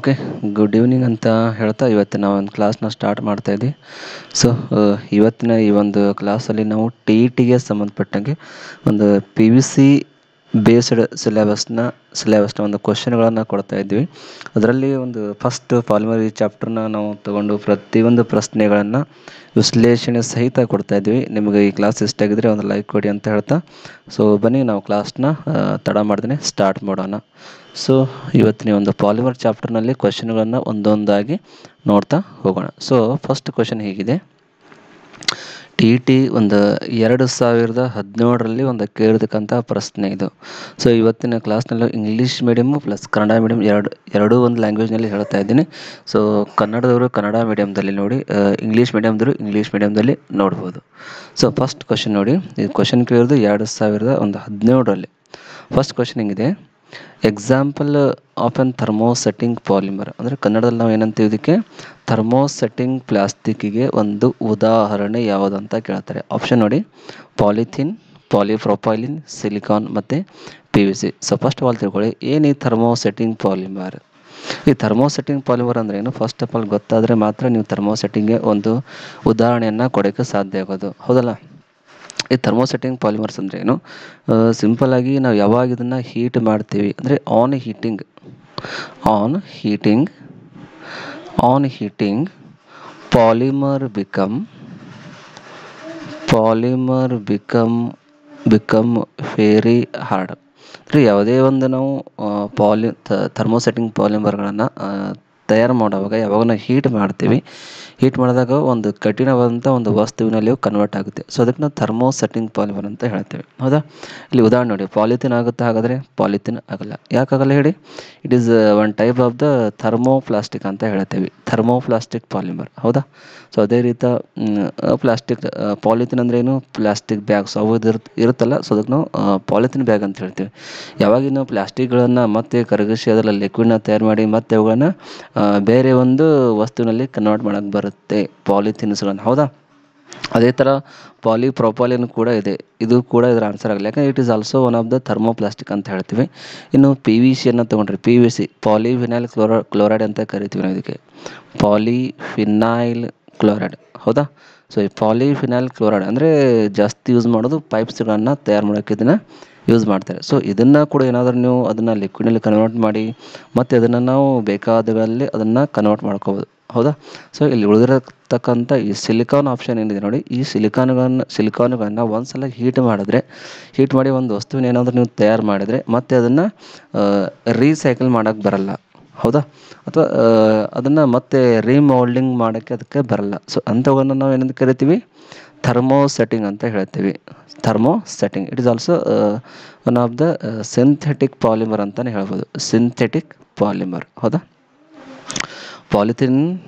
Okay, good evening ಅಂತ ಹೇಳ್ತಾ ಇವತ್ತಿನ ಒಂದು ಕ್ಲಾಸ್ನ ಸ್ಟಾರ್ಟ್ ಮಾಡ್ತಾ ಇದ್ದೀವಿ. ಸೊ ಇವತ್ತಿನ ಈ ಒಂದು ಕ್ಲಾಸಲ್ಲಿ ನಾವು ಟಿ ಇ ಟಿಗೆ ಸಂಬಂಧಪಟ್ಟಂಗೆ ಒಂದು ಪಿ ವಿ ಸಿ ಬೇಸ್ಡ್ ಸಿಲೆಬಸ್ನ ಒಂದು ಕ್ವಶನ್ಗಳನ್ನು ಕೊಡ್ತಾ ಇದ್ವಿ. ಅದರಲ್ಲಿ ಒಂದು ಫಸ್ಟ್ ಪಾಲಿಮರ್ ಚಾಪ್ಟರ್ನ ನಾವು ತಗೊಂಡು ಪ್ರತಿಯೊಂದು ಪ್ರಶ್ನೆಗಳನ್ನು ವಿಶ್ಲೇಷಣೆ ಸಹಿತ ಕೊಡ್ತಾ ಇದ್ವಿ. ನಿಮಗೆ ಈ ಕ್ಲಾಸ್ ಇಷ್ಟ ಆಗಿದ್ರೆ ಒಂದು ಲೈಕ್ ಕೊಡಿ ಅಂತ ಹೇಳ್ತಾ, ಸೊ ಬನ್ನಿ ನಾವು ಕ್ಲಾಸ್ನ ತಡ ಮಾಡ್ದೇ ಸ್ಟಾರ್ಟ್ ಮಾಡೋಣ. ಸೊ ಇವತ್ತಿನ ಒಂದು ಪಾಲಿಮರ್ ಚಾಪ್ಟರ್ನಲ್ಲಿ ಕ್ವಶನ್ಗಳನ್ನು ಒಂದೊಂದಾಗಿ ನೋಡ್ತಾ ಹೋಗೋಣ. ಸೊ ಫಸ್ಟ್ ಕ್ವಶನ್ ಹೀಗಿದೆ. ಟಿ ಇ ಟಿ ಒಂದು 2017ರಲ್ಲಿ ಒಂದು ಕೇಳಿರ್ತಕ್ಕಂಥ ಪ್ರಶ್ನೆ ಇದು. ಸೊ ಇವತ್ತಿನ ಕ್ಲಾಸ್ನಲ್ಲಿ English medium plus Kannada medium ಎರಡೂ ಒಂದು ಲ್ಯಾಂಗ್ವೇಜ್ನಲ್ಲಿ ಹೇಳ್ತಾ ಇದ್ದೀನಿ. ಸೊ ಕನ್ನಡದವರು ಕನ್ನಡ ಮೀಡಿಯಮ್ದಲ್ಲಿ ನೋಡಿ, ಇಂಗ್ಲೀಷ್ ಮೀಡಿಯಮ್ದವರು ಇಂಗ್ಲೀಷ್ ಮೀಡಿಯಮ್ದಲ್ಲಿ ನೋಡ್ಬೋದು. ಸೊ ಫಸ್ಟ್ ಕ್ವಶನ್ ನೋಡಿ, ಇದು ಕ್ವಶನ್ ಕೇಳಿರೋದು 2017ರಲ್ಲಿ. ಫಸ್ಟ್ ಕ್ವಶನ್ ಹಿಂಗಿದೆ: example of N thermosetting polymer. ಅಂದರೆ ಕನ್ನಡದಲ್ಲಿ ನಾವು ಏನಂತೀವಿ ಇದಕ್ಕೆ? ಥರ್ಮೋಸೆಟ್ಟಿಂಗ್ ಪ್ಲಾಸ್ಟಿಕ್ಕಿಗೆ ಒಂದು ಉದಾಹರಣೆ ಯಾವುದಂತ ಕೇಳ್ತಾರೆ. ಆಪ್ಷನ್ ನೋಡಿ: ಪಾಲಿಥಿನ್, ಪಾಲಿಪ್ರೊಪೈಲಿನ್, ಸಿಲಿಕಾನ್ ಮತ್ತು P V C. So first of all ತಿಳ್ಕೊಳ್ಳಿ, ಏನು ಈ ಥರ್ಮೋಸೆಟ್ಟಿಂಗ್ ಪಾಲಿಮರ್? ಈ ಥರ್ಮೋಸೆಟ್ಟಿಂಗ್ ಪಾಲಿಮರ್ ಅಂದರೆ ಏನು? ಫಸ್ಟ್ ಆಫ್ ಆಲ್ ಗೊತ್ತಾದರೆ ಮಾತ್ರ ನೀವು ಥರ್ಮೋಸೆಟ್ಟಿಂಗ್ಗೆ ಒಂದು ಉದಾಹರಣೆಯನ್ನು ಕೊಡೋಕ್ಕೆ ಸಾಧ್ಯ ಆಗೋದು, ಹೌದಲ್ಲ? ಈ ಥರ್ಮೋಸೆಟ್ಟಿಂಗ್ ಪಾಲಿಮರ್ಸ್ ಅಂದರೆ ಏನು? ಸಿಂಪಲ್ಲಾಗಿ ನಾವು ಯಾವಾಗ ಇದನ್ನು ಹೀಟ್ ಮಾಡ್ತೀವಿ ಅಂದರೆ on heating polymer become very hard. ಅಂದರೆ ಯಾವುದೇ ಒಂದು ನಾವು ಥರ್ಮೋಸೆಟ್ಟಿಂಗ್ ಪಾಲಿಮರ್ಗಳನ್ನು ತಯಾರು ಮಾಡುವಾಗ ಯಾವಾಗ ನಾವು ಹೀಟ್ ಮಾಡಿದಾಗ ಒಂದು ಕಠಿಣವಾದಂಥ ಒಂದು ವಸ್ತುವಿನಲ್ಲಿ ಕನ್ವರ್ಟ್ ಆಗುತ್ತೆ. ಸೊ ಅದಕ್ಕೆ ನಾವು ಥರ್ಮೋಸೆಟ್ಟಿಂಗ್ ಪಾಲಿಮರ್ ಅಂತ ಹೇಳ್ತೇವೆ, ಹೌದಾ? ಇಲ್ಲಿ ಉದಾಹರಣೆ ನೋಡಿ, ಪಾಲಿಥಿನ್ ಆಗುತ್ತೆ, ಹಾಗಾದರೆ ಪಾಲಿಥಿನ್ ಆಗಲ್ಲ. ಯಾಕಾಗಲ್ಲ ಹೇಳಿ? It is one type of the thermoplastic ಅಂತ ಹೇಳ್ತೇವೆ, ಥರ್ಮೋಪ್ಲಾಸ್ಟಿಕ್ ಪಾಲಿಮರ್, ಹೌದಾ? ಸೊ ಅದೇ ರೀತಿ ಪ್ಲಾಸ್ಟಿಕ್ ಪಾಲಿಥಿನ್ ಅಂದರೆ ಏನು? ಪ್ಲಾಸ್ಟಿಕ್ ಬ್ಯಾಗ್ಸ್ ಅವು ಇರುತ್ತಲ್ಲ, ಸೊ ಅದಕ್ಕೆ ನಾವು ಪಾಲಿಥಿನ್ ಬ್ಯಾಗ್ ಅಂತ ಹೇಳ್ತೀವಿ. ಯಾವಾಗ ನಾವು ಪ್ಲಾಸ್ಟಿಕ್ಗಳನ್ನು ಮತ್ತೆ ಕರಗಿಸಿ ಅದರಲ್ಲಿ ಲಿಕ್ವಿಡ್ನ ತಯಾರು ಮಾಡಿ ಮತ್ತೆ ಅವುಗಳನ್ನು ಬೇರೆ ಒಂದು ವಸ್ತುವಿನಲ್ಲಿ ಕನ್ವರ್ಟ್ ಮಾಡೋಕ್ಕೆ ಬರುತ್ತೆ, ಪಾಲಿಥಿನ್ಸ್ಗಳನ್ನು, ಹೌದಾ? ಅದೇ ಥರ ಪಾಲಿಪ್ರೊಪೈಲಿನ್ ಕೂಡ ಇದೆ. ಇದು ಕೂಡ ಇದರ ಆನ್ಸರ್ ಆಗಲ್ಲ, ಯಾಕಂದರೆ it is also one of the thermoplastic ಅಂತ ಹೇಳ್ತೀವಿ. ಇನ್ನು ಪಿ ವಿ ಸಿಯನ್ನು ತೊಗೊಂಡ್ರೆ, P V C polyphenyl chloride ಅಂತ ಕರಿತೀವಿ ನಾವು ಇದಕ್ಕೆ, ಪಾಲಿಫಿನೈಲ್ ಕ್ಲೋರೈಡ್, ಹೌದಾ? ಸೊ ಈ ಪಾಲಿಫಿನೈಲ್ ಕ್ಲೋರೈಡ್ ಅಂದರೆ ಜಾಸ್ತಿ ಯೂಸ್ ಮಾಡೋದು ಪೈಪ್ಸ್ಗಳನ್ನು ತಯಾರು ಮಾಡೋಕ್ಕೆ ಇದನ್ನು ಯೂಸ್ ಮಾಡ್ತಾರೆ. ಸೊ ಇದನ್ನು ಕೂಡ ಏನಾದರೂ ನೀವು ಅದನ್ನು ಲಿಕ್ವಿಡ್ನಲ್ಲಿ ಕನ್ವರ್ಟ್ ಮಾಡಿ ಮತ್ತು ಅದನ್ನು ನಾವು ಬೇಕಾದಲ್ಲಿ ಅದನ್ನು ಕನ್ವರ್ಟ್ ಮಾಡ್ಕೋಬೋದು, ಹೌದಾ? ಸೊ ಇಲ್ಲಿ ಉಳಿದಿರತಕ್ಕಂಥ ಈ ಸಿಲಿಕಾನ್ ಆಪ್ಷನ್ ಏನಿದೆ ನೋಡಿ, ಈ ಸಿಲಿಕಾನುಗಳನ್ನು ಒಂದ್ಸಲ ಹೀಟ್ ಮಾಡಿ ಒಂದು ವಸ್ತುವಿನ ಏನಾದರೂ ನೀವು ತಯಾರು ಮಾಡಿದರೆ ಮತ್ತೆ ಅದನ್ನು ರೀಸೈಕಲ್ ಮಾಡೋಕ್ಕೆ ಬರಲ್ಲ, ಹೌದಾ? ಅಥವಾ ಅದನ್ನು ಮತ್ತೆ ರೀಮೋಲ್ಡಿಂಗ್ ಮಾಡೋಕ್ಕೆ ಅದಕ್ಕೆ ಬರಲ್ಲ. ಸೊ ಅಂಥವನ್ನು ನಾವು ಏನಂತ ಕರಿತೀವಿ? ಥರ್ಮೋಸೆಟ್ಟಿಂಗ್ ಅಂತ ಹೇಳ್ತೀವಿ. Thermosetting it is also one of the synthetic polymer ಅಂತಲೇ ಹೇಳ್ಬೋದು, ಸಿಂಥೆಟಿಕ್ ಪಾಲಿಮರ್, ಹೌದಾ? ಪಾಲಿಥಿನ್,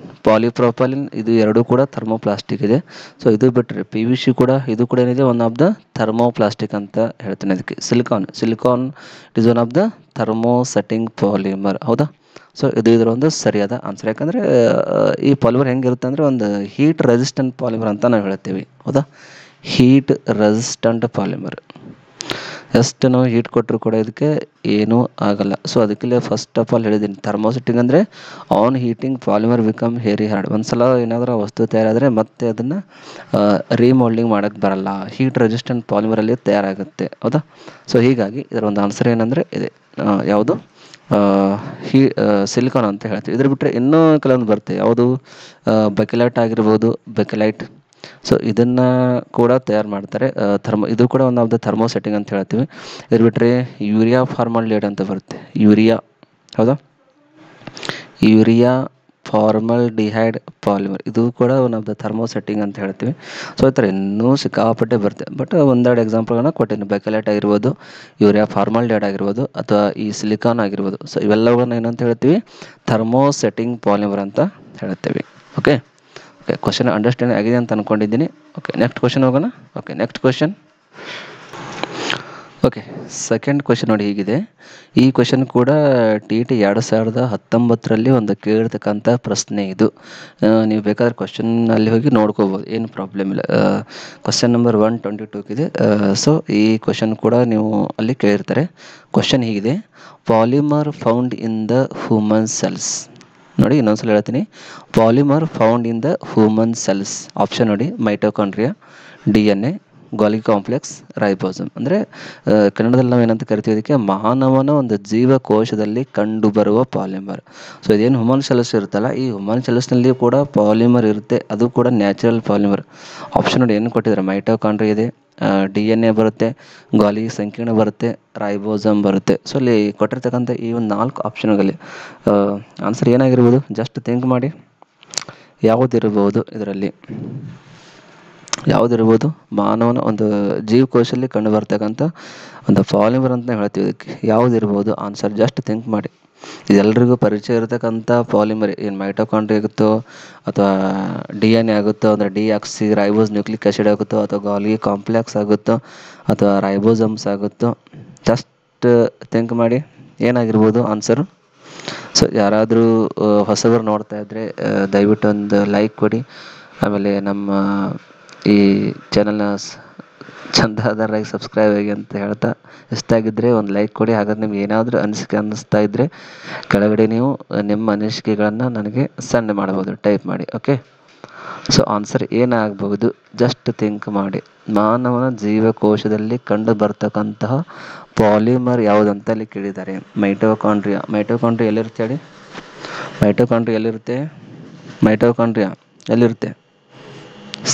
ಪಾಲಿಪ್ರೊಪೈಲಿನ್ ಇದು ಎರಡೂ ಕೂಡ ಥರ್ಮೋಪ್ಲಾಸ್ಟಿಕ್ ಇದೆ. ಸೊ ಇದು ಬಿಟ್ಟರೆ ಪಿ ವಿ ಸಿ ಕೂಡ, ಇದು ಕೂಡ ಏನಿದೆ? ಒನ್ ಆಫ್ ದ ಥರ್ಮೋಪ್ಲಾಸ್ಟಿಕ್ ಅಂತ ಹೇಳ್ತೀನಿ ಅದಕ್ಕೆ. Silicon it is one of the thermosetting polymer, ಹೌದಾ? ಸೊ ಇದು ಇದರ ಒಂದು ಸರಿಯಾದ ಆನ್ಸರ್. ಯಾಕಂದರೆ ಈ ಪಾಲಿಮರ್ ಹೆಂಗಿರುತ್ತೆ ಅಂದರೆ ಒಂದು ಹೀಟ್ ರೆಸಿಸ್ಟೆಂಟ್ ಪಾಲಿಮರ್ ಅಂತ ನಾವು ಹೇಳ್ತೀವಿ, ಹೌದಾ? ಹೀಟ್ ರೆಸಿಸ್ಟೆಂಟ್ ಪಾಲಿಮರ್, ಎಷ್ಟು ನಾವು ಹೀಟ್ ಕೊಟ್ಟರು ಕೂಡ ಇದಕ್ಕೆ ಏನೂ ಆಗಲ್ಲ. ಸೊ ಅದಕ್ಕೆ ಫಸ್ಟ್ ಆಫ್ ಆಲ್ ಹೇಳಿದ್ದೀನಿ, ಥರ್ಮೋಸೆಟ್ಟಿಂಗ್ ಅಂದರೆ on heating polymer become very hard. ಒಂದು ಸಲ ಏನಾದರೂ ವಸ್ತು ತಯಾರಾದರೆ ಮತ್ತೆ ಅದನ್ನು ರೀಮೋಲ್ಡಿಂಗ್ ಮಾಡೋಕ್ಕೆ ಬರಲ್ಲ, ಹೀಟ್ ರೆಸಿಸ್ಟೆಂಟ್ ಪಾಲಿಮರಲ್ಲಿ ತಯಾರಾಗುತ್ತೆ, ಹೌದಾ? ಸೊ ಹೀಗಾಗಿ ಇದರ ಒಂದು ಆನ್ಸರ್ ಏನಂದರೆ ಇದೆ ಯಾವುದು? ಸಿಲಿಕಾನ್ ಅಂತ ಹೇಳ್ತೀವಿ. ಇದ್ರ ಬಿಟ್ಟರೆ ಇನ್ನೂ ಕೆಲವೊಂದು ಬರುತ್ತೆ, ಯಾವುದು? ಬೆಕೆಲೈಟ್ ಆಗಿರ್ಬೋದು, ಬೆಕೆಲೈಟ್. ಸೊ ಇದನ್ನು ಕೂಡ ತಯಾರು ಮಾಡ್ತಾರೆ, ಇದು ಕೂಡ ಒಂದು ಆಫ್ ದ ಥರ್ಮೋಸೆಟ್ಟಿಂಗ್ ಅಂತ ಹೇಳ್ತೀವಿ. ಇದ್ರ ಬಿಟ್ಟರೆ ಯೂರಿಯಾ ಫಾರ್ಮಾಲ್ಡಿಹೈಡ್ ಅಂತ ಬರುತ್ತೆ, ಹೌದಾ? ಯೂರಿಯಾ ಫಾರ್ಮಾಲ್ಡಿಹೈಡ್ ಪಾಲಿಮರ್ ಇದು ಕೂಡ ಒನ್ ಆಫ್ ದ ಥರ್ಮೋಸೆಟ್ಟಿಂಗ್ ಅಂತ ಹೇಳ್ತೀವಿ. ಸೊ ಈ ಥರ ಇನ್ನೂ ಸಿಕ್ಕಾಪಟ್ಟೆ ಬರುತ್ತೆ, ಬಟ್ ಒಂದೆರಡು ಎಕ್ಸಾಂಪಲ್ಗಳನ್ನ ಕೊಟ್ಟಿನಿ. ಬೆಕೆಲೈಟ್ ಆಗಿರ್ಬೋದು, ಯೂರಿಯಾ ಫಾರ್ಮಾಲ್ಡಿಹೈಡ್ ಆಗಿರ್ಬೋದು, ಅಥವಾ ಈ ಸಿಲಿಕಾನ್ ಆಗಿರ್ಬೋದು. ಸೊ ಇವೆಲ್ಲವುಗಳನ್ನ ಏನಂತ ಹೇಳ್ತೀವಿ? ಥರ್ಮೋಸೆಟ್ಟಿಂಗ್ ಪಾಲಿಮರ್ ಅಂತ ಹೇಳ್ತೀವಿ. ಓಕೆ, ಕ್ವಶನ್ ಅಂಡರ್ಸ್ಟ್ಯಾಂಡ್ ಆಗಿದೆ ಅಂತ ಅಂದ್ಕೊಂಡಿದ್ದೀನಿ. ಓಕೆ, ನೆಕ್ಸ್ಟ್ ಕ್ವಶನ್ ಹೋಗೋಣ. Next question. ಸೆಕೆಂಡ್ ಕ್ವಶನ್ ನೋಡಿ ಹೀಗಿದೆ. ಈ ಕ್ವಶನ್ ಕೂಡ ಟಿ ಇ ಟಿ 2019ರಲ್ಲಿ ಒಂದು ಕೇಳಿರ್ತಕ್ಕಂಥ ಪ್ರಶ್ನೆ ಇದು. ನೀವು ಬೇಕಾದ್ರೆ ಕ್ವಶನ್ ಅಲ್ಲಿ ಹೋಗಿ ನೋಡ್ಕೋಬೋದು, ಏನು ಪ್ರಾಬ್ಲಮ್ ಇಲ್ಲ. ಕ್ವಶನ್ ನಂಬರ್ 122 ಸೊ ಈ ಕ್ವಶನ್ ಕೂಡ ನೀವು ಅಲ್ಲಿ ಕೇಳಿರ್ತಾರೆ. ಕ್ವಶನ್ ಹೀಗಿದೆ: polymer found in the human cells. ನೋಡಿ ಇನ್ನೊಂದ್ಸಲ ಹೇಳ್ತೀನಿ. Polymer found in the human cells. Option ನೋಡಿ, ಮೈಟೋಕಾಂಡ್ರಿಯಾ, DNA, ಗಾಲ್ಗಿ ಕಾಂಪ್ಲೆಕ್ಸ್, ರೈಬೋಸಮ್. ಅಂದರೆ ಕನ್ನಡದಲ್ಲಿ ನಾವು ಏನಂತ ಕರಿತೀವಿ, ಇದಕ್ಕೆ ಮಾನವನ ಒಂದು ಜೀವಕೋಶದಲ್ಲಿ ಕಂಡುಬರುವ ಪಾಲಿಮರ್. ಸೊ ಇದೇನು ಹ್ಯೂಮನ್ ಸೆಲ್ಸ್ ಇರುತ್ತಲ್ಲ, ಈ ಹ್ಯೂಮನ್ ಸೆಲ್ಸ್ನಲ್ಲಿ ಕೂಡ ಪಾಲಿಮರ್ ಇರುತ್ತೆ, ಅದು ಕೂಡ ನ್ಯಾಚುರಲ್ ಪಾಲಿಮರ್. ಆಪ್ಷನ್ ನೋಡಿ ಏನು ಕೊಟ್ಟಿದ್ದಾರೆ, ಮೈಟೋಕಾಂಡ್ರಿಯಾ ಇದೆ, DNA ಬರುತ್ತೆ, ಗಾಲ್ಗಿ ಸಂಕೀರ್ಣ ಬರುತ್ತೆ, ರೈಬೋಸಮ್ ಬರುತ್ತೆ. ಸೊ ಇಲ್ಲಿ ಕೊಟ್ಟಿರ್ತಕ್ಕಂಥ ಈ ಒಂದು 4 ಆಪ್ಷನ್ಗಳಲ್ಲಿ ಆನ್ಸರ್ ಏನಾಗಿರ್ಬೋದು, ಜಸ್ಟ್ ಥಿಂಕ್ ಮಾಡಿ. ಯಾವುದಿರ್ಬೋದು ಇದರಲ್ಲಿ, ಯಾವುದಿರ್ಬೋದು? ಮಾನವನ ಒಂದು ಜೀವಕೋಶದಲ್ಲಿ ಕಂಡು ಬರ್ತಕ್ಕಂಥ ಒಂದು ಪಾಲಿಮರ್ ಅಂತ ಹೇಳ್ತೀವಿ ಇದಕ್ಕೆ. ಯಾವುದಿರ್ಬೋದು ಆನ್ಸರ್, ಜಸ್ಟ್ ಥಿಂಕ್ ಮಾಡಿ. ಇದೆಲ್ಲರಿಗೂ ಪರಿಚಯ ಇರತಕ್ಕಂಥ ಪಾಲಿಮರ್ ಏನು ಮೈಟೋಕಾಂಡ್ರಿಯಾ ಆಗುತ್ತೋ ಅಥವಾ DNA ಆಗುತ್ತೋ, ಅಂದರೆ ಡಿಆಕ್ಸಿ ರೈಬೋಸ್ ನ್ಯೂಕ್ಲಿಕ್ ಆಸಿಡ್ ಆಗುತ್ತೋ, ಅಥವಾ ಗಾಲ್ಗಿ ಕಾಂಪ್ಲೆಕ್ಸ್ ಆಗುತ್ತೋ, ಅಥವಾ ರೈಬೋಸಮ್ಸ್ ಆಗುತ್ತೋ, ಜಸ್ಟ್ ಥಿಂಕ್ ಮಾಡಿ ಏನಾಗಿರ್ಬೋದು ಆನ್ಸರು. ಸೊ ಯಾರಾದರೂ ಹೊಸಬರು ನೋಡ್ತಾ ಇದ್ದರೆ ದಯವಿಟ್ಟು ಒಂದು ಲೈಕ್ ಕೊಡಿ. ಆಮೇಲೆ ನಮ್ಮ ಈ ಚಾನಲ್ನ ಚಂದಾದಾರರಾಗಿ ಸಬ್ಸ್ಕ್ರೈಬ್ ಆಗಿ ಅಂತ ಹೇಳ್ತಾ, ಇಷ್ಟಾಗಿದ್ದರೆ ಒಂದು ಲೈಕ್ ಕೊಡಿ. ಹಾಗಾದ್ರೆ ನಿಮ್ಗೆ ಏನಾದರೂ ಅನ್ನಿಸ್ತಾ ಇದ್ದರೆ ಕೆಳಗಡೆ ನೀವು ನಿಮ್ಮ ಅನಿಸಿಕೆಗಳನ್ನು ನನಗೆ ಸೆಂಡ್ ಮಾಡ್ಬೋದು, ಟೈಪ್ ಮಾಡಿ. ಓಕೆ, ಸೊ ಆನ್ಸರ್ ಏನಾಗಬಹುದು, ಜಸ್ಟ್ ಥಿಂಕ್ ಮಾಡಿ. ಮಾನವನ ಜೀವಕೋಶದಲ್ಲಿ ಕಂಡು ಬರ್ತಕ್ಕಂತಹ ಪಾಲಿಮರ್ ಯಾವುದಂತ ಅಲ್ಲಿ ಕೇಳಿದ್ದಾರೆ. ಮೈಟೋಕಾಂಡ್ರಿಯಾ. ಮೈಟೋಕಾಂಡ್ರಿಯಾ ಎಲ್ಲಿರುತ್ತೆ ಹೇಳಿ? ಮೈಟೋಕಾಂಡ್ರಿಯಾ ಎಲ್ಲಿರುತ್ತೆ? ಮೈಟೋಕಾಂಡ್ರಿಯಾ ಎಲ್ಲಿರುತ್ತೆ?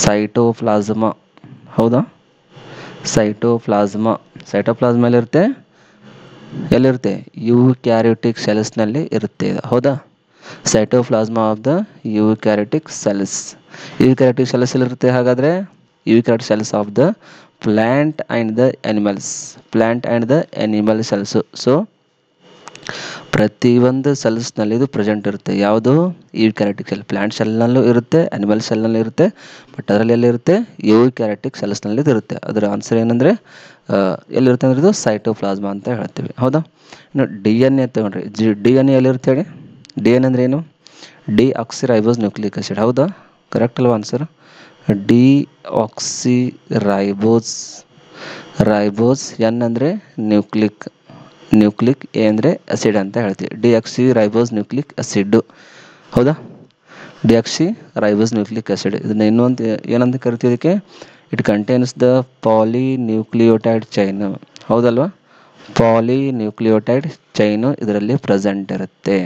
ಸೈಟೋಪ್ಲಾಸ್ಮಾ. ಹೌದಾ? ಸೈಟೋಪ್ಲಾಸ್ಮಾ. ಸೈಟೋಪ್ಲಾಸ್ಮಾ ಎಲ್ಲಿರುತ್ತೆ? ಎಲ್ಲಿರುತ್ತೆ? ಯೂಕ್ಯಾರಿಯೋಟಿಕ್ ಸೆಲ್ಸ್ನಲ್ಲಿ ಇರುತ್ತೆ. ಹೌದಾ? Cytoplasm of the eukaryotic cells. Eukaryotic cells ಎಲ್ಲಿರುತ್ತೆ ಹಾಗಾದರೆ? Eukaryotic cells of the plant and the animals. Plant and the animal cells. So ಪ್ರತಿಯೊಂದು ಸೆಲ್ಸ್ನಲ್ಲಿ ಇದು ಪ್ರೆಸೆಂಟ್ ಇರುತ್ತೆ. ಯಾವುದು? ಯೂಕ್ಯಾರಿಯೋಟಿಕ್ ಸೆಲ್. ಪ್ಲ್ಯಾಂಟ್ ಸೆಲ್ನಲ್ಲೂ ಇರುತ್ತೆ, ಆ್ಯನಿಮಲ್ ಸೆಲ್ನಲ್ಲೂ ಇರುತ್ತೆ, ಬಟ್ ಅದರಲ್ಲಿ ಎಲ್ಲಿರುತ್ತೆ? ಯೂಕ್ಯಾರಿಯೋಟಿಕ್ ಸೆಲ್ಸ್ನಲ್ಲಿ ಇದು ಇರುತ್ತೆ. ಅದರ ಆನ್ಸರ್ ಏನಂದರೆ ಎಲ್ಲಿರುತ್ತೆ ಅಂದರೆ ಇದು ಸೈಟೋಪ್ಲಾಸ್ಮಾ ಅಂತ ಹೇಳ್ತೀವಿ. ಹೌದಾ? ಇನ್ನು DNA ತಗೊಂಡ್ರಿ. DNA ಎಲ್ಲಿರುತ್ತೆ ಹೇಳಿ? DNA ಅಂದರೆ ಏನು? Deoxy ribose nucleic acid. ಹೌದಾ? ಕರೆಕ್ಟ್ ಅಲ್ವಾ ಆನ್ಸರ್? Deoxy ribose. ಎನ್ ಅಂದರೆ ನ್ಯೂಕ್ಲಿಕ್, ಎ ಅಂದರೆ ಅಸಿಡ್ ಅಂತ ಹೇಳ್ತೀವಿ. Deoxy ribose nucleic acid. ಹೌದಾ? Deoxy ribose nucleic acid. ಇದನ್ನು ಇನ್ನೊಂದು ಏನಂತ ಕರಿತೀವಿ ಇದಕ್ಕೆ? It contains the polynucleotide chain. ಹೌದಲ್ವಾ? ಪಾಲಿನ್ಯೂಕ್ಲಿಯೋಟೈಡ್ ಚೈನು ಇದರಲ್ಲಿ ಪ್ರೆಸೆಂಟ್ ಇರುತ್ತೆ.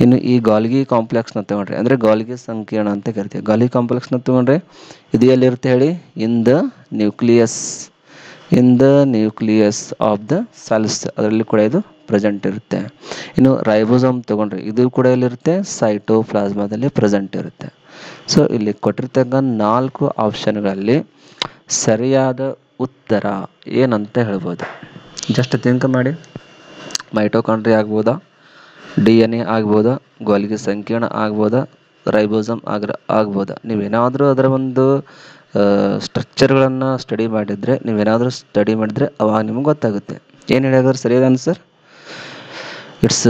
ಇನ್ನು ಈ ಗಾಲ್ಗಿ ಕಾಂಪ್ಲೆಕ್ಸ್ನ ತಗೊಂಡ್ರೆ, ಅಂದರೆ ಗಾಲ್ಗಿ ಸಂಕೀರ್ಣ ಅಂತ ಕರಿತೀವಿ. ಗಾಲ್ಗಿ ಕಾಂಪ್ಲೆಕ್ಸ್ನ ತಗೊಂಡ್ರೆ ಇದು ಎಲ್ಲಿರುತ್ತೆ ಹೇಳಿ? In the nucleus of the cells. ಅದರಲ್ಲಿ ಕೂಡ ಇದು ಪ್ರೆಸೆಂಟ್ ಇರುತ್ತೆ. ಇನ್ನು ರೈಬೋಸಮ್ ತಗೊಂಡ್ರೆ ಇದು ಕೂಡ ಎಲ್ಲಿರುತ್ತೆ? ಸೈಟೋಪ್ಲಾಸ್ಮಾದಲ್ಲಿ ಪ್ರೆಸೆಂಟ್ ಇರುತ್ತೆ. ಸೊ ಇಲ್ಲಿ ಕೊಟ್ಟಿರ್ತಕ್ಕ 4 ಆಪ್ಷನ್ಗಳಲ್ಲಿ ಸರಿಯಾದ ಉತ್ತರ ಏನಂತ ಹೇಳ್ಬೋದು? ಜಸ್ಟ್ ಥಿಂಕ್ ಮಾಡಿ. ಮೈಟೋಕಾಂಡ್ರಿಯಾ ಆಗ್ಬೋದಾ? DNA ಆಗ್ಬೋದಾ? ಗಾಲ್ಗಿ ಸಂಕೀರ್ಣ ಆಗ್ಬೋದಾ? ರೈಬೋಸಮ್ ಆಗ್ಬೋದಾ? ನೀವೇನಾದರೂ ಅದರ ಒಂದು ಸ್ಟ್ರಕ್ಚರ್ಗಳನ್ನು ಸ್ಟಡಿ ಮಾಡಿದರೆ ಅವಾಗ ನಿಮ್ಗೆ ಗೊತ್ತಾಗುತ್ತೆ. ಏನು ಹೇಳಿದ್ರೆ ಸರಿಯಾದ ಆನ್ಸರ್? ಇಟ್ಸ್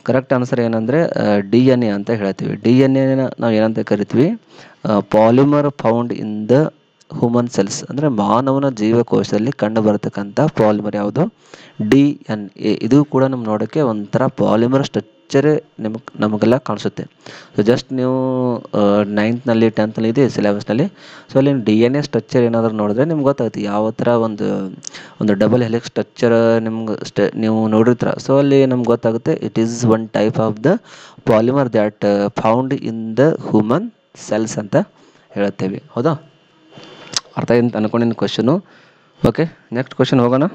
ಕರೆಕ್ಟ್ ಆನ್ಸರ್ ಏನಂದರೆ DNA ಅಂತ ಹೇಳ್ತೀವಿ. DNA ನಾವು ಏನಂತ ಕರಿತೀವಿ? Polymer found in the human cells. ಅಂದರೆ ಮಾನವನ ಜೀವಕೋಶದಲ್ಲಿ ಕಂಡು ಬರತಕ್ಕಂಥ ಪಾಲಿಮರ್ ಯಾವುದು? DNA. ಇದು ಕೂಡ ನಮ್ಮ ನೋಡೋಕ್ಕೆ ಒಂಥರ ಪಾಲಿಮರ್ ಸ್ಟ್ರಕ್ಚರೇ ನಮಗೆಲ್ಲ ಕಾಣಿಸುತ್ತೆ. ಸೊ ಜಸ್ಟ್ ನೀವು 9th 10th ಇದೆ ಸಿಲೆಬಸ್ನಲ್ಲಿ. ಸೊ ಅಲ್ಲಿ DNA ಸ್ಟ್ರಕ್ಚರ್ ಏನಾದರೂ ನೋಡಿದ್ರೆ ನಿಮ್ಗೆ ಗೊತ್ತಾಗುತ್ತೆ ಯಾವ ಥರ ಒಂದು ಡಬಲ್ ಹೆಲಿಕ್ಸ್ ಸ್ಟ್ರಕ್ಚರ್ ನೀವು ನೋಡಿರ್ತೀರ. ಸೊ ಅಲ್ಲಿ ನಮ್ಗೆ ಗೊತ್ತಾಗುತ್ತೆ it is one type of the polymer that found in the human cells ಅಂತ ಹೇಳ್ತೇವೆ. ಹೌದಾ? ಅರ್ಥ ಆಯ್ತು ಅನ್ಕೊಂಡಿನ ಕ್ವಶನು. ಓಕೆ, ನೆಕ್ಸ್ಟ್ ಕ್ವಶನ್ ಹೋಗೋಣ.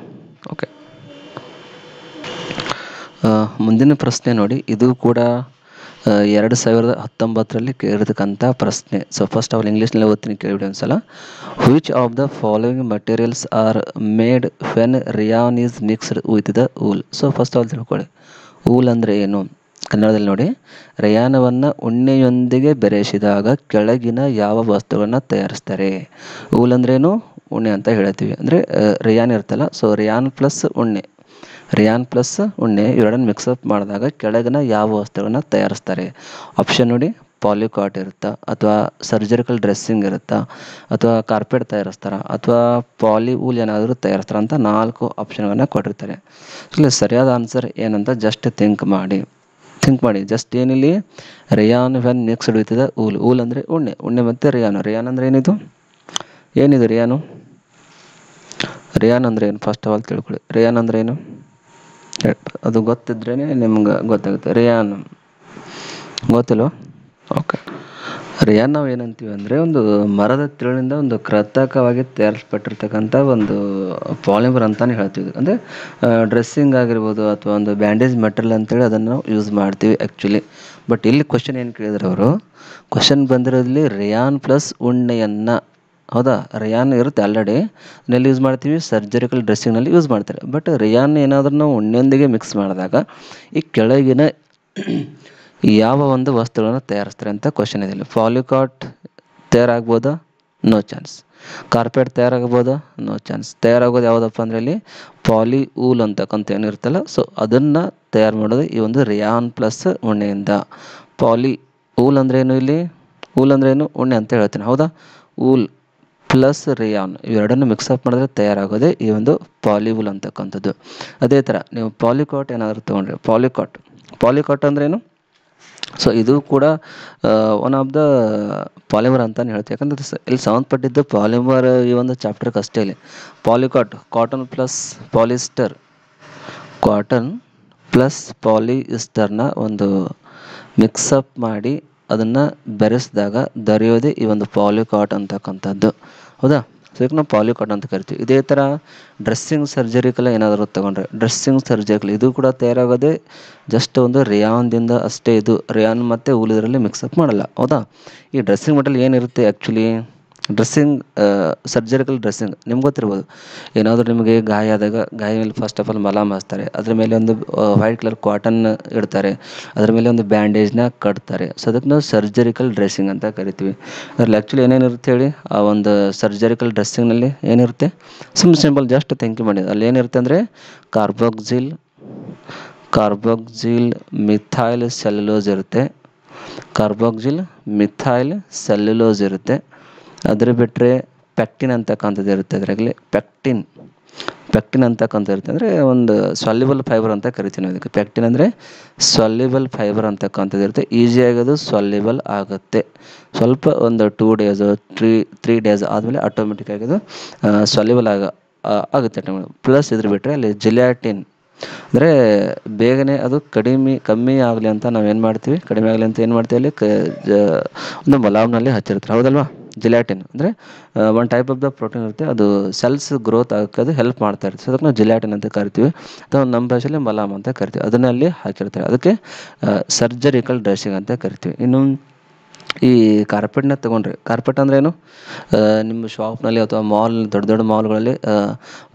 ಓಕೆ, ಮುಂದಿನ ಪ್ರಶ್ನೆ ನೋಡಿ. ಇದು ಕೂಡ 2019ರಲ್ಲಿ ಕೇಳಿರ್ತಕ್ಕಂಥ ಪ್ರಶ್ನೆ. ಸೊ ಫಸ್ಟ್ ಆಫ್ ಆಲ್ ಇಂಗ್ಲೀಷ್ನಲ್ಲಿ ಓದ್ತೀನಿ, ಕೇಳಿಬಿಡಿ ಒಂದ್ಸಲ. Which of the following materials are made when rayon is mixed with the wool? So first of all ತಿಳ್ಕೊಳ್ಳಿ, ವೂಲ್ ಅಂದರೆ ಏನು ಕನ್ನಡದಲ್ಲಿ ನೋಡಿ. ರಿಯಾನವನ್ನು ಉಣ್ಣೆಯೊಂದಿಗೆ ಬೆರೆಸಿದಾಗ ಕೆಳಗಿನ ಯಾವ ವಸ್ತುಗಳನ್ನು ತಯಾರಿಸ್ತಾರೆ? ವೂಲ್ ಅಂದ್ರೇನು? ಉಣ್ಣೆ ಅಂತ ಹೇಳ್ತೀವಿ. ಅಂದರೆ ರಿಯಾನ್ ಇರ್ತಲ್ಲ, ಸೊ ರಿಯಾನ್ ಪ್ಲಸ್ ಉಣ್ಣೆ ಇವೆರಡನ್ನು ಮಿಕ್ಸಪ್ ಮಾಡಿದಾಗ ಕೆಳಗಿನ ಯಾವ ವಸ್ತುಗಳನ್ನು ತಯಾರಿಸ್ತಾರೆ? ಆಪ್ಷನ್ ನೋಡಿ, ಪಾಲಿಕಾಟ್ ಇರುತ್ತಾ, ಅಥವಾ ಸರ್ಜರಿಕಲ್ ಡ್ರೆಸ್ಸಿಂಗ್ ಇರುತ್ತಾ, ಅಥವಾ ಕಾರ್ಪೆಟ್ ತಯಾರಿಸ್ತಾರ, ಅಥವಾ ಪಾಲಿವೂಲ್ ಏನಾದರೂ ತಯಾರಿಸ್ತಾರ ಅಂತ 4 ಆಪ್ಷನ್ಗಳನ್ನು ಕೊಟ್ಟಿರ್ತಾರೆ. ಇಲ್ಲಿ ಸರಿಯಾದ ಆನ್ಸರ್ ಏನಂತ ಜಸ್ಟ್ ಥಿಂಕ್ ಮಾಡಿ. ಥಿಂಕ್ ಮಾಡಿ. ಜಸ್ಟ್ ಏನಿಲ್ಲಿ ರೇಯಾನ್ ವ್ಯಾನ್ ನೆಕ್ಸ್ಟ್ ಹಿಡಿತದ ಊಲ್ ಅಂದರೆ ಉಣ್ಣೆ, ಉಣ್ಣೆ ಮತ್ತು ರೇಯಾನ್ ಅಂದರೆ ಏನಿದು ರೇಯಾನು? ರೇಯಾನ್ ಅಂದರೆ ಏನು ಫಸ್ಟ್ ಆಫ್ ಆಲ್ ತಿಳ್ಕೊಳ್ಳಿ. ರೇಯಾನ್ ಅಂದರೆ ಏನು ಅದು ಗೊತ್ತಿದ್ರೇ ನಿಮ್ಗೆ ಗೊತ್ತಾಗುತ್ತೆ. ರೇಯಾನ್ ಗೊತ್ತಿಲ್ವ? ಓಕೆ. ರೇಯಾನ್ ನಾವು ಏನಂತೀವಿ ಅಂದರೆ ಒಂದು ಮರದ ತಿರುಳಿನಿಂದ ಒಂದು ಕೃತಕವಾಗಿ ತಯಾರಿಸಲ್ಪಟ್ಟಿರ್ತಕ್ಕಂಥ ಒಂದು ಪಾಲಿಮರ್ ಅಂತಲೇ ಹೇಳ್ತೀವಿ. ಅಂದರೆ ಡ್ರೆಸ್ಸಿಂಗ್ ಆಗಿರ್ಬೋದು ಅಥವಾ ಒಂದು ಬ್ಯಾಂಡೇಜ್ ಮೆಟೀರಿಯಲ್ ಅಂತೇಳಿ ಅದನ್ನು ನಾವು ಯೂಸ್ ಮಾಡ್ತೀವಿ ಆ್ಯಕ್ಚುಲಿ. ಬಟ್ ಇಲ್ಲಿ ಕ್ವಶನ್ ಏನು ಕೇಳಿದ್ರು ಅವರು, ಕ್ವಶನ್ ಬಂದಿರೋದ್ರಲ್ಲಿ ರೇಯಾನ್ ಪ್ಲಸ್ ಉಣ್ಣೆಯನ್ನು, ಹೌದಾ? ರೇಯಾನ್ ಇರುತ್ತೆ ಆಲ್ರೆಡಿ, ನೆಲ್ಲಿ ಯೂಸ್ ಮಾಡ್ತೀವಿ, ಸರ್ಜರಿಕಲ್ ಡ್ರೆಸ್ಸಿಂಗ್ನಲ್ಲಿ ಯೂಸ್ ಮಾಡ್ತಾರೆ. ಬಟ್ ರೇಯಾನ್ ಏನಾದರೂ ನಾವು ಉಣ್ಣೆಯೊಂದಿಗೆ ಮಿಕ್ಸ್ ಮಾಡಿದಾಗ ಈ ಕೆಳಗಿನ ಯಾವ ಒಂದು ವಸ್ತುಗಳನ್ನು ತಯಾರಿಸ್ತಾರೆ ಅಂತ ಕ್ವಶನ್ ಇದೆ. ಪಾಲಿಕಾಟ್ ತಯಾರಾಗ್ಬೋದಾ? No chance. ಕಾರ್ಪೆಟ್ ತಯಾರಾಗ್ಬೋದಾ? No chance. ತಯಾರಾಗೋದು ಯಾವುದಪ್ಪ ಅಂದರೆ ಇಲ್ಲಿ ಪಾಲಿ ಊಲ್ ಅಂತಕ್ಕಂಥ ಏನಿರುತ್ತಲ್ಲ, ಸೊ ಅದನ್ನು ತಯಾರು ಮಾಡೋದು ಈ ಒಂದು ರೇಯಾನ್ ಪ್ಲಸ್ ಉಣ್ಣೆಯಿಂದ. ಪಾಲಿ ಊಲ್ ಅಂದ್ರೇನು? ಇಲ್ಲಿ ಊಲ್ ಅಂದ್ರೇನು? ಉಣ್ಣೆ ಅಂತ ಹೇಳ್ತೀನಿ, ಹೌದಾ? ಊಲ್ ಪ್ಲಸ್ ರೇಯಾನ್ ಇವೆರಡನ್ನು ಮಿಕ್ಸಪ್ ಮಾಡಿದ್ರೆ ತಯಾರಾಗೋದೇ ಈ ಒಂದು ಪಾಲಿವೂಲ್ ಅಂತಕ್ಕಂಥದ್ದು. ಅದೇ ಥರ ನೀವು ಪಾಲಿಕಾಟ್ ಏನಾದರೂ ತೊಗೊಂಡ್ರೆ, ಪಾಲಿಕಾಟ್ ಅಂದ್ರೇನು? ಸೊ ಇದು ಕೂಡ ಒನ್ ಆಫ್ ದ ಪಾಲಿಮರ್ ಅಂತಲೇ ಹೇಳ್ತೀವಿ. ಯಾಕಂದರೆ ಇಲ್ಲಿ ಸಂಬಂಧಪಟ್ಟಿದ್ದು ಪಾಲಿಮರ್ ಈ ಒಂದು ಚಾಪ್ಟರ್ಗೆ ಅಷ್ಟೇ. ಇಲ್ಲಿ polycot cotton plus polyester, cotton plus ಪಾಲಿಸ್ಟರ್ನ ಒಂದು ಮಿಕ್ಸಪ್ ಮಾಡಿ ಅದನ್ನು ಬೆರೆಸಿದಾಗ ದೊರೆಯೋದೇ ಈ ಒಂದು ಪಾಲಿಕಾಟ್ ಅಂತಕ್ಕಂಥದ್ದು, ಹೌದಾ? ಸೊ ಇದಕ್ಕೆ ನಾವು ಪಾಲಿಕಾಟ್ ಅಂತ ಕರಿತೀವಿ. ಇದೇ ಥರ ಡ್ರೆಸ್ಸಿಂಗ್ ಸರ್ಜರಿಕಲ್ ಏನಾದರೂ ತೊಗೊಂಡ್ರೆ, ಡ್ರೆಸ್ಸಿಂಗ್ ಸರ್ಜರಿಕಲ್ ಇದು ಕೂಡ ತಯಾರಾಗೋದೇ ಜಸ್ಟ್ ಒಂದು ರೇಯಾನ್ದಿಂದ ಅಷ್ಟೇ. ಇದು ರೇಯಾನ್ ಮತ್ತು ಊಲ್ ಇದರಲ್ಲಿ ಮಿಕ್ಸಪ್ ಮಾಡಲ್ಲ, ಹೌದಾ? ಈ ಡ್ರೆಸ್ಸಿಂಗ್ ಮೆಟೀರಿಯಲ್ ಏನಿರುತ್ತೆ ಆ್ಯಕ್ಚುಲಿ, ಡ್ರೆಸ್ಸಿಂಗ್ ಸರ್ಜರಿಕಲ್ ಡ್ರೆಸ್ಸಿಂಗ್ ನಿಮ್ಗೆ ಗೊತ್ತಿರ್ಬೋದು. ಏನಾದರೂ ನಿಮಗೆ ಗಾಯ ಆದಾಗ ಗಾಯ ಮೇಲೆ ಫಸ್ಟ್ ಆಫ್ ಆಲ್ ಮಲಾಮ್ ಹಚ್ತಾರೆ, ಅದ್ರ ಮೇಲೆ ಒಂದು ವೈಟ್ ಕಲರ್ ಕಾಟನ್ ಇಡ್ತಾರೆ, ಅದ್ರ ಮೇಲೆ ಒಂದು ಬ್ಯಾಂಡೇಜ್ನ ಕಟ್ತಾರೆ. ಸೊ ಅದಕ್ಕೆ ನಾವು ಸರ್ಜರಿಕಲ್ ಡ್ರೆಸ್ಸಿಂಗ್ ಅಂತ ಕರಿತೀವಿ. ಅದ್ರಲ್ಲಿ ಆ್ಯಕ್ಚುಲಿ ಏನೇನಿರುತ್ತೆ ಹೇಳಿ, ಆ ಒಂದು ಸರ್ಜರಿಕಲ್ ಡ್ರೆಸ್ಸಿಂಗ್ನಲ್ಲಿ ಏನಿರುತ್ತೆ? ಸಿಂಪಲ್ ಜಸ್ಟ್ ಥಿಂಕ್ ಮಾಡಿ. ಅಲ್ಲಿ ಏನಿರುತ್ತೆ ಅಂದರೆ ಕಾರ್ಬಾಕ್ಸಿಲ್ ಮಿಥೈಲ್ ಸೆಲ್ಯುಲೋಸ್ ಇರುತ್ತೆ, ಕಾರ್ಬಾಕ್ಸಿಲ್ ಮಿಥೈಲ್ ಸೆಲ್ಯುಲೋಸ್ ಇರುತ್ತೆ. ಅದ್ರ ಬಿಟ್ಟರೆ ಪೆಕ್ಟಿನ್ ಅಂತಕ್ಕಂಥದ್ದು ಇರುತ್ತೆ. ಅದರಲ್ಲಿ ಪೆಕ್ಟಿನ್ ಅಂತಕ್ಕಂಥ ಇರುತ್ತೆ, ಅಂದರೆ ಒಂದು ಸಾಲ್ಯುಬಲ್ ಫೈಬರ್ ಅಂತ ಕರಿತೀವಿ ನಾವು ಇದಕ್ಕೆ. ಪೆಕ್ಟಿನ್ ಅಂದರೆ ಸಾಲ್ಯುಬಲ್ ಫೈಬರ್ ಅಂತಕ್ಕಂಥದ್ದು ಇರುತ್ತೆ. ಈಸಿಯಾಗಿ ಅದು ಸಾಲ್ಯುಬಲ್ ಆಗುತ್ತೆ. ಸ್ವಲ್ಪ ಒಂದು 2 days 3 days ಆದಮೇಲೆ ಆಟೋಮೆಟಿಕ್ಕಾಗಿ ಅದು ಸಾಲ್ಯುಬಲ್ ಆಗುತ್ತೆ. ಪ್ಲಸ್ ಇದ್ರ ಬಿಟ್ಟರೆ ಅಲ್ಲಿ ಜಿಲ್ಯಾಟಿನ್ ಅಂದರೆ ಬೇಗನೆ ಅದು ಕಮ್ಮಿ ಆಗಲಿ ಅಂತ ನಾವು ಏನು ಮಾಡ್ತೀವಿ, ಕಡಿಮೆ ಆಗಲಿ ಅಂತ ಏನು ಮಾಡ್ತೀವಿ, ಅಲ್ಲಿ ಒಂದು ಮಲಾಮ್ನಲ್ಲಿ ಹಚ್ಚಿರ್ತಾರೆ, ಹೌದಲ್ವಾ? ಜಿಲ್ಯಾಟಿನ್ ಅಂದರೆ one type of the protein ಇರುತ್ತೆ, ಅದು ಸೆಲ್ಸ್ ಗ್ರೋತ್ ಆಗೋಕ್ಕೆ ಅದು ಹೆಲ್ಪ್ ಮಾಡ್ತಾ ಇರುತ್ತೆ. ಸೊ ಅದಕ್ಕೆ ನಾವು ಜಿಲ್ಯಾಟಿನ್ ಅಂತ ಕರಿತೀವಿ, ಅಥವಾ ನಮ್ಮ ಭಾಷೆಯಲ್ಲಿ ಮಲಾಮ್ ಅಂತ ಕರಿತೀವಿ. ಅದನ್ನೇ ಅಲ್ಲಿ ಹಾಕಿರ್ತಾರೆ, ಅದಕ್ಕೆ ಸರ್ಜರಿಕಲ್ ಡ್ರೆಸ್ಸಿಂಗ್ ಅಂತ ಕರಿತೀವಿ. ಇನ್ನು ಈ ಕಾರ್ಪೆಟ್ನ ತೊಗೊಂಡ್ರೆ, ಕಾರ್ಪೆಟ್ ಅಂದ್ರೆ ಏನು? ನಿಮ್ಮ ಶಾಪ್ನಲ್ಲಿ ಅಥವಾ ದೊಡ್ಡ ಮಾಲ್ಗಳಲ್ಲಿ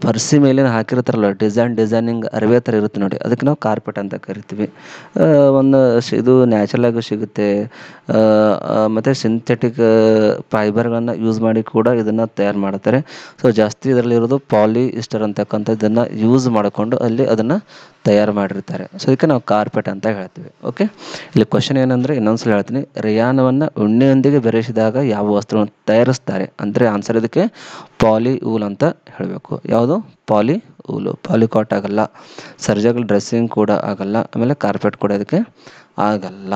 ಪರ್ಸಿ ಮೇಲೆ ಹಾಕಿರ್ತಾರಲ್ಲ, ಡಿಸೈನಿಂಗ್ ಅರಿವೆ ಥರ ಇರುತ್ತೆ ನೋಡಿ, ಅದಕ್ಕೆ ನಾವು ಕಾರ್ಪೆಟ್ ಅಂತ ಕರಿತೀವಿ. ಒಂದು ಇದು ನ್ಯಾಚುರಲ್ ಆಗಿ ಸಿಗುತ್ತೆ, ಮತ್ತು ಸಿಂಥೆಟಿಕ್ ಫೈಬರ್ಗಳನ್ನು ಯೂಸ್ ಮಾಡಿ ಕೂಡ ಇದನ್ನು ತಯಾರು ಮಾಡ್ತಾರೆ. ಸೊ ಜಾಸ್ತಿ ಇದರಲ್ಲಿರೋದು ಪಾಲಿಸ್ಟರ್ ಅಂತಕ್ಕಂಥದ್ದನ್ನು ಯೂಸ್ ಮಾಡಿಕೊಂಡು ಅಲ್ಲಿ ಅದನ್ನು ತಯಾರು ಮಾಡಿರ್ತಾರೆ. ಸೊ ಇದಕ್ಕೆ ನಾವು ಕಾರ್ಪೆಟ್ ಅಂತ ಹೇಳ್ತೀವಿ. ಓಕೆ, ಇಲ್ಲಿ ಕ್ವಶನ್ ಏನಂದರೆ, ಇನ್ನೊಂದ್ಸಲ ಹೇಳ್ತೀನಿ, ರೇಯಾನವನ್ನು ಉಣ್ಣೆಯೊಂದಿಗೆ ಬೆರೆಸಿದಾಗ ಯಾವ ವಸ್ತುವನ್ನು ತಯಾರಿಸ್ತಾರೆ ಅಂದರೆ ಆನ್ಸರ್ ಇದಕ್ಕೆ ಪಾಲಿ ಊಲ್ ಅಂತ ಹೇಳಬೇಕು. ಯಾವುದು? ಪಾಲಿ ಊಲು. ಪಾಲಿಕಾಟ್ ಆಗಲ್ಲ, ಸರ್ಜಿಕಲ್ ಡ್ರೆಸ್ಸಿಂಗ್ ಕೂಡ ಆಗಲ್ಲ, ಆಮೇಲೆ ಕಾರ್ಪೆಟ್ ಕೂಡ ಇದಕ್ಕೆ ಆಗಲ್ಲ.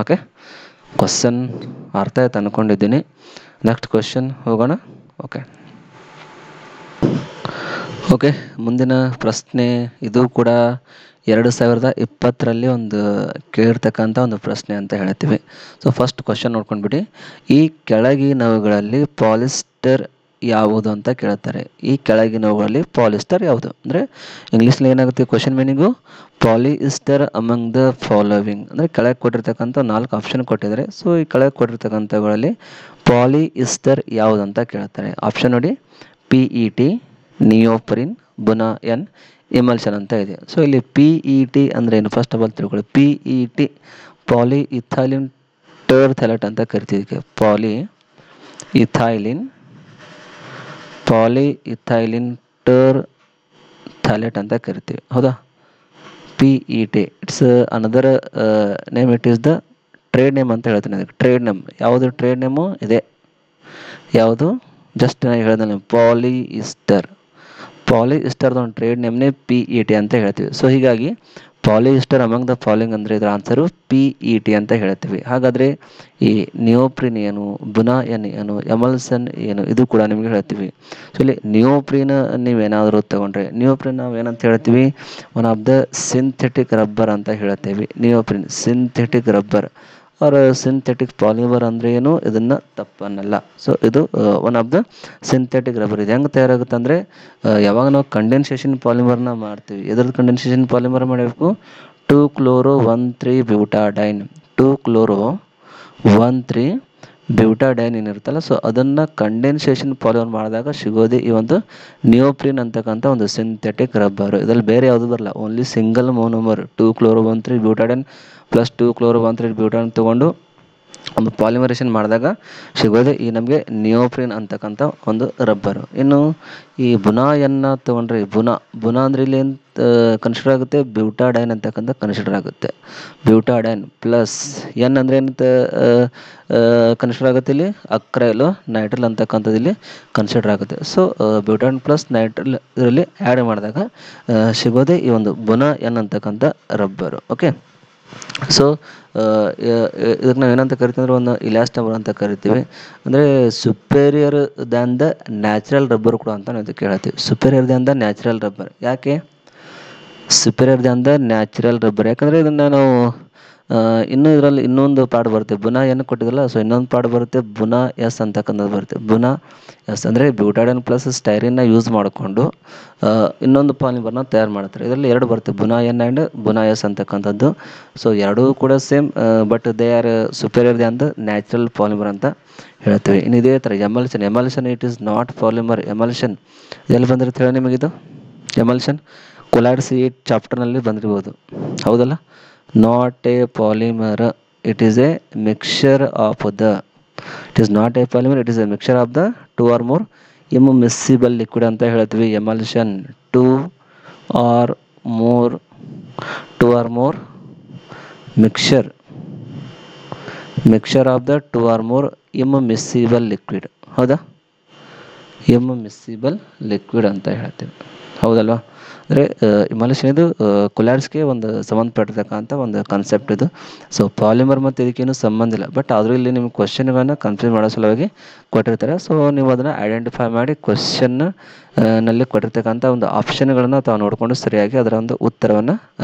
ಓಕೆ, ಕ್ವಶನ್ ಅರ್ಥ ಆಯ್ತು ಅಂದ್ಕೊಂಡಿದ್ದೀನಿ. ನೆಕ್ಸ್ಟ್ ಕ್ವಶನ್ ಹೋಗೋಣ. ಓಕೆ, ಮುಂದಿನ ಪ್ರಶ್ನೆ ಇದು ಕೂಡ 2020ರಲ್ಲಿ ಒಂದು ಕೇಳಿರ್ತಕ್ಕಂಥ ಒಂದು ಪ್ರಶ್ನೆ ಅಂತ ಹೇಳ್ತೀವಿ. ಸೊ ಫಸ್ಟ್ ಕ್ವಶನ್ ನೋಡ್ಕೊಂಡ್ಬಿಡಿ. ಈ ಕೆಳಗಿನವುಗಳಲ್ಲಿ ಪಾಲಿಸ್ಟರ್ ಯಾವುದು ಅಂತ ಕೇಳ್ತಾರೆ. ಈ ಕೆಳಗಿನವುಗಳಲ್ಲಿ ಪಾಲಿಸ್ಟರ್ ಯಾವುದು ಅಂದರೆ ಇಂಗ್ಲೀಷ್ನಲ್ಲಿ ಏನಾಗುತ್ತೆ question meaning? Polyester among the following ಅಂದರೆ ಕೆಳಗೆ ಕೊಟ್ಟಿರ್ತಕ್ಕಂಥ 4 ಆಪ್ಷನ್ ಕೊಟ್ಟಿದ್ದಾರೆ. ಸೊ ಈ ಕೆಳಗೆ ಕೊಟ್ಟಿರ್ತಕ್ಕಂಥವುಗಳಲ್ಲಿ ಪಾಲಿಸ್ಟರ್ ಯಾವುದು ಅಂತ ಕೇಳ್ತಾರೆ. ಆಪ್ಷನ್ ನೋಡಿ, PET, ನಿಯೋಪ್ರಿನ್, ಬುನಾಯನ್, ಎಮಲ್ಷನ್ ಅಂತ ಇದೆ. ಸೊ ಇಲ್ಲಿ PET ಅಂದರೆ ಏನು ಫಸ್ಟ್ ಆಫ್ ಆಲ್ ತಿಳ್ಕೊಳ್ಳಿ. PET ಪಾಲಿಇಥೈಲಿನ್ ಟರ್ಥ್ಯಾಲೇಟ್ ಅಂತ ಕರಿತೀವಿ. ಇದಕ್ಕೆ ಪಾಲಿಇಥೈಲಿನ್ ಟರ್ಥ್ಯಾಲೇಟ್ ಅಂತ ಕರಿತೀವಿ, ಹೌದಾ? PET it's another name, it is the trade name ಅಂತ ಹೇಳ್ತೀನಿ. ಅದಕ್ಕೆ ಟ್ರೇಡ್ ನೇಮ್ ಯಾವುದು? ಟ್ರೇಡ್ ನೇಮು ಇದೆ. ಯಾವುದು? ಜಸ್ಟ್ ನಾನು ಹೇಳಿದೆ, ಪಾಲಿಸ್ಟರ್ದು ಒಂದು ಟ್ರೇಡ್ ನೇಮ್ನೇ PET ಅಂತ ಹೇಳ್ತೀವಿ. ಸೊ ಹೀಗಾಗಿ ಪಾಲಿಯಿಸ್ಟರ್ ಅಮಂಗ್ ದ ಫಾಲೋಯಿಂಗ್ ಅಂದರೆ ಇದರ ಆನ್ಸರು PET ಅಂತ ಹೇಳ್ತೀವಿ. ಹಾಗಾದರೆ ಈ ನಿಯೋಪ್ರಿನ್ ಏನು, ಬುನಾಯನ್ ಏನು, ಎಮಲ್ಸನ್ ಏನು, ಇದು ಕೂಡ ನಿಮಗೆ ಹೇಳ್ತೀವಿ. ಸೊ ಇಲ್ಲಿ ನಿಯೋಪ್ರಿನ್ ನೀವೇನಾದರೂ ತಗೊಂಡ್ರೆ, ನಿಯೋಪ್ರಿನ್ ನಾವು ಏನಂತ ಹೇಳ್ತೀವಿ, one of the synthetic rubber ಅಂತ ಹೇಳ್ತೇವೆ. Neoprene synthetic rubber are synthetic polymer ಅಂದರೆ ಏನು, ಇದನ್ನು ತಪ್ಪನ್ನಲ್ಲ. ಸೊ ಇದು one of the synthetic rubber. ಇದು ಹೆಂಗೆ ತಯಾರಾಗುತ್ತೆ ಅಂದರೆ, ಯಾವಾಗ ನಾವು ಕಂಡೆನ್ಸೇಷನ್ ಪಾಲಿಮರ್ನ ಮಾಡ್ತೀವಿ, ಎದ್ರದ್ದು ಕಂಡೆನ್ಸೇಷನ್ ಪಾಲಿಮರ್ ಮಾಡಬೇಕು, 2-chloro-1,3-ಬ್ಯೂಟಾಡೈನ್ 2-chloro-1,3-ಬ್ಯೂಟಾಡೈನ್ ಏನಿರುತ್ತಲ್ಲ, ಸೊ ಅದನ್ನು ಕಂಡೆನ್ಸೇಷನ್ ಪಾಲಿಮರ್ ಮಾಡಿದಾಗ ಸಿಗೋದೇ ಈ ಒಂದು ನಿಯೋಪ್ರಿನ್ ಅಂತಕ್ಕಂಥ ಒಂದು ಸಿಂಥೆಟಿಕ್ ರಬ್ಬರ್. ಇದರಲ್ಲಿ ಬೇರೆ ಯಾವುದು ಬರಲ್ಲ, ಓನ್ಲಿ ಸಿಂಗಲ್ ಮೋನೋಮರ್ 2-chloro-1,3-ಬ್ಯೂಟಾಡೈನ್ ಪ್ಲಸ್ 2-chloro-1,3-ಬ್ಯೂಟಾಡೈನ್ ತೊಗೊಂಡು ಒಂದು ಪಾಲಿಮರೇಷನ್ ಮಾಡಿದಾಗ ಸಿಗೋದೇ ಈ ನಮಗೆ ನಿಯೋಪ್ರಿನ್ ಅಂತಕ್ಕಂಥ ಒಂದು ರಬ್ಬರು. ಇನ್ನು ಈ ಬುನಾಯನ್ನ ತೊಗೊಂಡ್ರೆ, ಬುನಾ ಅಂದರೆ ಇಲ್ಲಿ ಏನು ಕನ್ಸಿಡರ್ ಆಗುತ್ತೆ, ಬ್ಯೂಟಾಡೈನ್ ಅಂತಕ್ಕಂಥ ಕನ್ಸಿಡರ್ ಆಗುತ್ತೆ. ಬ್ಯೂಟಾಡೈನ್ ಪ್ಲಸ್ ಎನ್ ಅಂದರೆ ಏನಂತ ಕನ್ಸಿಡರ್ ಆಗುತ್ತೆ, ಇಲ್ಲಿ ಅಕ್ರೈಲು ನೈಟ್ರಲ್ ಅಂತಕ್ಕಂಥದ್ದು ಇಲ್ಲಿ ಕನ್ಸಿಡರ್ ಆಗುತ್ತೆ. ಸೊ ಬ್ಯೂಟಾಡೈನ್ ಪ್ಲಸ್ ನೈಟ್ರಲ್ ಇದರಲ್ಲಿ ಆ್ಯಡ್ ಮಾಡಿದಾಗ ಸಿಗೋದೇ ಈ ಒಂದು ಬುನಾಯನ್ ಅಂತಕ್ಕಂಥ ರಬ್ಬರು. ಓಕೆ, ಸೊ ಇದಕ್ಕೆ ನಾವು ಏನಂತ ಕರಿತೀವಿ ಅಂದರೆ ಒಂದು ಇಲಾಸ್ಟಮರ್ ಅಂತ ಕರಿತೀವಿ. ಅಂದರೆ ಸುಪೇರಿಯರ್ ದ್ಯಾನ್ ದ ನ್ಯಾಚುರಲ್ ರಬ್ಬರ್ ಕೂಡ ಅಂತ ನಾವು ಇದಕ್ಕೆ ಹೇಳ್ತೀವಿ. ಸುಪೇರಿಯರ್ ದ್ಯಾನ್ ದ ನ್ಯಾಚುರಲ್ ರಬ್ಬರ್. ಯಾಕೆ ಸುಪೇರಿಯರ್ ದ್ಯಾನ್ ದ ನ್ಯಾಚುರಲ್ ರಬ್ಬರ್? ಯಾಕಂದರೆ ಇದನ್ನು ನಾವು ಇನ್ನೂ ಇದರಲ್ಲಿ ಇನ್ನೊಂದು ಪಾರ್ಟ್ ಬರುತ್ತೆ, ಬುನಾ ಏನು ಕೊಟ್ಟಿದ್ದಲ್ಲ, ಸೊ ಇನ್ನೊಂದು ಪಾರ್ಟ್ ಬರುತ್ತೆ ಬುನಾ ಎಸ್ ಅಂತಕ್ಕಂಥದ್ದು ಬರುತ್ತೆ. ಬುನಾ ಎಸ್ ಅಂದರೆ ಬ್ಯೂಟಾಡೈನ್ ಪ್ಲಸ್ ಸ್ಟೈರಿನ್ನ ಯೂಸ್ ಮಾಡಿಕೊಂಡು ಇನ್ನೊಂದು ಪಾಲಿಮರ್ನ ತಯಾರು ಮಾಡ್ತಾರೆ. ಇದರಲ್ಲಿ ಎರಡು ಬರುತ್ತೆ, buna N and buna S ಅಂತಕ್ಕಂಥದ್ದು. ಸೊ ಎರಡೂ ಕೂಡ same, but they are superior than the natural polymer ಅಂತ ಹೇಳ್ತೀವಿ. ಇನ್ನು ಇದೇ ಥರ emulsion it is not polymer. Emulsion ಎಲ್ಲಿ ಬಂದಿರುತ್ತೆ ಹೇಳಿ ನಿಮಗಿದು? ಎಮಲ್ಷನ್ ಕೊಲಾಯ್ಡ್ಸ್ ಈ ಚಾಪ್ಟರ್ನಲ್ಲಿ ಬಂದಿರ್ಬೋದು, ಹೌದಲ್ಲ? Not A polymer, it is A mixture of the, it is not A polymer, it is A mixture of the 2 or more immiscible liquid ಅಂತ ಹೇಳ್ತೀವಿ. Emulsion 2 or more mixture of the 2 or more immiscible liquid. ಹೌದಾ? immiscible liquid ಅಂತ ಹೇಳ್ತೀವಿ, ಹೌದಲ್ವಾ? ಅಂದರೆ emulsion ಇದು ಕೊಲಾಯ್ಡ್ಸ್ಗೆ ಒಂದು ಸಂಬಂಧಪಟ್ಟಿರ್ತಕ್ಕಂಥ ಒಂದು ಕಾನ್ಸೆಪ್ಟ್ ಇದು. ಸೊ ಪಾಲಿಮರ್ ಮತ್ತು ಇದಕ್ಕೇನು ಸಂಬಂಧ ಇಲ್ಲ, ಬಟ್ ಆದರೂ ಇಲ್ಲಿ ನಿಮ್ಗೆ ಕ್ವಶನ್ಗಳನ್ನು ಕನ್ಫ್ಯೂಸ್ ಮಾಡೋ ಸಲುವಾಗಿ ಕೊಟ್ಟಿರ್ತಾರೆ. ಸೊ ನೀವು ಅದನ್ನು ಐಡೆಂಟಿಫೈ ಮಾಡಿ ನಲ್ಲಿ ಕೊಟ್ಟಿರ್ತಕ್ಕಂಥ ಒಂದು ಆಪ್ಷನ್ಗಳನ್ನು ತಾವು ನೋಡಿಕೊಂಡು ಸರಿಯಾಗಿ ಅದರ ಒಂದು ಉತ್ತರವನ್ನು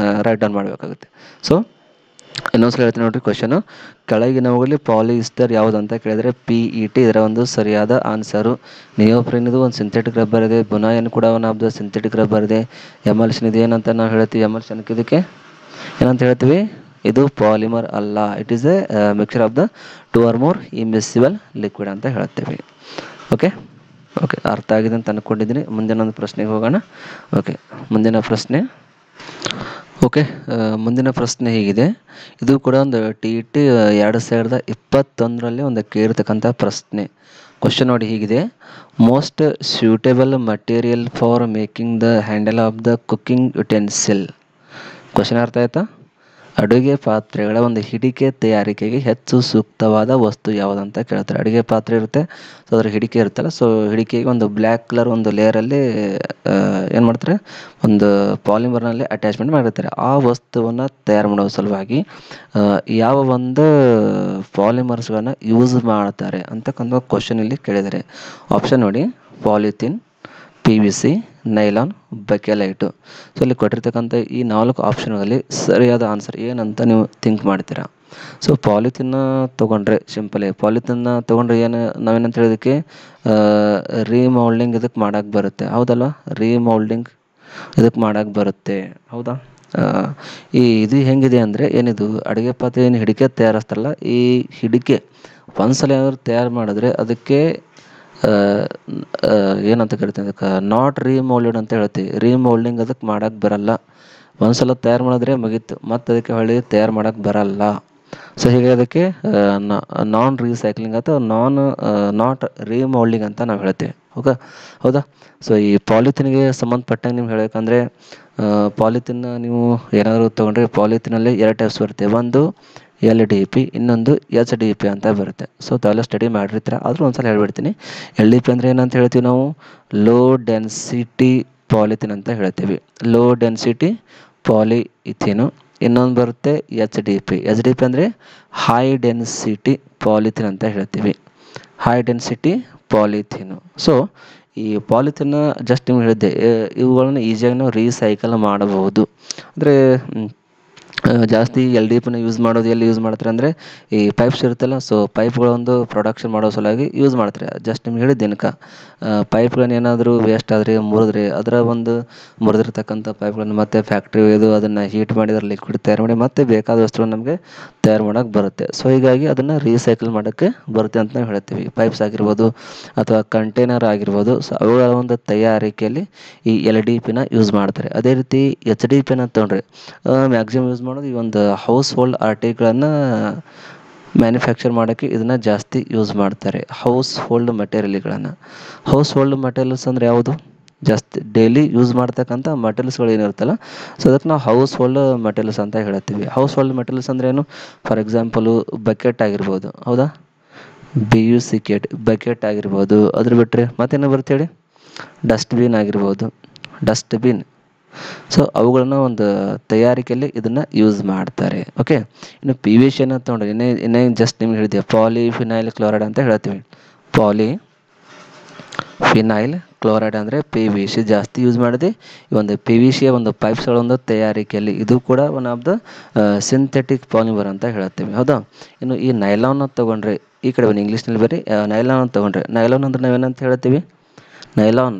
ರೈಟ್ ಡೌನ್ ಮಾಡಬೇಕಾಗುತ್ತೆ. ಸೊ ಇನ್ನೊಂದ್ಸಲ ಹೇಳ್ತೀನಿ ನೋಡಿರಿ ಕ್ವಶನು, ಕೆಳಗಿನವುಗಳಲ್ಲಿ ಪಾಲಿಯಿಸ್ಟರ್ ಯಾವುದು ಅಂತ ಕೇಳಿದರೆ PET ಇದರ ಒಂದು ಸರಿಯಾದ ಆನ್ಸರು. ನಿಯೋಪ್ರಿನ್ ಇದು ಒಂದು ಸಿಂಥೆಟಿಕ್ ರಬ್ಬರ್ ಇದೆ, ಬುನಾಯನ್ ಕೂಡ one of the synthetic rubber ಇದೆ. ಎಮಲ್ಷನ್ ಇದು ಏನಂತ ನಾವು ಹೇಳ್ತೀವಿ, ಎಮಲ್ಷನ್ಗೆ ಇದಕ್ಕೆ ಏನಂತ ಹೇಳ್ತೀವಿ, ಇದು ಪಾಲಿಮರ್ ಅಲ್ಲ, it is A mixture of the 2 or more immiscible liquid ಅಂತ ಹೇಳ್ತೀವಿ. ಓಕೆ, ಅರ್ಥ ಆಗಿದೆ ಅಂತ ಅಂದ್ಕೊಂಡಿದ್ದೀನಿ. ಮುಂದಿನ ಒಂದು ಪ್ರಶ್ನೆಗೆ ಹೋಗೋಣ. ಮುಂದಿನ ಪ್ರಶ್ನೆ ಹೀಗಿದೆ. ಇದು ಕೂಡ ಒಂದು TET 2021ರಲ್ಲಿ ಒಂದು ಕೇಳಿರ್ತಕ್ಕಂಥ ಪ್ರಶ್ನೆ. ಕ್ವಶನ್ ನೋಡಿ ಹೀಗಿದೆ, most suitable material for making the handle of the cooking utensil. Question ಅರ್ಥ ಆಯ್ತಾ? ಅಡುಗೆ ಪಾತ್ರೆಗಳ ಒಂದು ಹಿಡಿಕೆ ತಯಾರಿಕೆಗೆ ಹೆಚ್ಚು ಸೂಕ್ತವಾದ ವಸ್ತು ಯಾವುದಂತ ಕೇಳ್ತಾರೆ. ಅಡುಗೆ ಪಾತ್ರೆ ಇರುತ್ತೆ, ಸೊ ಅದರ ಹಿಡಿಕೆ ಇರುತ್ತಲ್ಲ, ಸೊ ಹಿಡಿಕೆಗೆ ಒಂದು ಬ್ಲ್ಯಾಕ್ ಕಲರ್ ಒಂದು ಲೇಯರಲ್ಲಿ ಏನು ಮಾಡ್ತಾರೆ, ಒಂದು ಪಾಲಿಮರ್ನಲ್ಲಿ ಅಟ್ಯಾಚ್ಮೆಂಟ್ ಮಾಡಿರ್ತಾರೆ. ಆ ವಸ್ತುವನ್ನು ತಯಾರು ಮಾಡೋ ಸಲುವಾಗಿ ಯಾವ ಒಂದು ಪಾಲಿಮರ್ಸ್ಗಳನ್ನು ಯೂಸ್ ಮಾಡ್ತಾರೆ ಅಂತಕ್ಕಂಥ ಕ್ವಶನ್ ಇಲ್ಲಿ ಕೇಳಿದ್ದಾರೆ. ಆಪ್ಷನ್ ನೋಡಿ, ಪಾಲಿಥಿನ್, PVC, ನೈಲಾನ್, ಬಕೆಲೈಟು. ಸೊ ಇಲ್ಲಿ ಕೊಟ್ಟಿರ್ತಕ್ಕಂಥ ಈ 4 ಆಪ್ಷನ್ಗಳಲ್ಲಿ ಸರಿಯಾದ ಆನ್ಸರ್ ಏನಂತ ನೀವು ಥಿಂಕ್ ಮಾಡ್ತೀರಾ? ಸೊ ಪಾಲಿಥಿನ್ನ ತೊಗೊಂಡ್ರೆ ಸಿಂಪಲೇ, ಪಾಲಿಥಿನ್ನ ತೊಗೊಂಡ್ರೆ ನಾವೇನಂತ ಹೇಳೋದಕ್ಕೆ ರೀಮೌಲ್ಡಿಂಗ್ ಇದಕ್ಕೆ ಮಾಡೋಕ್ಕೆ ಬರುತ್ತೆ, ಹೌದಲ್ವಾ? ರೀಮೌಲ್ಡಿಂಗ್ ಇದಕ್ಕೆ ಮಾಡೋಕ್ಕೆ ಬರುತ್ತೆ, ಹೌದಾ? ಇದು ಹೆಂಗಿದೆ ಅಂದರೆ, ಏನಿದು ಅಡುಗೆ ಪಾತ್ರೆ ಏನು ಹಿಡಿಕೆ ತಯಾರಿಸ್ತಾರಲ್ಲ, ಈ ಹಿಡಿಕೆ ಒಂದ್ಸಲ ಏನಾದರೂ ತಯಾರು ಮಾಡಿದ್ರೆ ಅದಕ್ಕೆ ಏನಂತ ಕರಿತೀವಿ, ಅದಕ್ಕೆ ನಾಟ್ ರೀಮೌಲ್ಡೆಡ್ ಅಂತ ಹೇಳ್ತೀವಿ. ರೀಮೌಲ್ಡಿಂಗ್ ಅದಕ್ಕೆ ಮಾಡೋಕ್ಕೆ ಬರಲ್ಲ. ಒಂದ್ಸಲ ತಯಾರು ಮಾಡಿದ್ರೆ ಮುಗೀತು, ಮತ್ತು ಅದಕ್ಕೆ ಹೊಳ್ಳಿ ತಯಾರು ಮಾಡೋಕ್ಕೆ ಬರಲ್ಲ. ಸೊ ಹೀಗೆ ಅದಕ್ಕೆ ನಾನ್ ರೀಸೈಕ್ಲಿಂಗ್ ಅಥವಾ ನಾಟ್ ರೀಮೌಲ್ಡಿಂಗ್ ಅಂತ ನಾವು ಹೇಳ್ತೀವಿ. ಹೌದಾ? ಸೊ ಈ ಪಾಲಿಥಿನ್ಗೆ ಸಂಬಂಧಪಟ್ಟಂಗೆ ನೀವು ಹೇಳಬೇಕಂದ್ರೆ, ಪಾಲಿಥಿನ್ನ ನೀವು ಏನಾದರೂ ತೊಗೊಂಡ್ರೆ ಪಾಲಿಥಿನಲ್ಲಿ 2 ಟೈಪ್ಸ್ ಬರುತ್ತೆ. ಒಂದು LDP, ಇನ್ನೊಂದು HDP ಅಂತ ಬರುತ್ತೆ. ಸೊ ತಾವೆಲ್ಲ ಸ್ಟಡಿ ಮಾಡಿರ್ತೀರ, ಆದರೂ ಒಂದ್ಸಲ ಹೇಳ್ಬಿಡ್ತೀನಿ. LDP ಅಂದರೆ ಏನಂತ ಹೇಳ್ತೀವಿ ನಾವು? ಲೋ ಡೆನ್ಸಿಟಿ ಪಾಲಿಥಿನ್ ಅಂತ ಹೇಳ್ತೀವಿ. Low density polythene. ಇನ್ನೊಂದು ಬರುತ್ತೆ H D P. H D P ಅಂದರೆ ಹೈ ಡೆನ್ಸಿಟಿ ಪಾಲಿಥೀನ್ ಅಂತ ಹೇಳ್ತೀವಿ. High density polythene. ಸೊ ಈ ಪಾಲಿಥೀನ್ ಜಸ್ಟ್ ನಿಮ್ಗೆ ಹೇಳಿದ್ದೆ, ಇವುಗಳನ್ನು ಈಸಿಯಾಗಿ ನಾವು ರೀಸೈಕಲ್ ಮಾಡಬಹುದು. ಅಂದರೆ ಜಾಸ್ತಿ ಎಲ್ ಡಿ ಪಿನ ಯೂಸ್ ಮಾಡೋದು ಎಲ್ಲಿ ಯೂಸ್ ಮಾಡ್ತಾರೆ ಅಂದರೆ ಈ ಪೈಪ್ಸ್ ಇರುತ್ತಲ್ಲ, ಸೊ ಪೈಪ್ಗಳೊಂದು ಪ್ರೊಡಕ್ಷನ್ ಮಾಡೋ ಸಲುವಾಗಿ ಯೂಸ್ ಮಾಡ್ತಾರೆ. ಜಸ್ಟ್ ನಿಮ್ಗೆ ಹೇಳಿದ್ದೇನಕ ಪೈಪ್ಗಳನ್ನ ಏನಾದರೂ ವೇಸ್ಟ್ ಆದರೆ ಮುರಿದ್ರೆ ಅದರ ಒಂದು ಮುರಿದಿರ್ತಕ್ಕಂಥ ಪೈಪ್ಗಳನ್ನು ಮತ್ತೆ ಫ್ಯಾಕ್ಟ್ರಿ ಒಯ್ದು ಅದನ್ನು ಹೀಟ್ ಮಾಡಿ ಅದರ ಲಿಕ್ವಿಡ್ ತಯಾರು ಮಾಡಿ ಮತ್ತೆ ಬೇಕಾದ ವಸ್ತುಗಳನ್ನು ನಮಗೆ ತಯಾರು ಮಾಡೋಕ್ಕೆ ಬರುತ್ತೆ. ಸೊ ಹೀಗಾಗಿ ಅದನ್ನು ರೀಸೈಕಲ್ ಮಾಡೋಕ್ಕೆ ಬರುತ್ತೆ ಅಂತ ನಾವು ಹೇಳ್ತೀವಿ. ಪೈಪ್ಸ್ ಆಗಿರ್ಬೋದು ಅಥವಾ ಕಂಟೈನರ್ ಆಗಿರ್ಬೋದು, ಸೊ ಅವುಗಳ ಒಂದು ತಯಾರಿಕೆಯಲ್ಲಿ ಈ ಎಲ್ ಡಿ ಪಿನ ಯೂಸ್ ಮಾಡ್ತಾರೆ. ಅದೇ ರೀತಿ ಎಚ್ ಡಿ ಪಿನ ತೊಗೊಂಡ್ರೆ ಮ್ಯಾಕ್ಸಿಮಮ್ ಯೂಸ್ ಮಾಡೋದು ಈ ಒಂದು ಹೌಸ್ ಹೋಲ್ಡ್ ಆರ್ಟಿಕ್ಗಳನ್ನು ಮ್ಯಾನುಫ್ಯಾಕ್ಚರ್ ಮಾಡೋಕ್ಕೆ ಇದನ್ನು ಜಾಸ್ತಿ ಯೂಸ್ ಮಾಡ್ತಾರೆ. ಹೌಸ್ ಹೋಲ್ಡ್ ಮೆಟೀರಿಯಲ್ಗಳನ್ನು. ಹೌಸ್ ಹೋಲ್ಡ್ ಮೆಟೀರಿಯಲ್ಸ್ ಅಂದರೆ ಯಾವುದು? ಜಾಸ್ತಿ ಡೈಲಿ ಯೂಸ್ ಮಾಡ್ತಕ್ಕಂಥ ಮೆಟೀರಿಯಲ್ಸ್ಗಳು ಏನಿರುತ್ತಲ್ಲ, ಸೊ ಅದಕ್ಕೆ ನಾವು ಹೌಸ್ ಹೋಲ್ಡ್ ಮೆಟೀರಿಯಲ್ಸ್ ಅಂತ ಹೇಳ್ತೀವಿ. ಹೌಸ್ ಹೋಲ್ಡ್ ಮೆಟೀರಿಯಲ್ಸ್ ಅಂದರೆ ಏನು? ಫಾರ್ ಎಕ್ಸಾಂಪಲು ಬಕೆಟ್ ಆಗಿರ್ಬೋದು, ಹೌದಾ, BUCK ಬಕೆಟ್ ಆಗಿರ್ಬೋದು. ಅದ್ರ ಬಿಟ್ಟರೆ ಮತ್ತೇನು ಬರುತ್ತೆ ಹೇಳಿ? ಡಸ್ಟ್ಬಿನ್ ಆಗಿರ್ಬೋದು, ಡಸ್ಟ್ಬಿನ್. ಸೊ ಅವುಗಳನ್ನ ಒಂದು ತಯಾರಿಕೆಯಲ್ಲಿ ಇದನ್ನು ಯೂಸ್ ಮಾಡ್ತಾರೆ. ಓಕೆ, ಇನ್ನು PVC ಅನ್ನು ತೊಗೊಂಡ್ರೆ ಇನ್ನೇ ಜಸ್ಟ್ ನಿಮ್ಗೆ ಹೇಳಿದೆ ಪಾಲಿಫಿನೈಲ್ ಕ್ಲೋರೈಡ್ ಅಂತ ಹೇಳ್ತೀವಿ. ಪಾಲಿಫಿನೈಲ್ ಕ್ಲೋರೈಡ್ ಅಂದರೆ PVC ಜಾಸ್ತಿ ಯೂಸ್ ಮಾಡಿದೆ ಈ ಒಂದು PVC ಒಂದು ಪೈಪ್ಸ್ಗಳ ಒಂದು ತಯಾರಿಕೆಯಲ್ಲಿ. ಇದು ಕೂಡ one of the synthetic polymer ಅಂತ ಹೇಳ್ತೀವಿ, ಹೌದಾ. ಇನ್ನು ಈ ನೈಲಾನ್ ತೊಗೊಂಡ್ರೆ ಈ ಕಡೆ ಬನ್ನಿ, ಇಂಗ್ಲೀಷ್ನಲ್ಲಿ ಬರೀ ನೈಲಾನ್ ತೊಗೊಂಡ್ರೆ, ನೈಲಾನ್ ಅಂದ್ರೆ ನಾವೇನಂತ ಹೇಳ್ತೀವಿ? ನೈಲಾನ್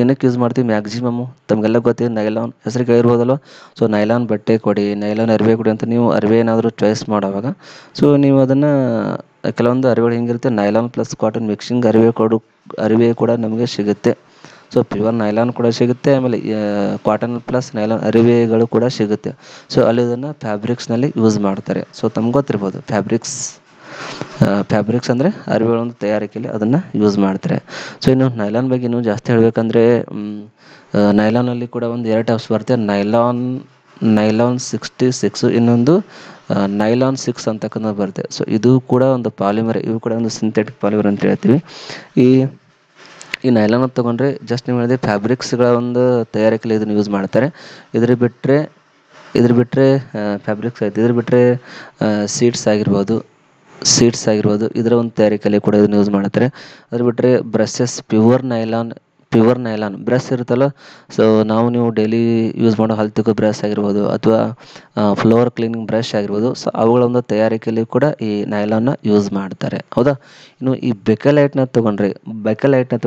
ಏನಕ್ಕೆ ಯೂಸ್ ಮಾಡ್ತೀವಿ? ಮ್ಯಾಕ್ಸಿಮಮ್ಮು ತಮಗೆಲ್ಲ ಗೊತ್ತಿದೆ, ನೈಲಾನ್ ಹೆಸರು ಕೇಳಿರ್ಬೋದಲ್ವ. ಸೊ ನೈಲಾನ್ ಬಟ್ಟೆ ಕೊಡಿ, ನೈಲಾನ್ ಅರಿವೆ ಕೊಡಿ ಅಂತ ನೀವು ಅರಿವೆ ಏನಾದರೂ ಚಾಯ್ಸ್ ಮಾಡೋವಾಗ, ಸೊ ನೀವು ಅದನ್ನು ಕೆಲವೊಂದು ಅರಿವೆಗಳು ಹಿಂಗಿರುತ್ತೆ, ನೈಲಾನ್ ಪ್ಲಸ್ ಕಾಟನ್ ಮಿಕ್ಸಿಂಗ್ ಅರಿವೆ ಕೂಡ ನಮಗೆ ಸಿಗುತ್ತೆ. ಸೊ ಪ್ಯೂರ್ ನೈಲಾನ್ ಕೂಡ ಸಿಗುತ್ತೆ, ಆಮೇಲೆ ಕಾಟನ್ ಪ್ಲಸ್ ನೈಲಾನ್ ಅರಿವೆಗಳು ಕೂಡ ಸಿಗುತ್ತೆ. ಸೊ ಅಲ್ಲಿ ಇದನ್ನು ಫ್ಯಾಬ್ರಿಕ್ಸ್ನಲ್ಲಿ ಯೂಸ್ ಮಾಡ್ತಾರೆ. ಸೊ ತಮ್ಗೆ ಗೊತ್ತಿರ್ಬೋದು ಫ್ಯಾಬ್ರಿಕ್ಸ್ ಅಂದರೆ ಅರಿವೆಗಳೊಂದು ತಯಾರಿಕೆಯಲ್ಲಿ ಅದನ್ನು ಯೂಸ್ ಮಾಡ್ತಾರೆ. ಸೊ ಇನ್ನು ನೈಲಾನ್ ಬಗ್ಗೆ ಇನ್ನೂ ಜಾಸ್ತಿ ಹೇಳಬೇಕಂದ್ರೆ ನೈಲಾನಲ್ಲಿ ಕೂಡ ಒಂದು 2 ಟೈಪ್ಸ್ ಬರುತ್ತೆ. ನೈಲಾನ್ 66, ಇನ್ನೊಂದು ನೈಲಾನ್ 6 ಅಂತಕ್ಕಂಥದ್ದು ಬರುತ್ತೆ. ಸೊ ಇದು ಕೂಡ ಒಂದು ಪಾಲಿಮರ್, ಇವು ಕೂಡ ಒಂದು ಸಿಂಥೆಟಿಕ್ ಪಾಲಿಮರ್ ಅಂತ ಹೇಳ್ತೀವಿ. ಈ ನೈಲಾನ್ ತೊಗೊಂಡ್ರೆ ಜಸ್ಟ್ ನೀವು ಹೇಳಿದೆ ಫ್ಯಾಬ್ರಿಕ್ಸ್ಗಳ ಒಂದು ತಯಾರಿಕೆಯಲ್ಲಿ ಇದನ್ನು ಯೂಸ್ ಮಾಡ್ತಾರೆ. ಇದ್ರ ಬಿಟ್ಟರೆ ಫ್ಯಾಬ್ರಿಕ್ಸ್ ಆಯಿತು. ಇದ್ರ ಬಿಟ್ಟರೆ ಸೀಡ್ಸ್ ಆಗಿರ್ಬೋದು ಇದರ ಒಂದು ತಯಾರಿಕೆಯಲ್ಲಿ ಕೂಡ ಇದನ್ನು ಯೂಸ್ ಮಾಡ್ತಾರೆ. ಅದ್ರ ಬಿಟ್ಟರೆ ಬ್ರಷಸ್, ಪ್ಯೂರ್ ನೈಲಾನ್ ಬ್ರಷ್ ಇರುತ್ತಲ್ಲ, ಸೊ ನೀವು ಡೈಲಿ ಯೂಸ್ ಮಾಡೋ ಹಲ್ತಿಗೂ ಬ್ರಷ್ ಆಗಿರ್ಬೋದು ಅಥವಾ ಫ್ಲೋರ್ ಕ್ಲೀನಿಂಗ್ ಬ್ರಷ್ ಆಗಿರ್ಬೋದು, ಸೊ ಅವುಗಳ ಒಂದು ತಯಾರಿಕೆಯಲ್ಲಿ ಕೂಡ ಈ ನೈಲಾನ್ನ ಯೂಸ್ ಮಾಡ್ತಾರೆ, ಹೌದಾ. ಇನ್ನು ಈ ಬೆಕೆಲೈಟ್ನ ತೊಗೊಂಡ್ರೆ ಬೆಕೆಲೈಟ್ನ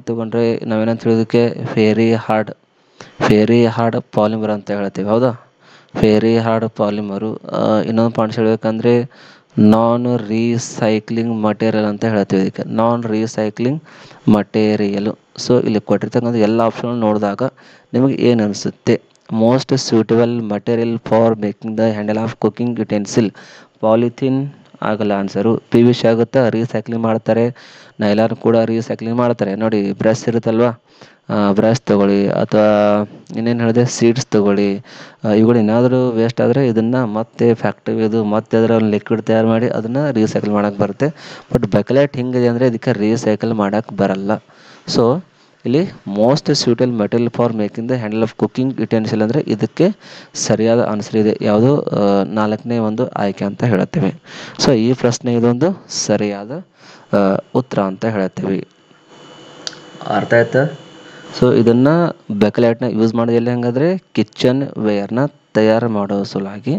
ತೊಗೊಂಡ್ರೆ ನಾವೇನಂತ ಹೇಳೋದಕ್ಕೆ ಫೇರಿ ಹಾರ್ಡ್ ಪಾಲಿಮರ್ ಅಂತ ಹೇಳ್ತೀವಿ, ಹೌದಾ. Very hard polymer. ಇನ್ನೊಂದು ಪಾಯಿಂಟ್ಸ್ ಹೇಳಬೇಕಂದ್ರೆ ನಾನ್ ರೀಸೈಕ್ಲಿಂಗ್ ಮಟೀರಿಯಲ್ ಅಂತ ಹೇಳ್ತೀವಿ ಇದಕ್ಕೆ, ನಾನ್ ರೀಸೈಕ್ಲಿಂಗ್ ಮಟೀರಿಯಲು. ಸೊ ಇಲ್ಲಿ ಕೊಟ್ಟಿರ್ತಕ್ಕಂಥ ಎಲ್ಲ ಆಪ್ಷನ್ ನೋಡಿದಾಗ ನಿಮಗೆ ಏನು ಅನಿಸುತ್ತೆ? Most suitable material for making the handle of cooking utensil. Polythene ಆಗಲ್ಲ ಆನ್ಸರು. PVC ಆಗುತ್ತಾ? ರೀಸೈಕ್ಲಿಂಗ್ ಮಾಡ್ತಾರೆ. ನೈಲಾನ್ ಕೂಡ ರೀಸೈಕ್ಲಿಂಗ್ ಮಾಡ್ತಾರೆ. ನೋಡಿ, ಬ್ರಷ್ ಇರುತ್ತಲ್ವ, ಬ್ರಷ್ ತೊಗೊಳ್ಳಿ ಅಥವಾ ಇನ್ನೇನು ಹೇಳಿದೆ ಸೀಡ್ಸ್ ತೊಗೊಳ್ಳಿ. ಇವುಗಳು ಏನಾದರೂ ವೇಸ್ಟ್ ಆದರೆ ಇದನ್ನು ಮತ್ತೆ ಫ್ಯಾಕ್ಟ್ರಿ ಮತ್ತೆ ಅದರ ಲಿಕ್ವಿಡ್ ತಯಾರು ಮಾಡಿ ಅದನ್ನು ರೀಸೈಕಲ್ ಮಾಡೋಕ್ಕೆ ಬರುತ್ತೆ. ಬಟ್ ಬೆಕೆಲೈಟ್ ಹಿಂಗಿದೆ ಅಂದರೆ ಇದಕ್ಕೆ ರೀಸೈಕಲ್ ಮಾಡೋಕ್ಕೆ ಬರಲ್ಲ. ಸೊ ಇಲ್ಲಿ most suitable material for making the handle of cooking utensil ಅಂದರೆ ಇದಕ್ಕೆ ಸರಿಯಾದ ಆನ್ಸರ್ ಇದೆ ಯಾವುದು? 4ನೇ ಒಂದು ಆಯ್ಕೆ ಅಂತ ಹೇಳ್ತೀವಿ. ಸೊ ಈ ಪ್ರಶ್ನೆ ಇದೊಂದು ಸರಿಯಾದ ಉತ್ತರ ಅಂತ ಹೇಳ್ತೀವಿ. ಅರ್ಥ ಆಯ್ತಾ? ಸೊ ಇದನ್ನು ಬೆಕೆಲೈಟ್ನ ಯೂಸ್ ಮಾಡೋದು ಎಲ್ಲಿ ಹಂಗಾದರೆ ಕಿಚನ್ ವೇರ್ನ ತಯಾರು ಮಾಡೋ ಸಲುವಾಗಿ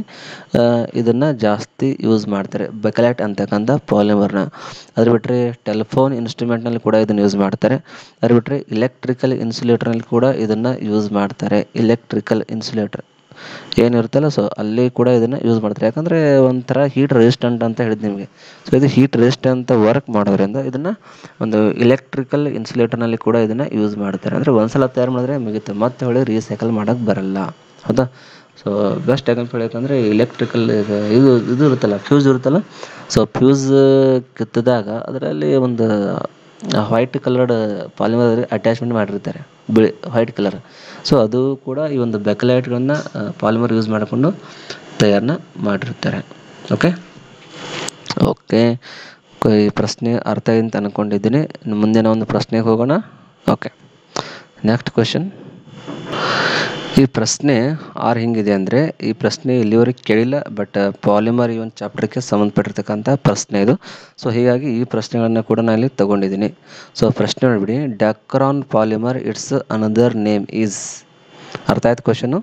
ಇದನ್ನು ಜಾಸ್ತಿ ಯೂಸ್ ಮಾಡ್ತಾರೆ, ಬೆಕೆಲೈಟ್ ಅಂತಕ್ಕಂಥ ಪಾಲಿಮರ್ನ. ಅದ್ರ ಬಿಟ್ಟರೆ ಟೆಲಿಫೋನ್ ಇನ್ಸ್ಟ್ರೂಮೆಂಟ್ನಲ್ಲಿ ಕೂಡ ಇದನ್ನು ಯೂಸ್ ಮಾಡ್ತಾರೆ. ಅದ್ರ ಬಿಟ್ಟರೆ ಇಲೆಕ್ಟ್ರಿಕಲ್ ಇನ್ಸುಲೇಟರ್ನಲ್ಲಿ ಕೂಡ ಇದನ್ನು ಯೂಸ್ ಮಾಡ್ತಾರೆ. ಇಲೆಕ್ಟ್ರಿಕಲ್ ಇನ್ಸುಲೇಟರ್ ಏನಿರುತ್ತಲ್ಲ, ಸೊ ಅಲ್ಲಿ ಕೂಡ ಇದನ್ನು ಯೂಸ್ ಮಾಡ್ತಾರೆ. ಯಾಕಂದರೆ ಒಂಥರ ಹೀಟ್ ರೆಸಿಸ್ಟೆಂಟ್ ಅಂತ ಹೇಳಿದ್ದು ನಿಮಗೆ. ಸೊ ಇದು ಹೀಟ್ ರೆಸಿಸ್ಟೆಂಟ್ ವರ್ಕ್ ಮಾಡೋದ್ರಿಂದ ಇದನ್ನು ಒಂದು ಇಲೆಕ್ಟ್ರಿಕಲ್ ಇನ್ಸುಲೇಟರ್ನಲ್ಲಿ ಕೂಡ ಇದನ್ನು ಯೂಸ್ ಮಾಡ್ತಾರೆ. ಅಂದರೆ ಒಂದ್ಸಲ ತಯಾರು ಮಾಡಿದ್ರೆ ಮುಗಿತು, ಮತ್ತೆ ಹೊಳ್ಳಿ ರೀಸೈಕಲ್ ಮಾಡೋಕ್ಕೆ ಬರಲ್ಲ, ಹೌದಾ. ಸೊ ಬೆಸ್ಟ್ ಎಕ್ಸಾಂಪಲ್ ಹೇಳಬೇಕಂದ್ರೆ ಇಲೆಕ್ಟ್ರಿಕಲ್ ಇದು ಇರುತ್ತಲ್ಲ, ಫ್ಯೂಸ್ ಇರುತ್ತಲ್ಲ, ಸೊ ಫ್ಯೂಸ್ ಕಿತ್ತಿದಾಗ ಅದರಲ್ಲಿ ಒಂದು ವೈಟ್ ಕಲರ್ಡ್ ಪಾಲಿಮರ್ ಅಟ್ಯಾಚ್ಮೆಂಟ್ ಮಾಡಿರ್ತಾರೆ, ವೈಟ್ ಕಲರ್. ಸೊ ಅದು ಕೂಡ ಈ ಒಂದು ಬೆಕೆಲೈಟ್ಗಳನ್ನ ಪಾಲಿಮರ್ ಯೂಸ್ ಮಾಡಿಕೊಂಡು ತಯಾರನ್ನ ಮಾಡಿರ್ತಾರೆ. ಓಕೆ, ಈ ಪ್ರಶ್ನೆ ಅರ್ಥ ಅಂತ ಅಂದ್ಕೊಂಡಿದ್ದೀನಿ. ಮುಂದಿನ ಒಂದು ಪ್ರಶ್ನೆಗೆ ಹೋಗೋಣ. Okay, next question. ಈ ಪ್ರಶ್ನೆ ಹಿಂಗಿದೆ ಅಂದರೆ, ಈ ಪ್ರಶ್ನೆ ಇಲ್ಲಿವರೆಗೆ ಕೇಳಿಲ್ಲ, ಬಟ್ ಪಾಲಿಮರ್ ಈ ಒಂದು ಚಾಪ್ಟರ್ಗೆ ಸಂಬಂಧಪಟ್ಟಿರ್ತಕ್ಕಂಥ ಪ್ರಶ್ನೆ ಇದು. ಸೊ ಹೀಗಾಗಿ ಈ ಪ್ರಶ್ನೆಗಳನ್ನು ಕೂಡ ನಾನು ಇಲ್ಲಿ ತಗೊಂಡಿದ್ದೀನಿ. ಸೊ ಪ್ರಶ್ನೆ ನೋಡಿಬಿಡಿ, dacron polymer it's another name is. ಅರ್ಥ ಆಯ್ತು ಕ್ವಶನು?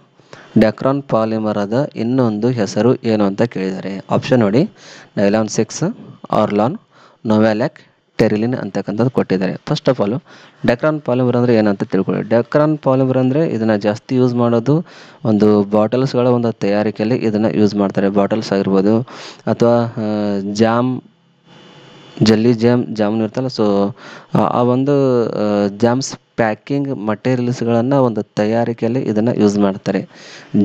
ಡ್ಯಾಕ್ರಾನ್ ಪಾಲಿಮರ್ ಅದ ಇನ್ನೊಂದು ಹೆಸರು ಏನು ಅಂತ ಕೇಳಿದ್ದಾರೆ. ಆಪ್ಷನ್ ನೋಡಿ, ನೈಲಾನ್ 6, ಆರ್ಲಾನ್, ನೊವ್ಯಾಲ್ಯಾಕ್, ಟೆರಿಲಿನ್ ಅಂತಕ್ಕಂಥದ್ದು ಕೊಟ್ಟಿದ್ದಾರೆ. ಫಸ್ಟ್ ಆಫ್ ಆಲ್ ಡ್ಯಾಕ್ರಾನ್ ಪಾಲಿಮರ್ ಅಂದರೆ ಏನಂತ ತಿಳ್ಕೊಳ್ಳಿ. ಡ್ಯಾಕ್ರಾನ್ ಪಾಲಿಮರ್ ಅಂದರೆ ಇದನ್ನು ಜಾಸ್ತಿ ಯೂಸ್ ಮಾಡೋದು ಒಂದು ಬಾಟಲ್ಸ್ಗಳ ಒಂದು ತಯಾರಿಕೆಯಲ್ಲಿ ಇದನ್ನು ಯೂಸ್ ಮಾಡ್ತಾರೆ. ಬಾಟಲ್ಸ್ ಆಗಿರ್ಬೋದು ಅಥವಾ ಜಲ್ಲಿ ಜಾಮೂನ್ ಇರ್ತಲ್ಲ, ಸೊ ಆ ಒಂದು ಜಾಮ್ಸ್ ಪ್ಯಾಕಿಂಗ್ ಮಟೀರಿಯಲ್ಸ್ಗಳನ್ನು ಒಂದು ತಯಾರಿಕೆಯಲ್ಲಿ ಇದನ್ನು ಯೂಸ್ ಮಾಡ್ತಾರೆ.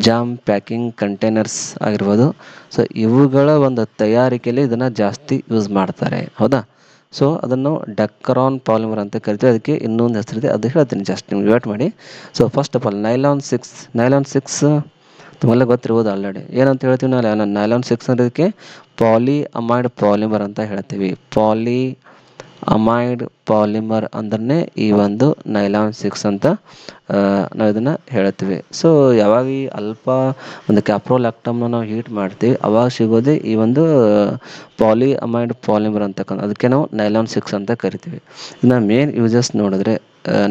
ಜಾಮ್ ಪ್ಯಾಕಿಂಗ್ ಕಂಟೈನರ್ಸ್ ಆಗಿರ್ಬೋದು, ಸೊ ಇವುಗಳ ಒಂದು ತಯಾರಿಕೆಯಲ್ಲಿ ಇದನ್ನು ಜಾಸ್ತಿ ಯೂಸ್ ಮಾಡ್ತಾರೆ. ಹೌದಾ? ಸೊ ಅದನ್ನು ಡ್ಯಾಕ್ರಾನ್ ಪಾಲಿಮರ್ ಅಂತ ಕರಿತೀವಿ. ಅದಕ್ಕೆ ಇನ್ನೊಂದು ಹೆಸರಿದೆ, ಅದು ಹೇಳ್ತೀನಿ, ಜಸ್ಟ್ ನಿಮ್ಗೆ ವೇಟ್ ಮಾಡಿ. So first of all nylon 6 ತಮಗೆಲ್ಲ ಗೊತ್ತಿರ್ಬೋದು ಆಲ್ರೆಡಿ. ಏನಂತ ಹೇಳ್ತೀವಿ ನಾವು? ನೈಲಾನ್ 6 ಅನ್ನೋದಕ್ಕೆ ಪಾಲಿ ಅಮೈಡ್ ಪಾಲಿಮರ್ ಅಂತ ಹೇಳ್ತೀವಿ. ಪಾಲಿ ಅಮೈಡ್ ಪಾಲಿಮರ್ ಅಂದ್ರೆ ಈ ಒಂದು ನೈಲಾನ್ 6 ಅಂತ ನಾವು ಇದನ್ನು ಹೇಳ್ತೀವಿ. ಸೊ ಯಾವಾಗ ಈ ಒಂದು ಕ್ಯಾಪ್ರೋಲ್ಯಾಕ್ಟಮ್ನ ನಾವು ಹೀಟ್ ಮಾಡ್ತೀವಿ, ಅವಾಗ ಸಿಗೋದೇ ಈ ಒಂದು ಪಾಲಿ ಅಮೈಡ್ ಪಾಲಿಮರ್ ಅಂತಕ್ಕಂಥ, ಅದಕ್ಕೆ ನಾವು ನೈಲಾನ್ 6 ಅಂತ ಕರಿತೀವಿ. ಇನ್ನು ಮೇನ್ ಯೂಸಸ್ ನೋಡಿದ್ರೆ,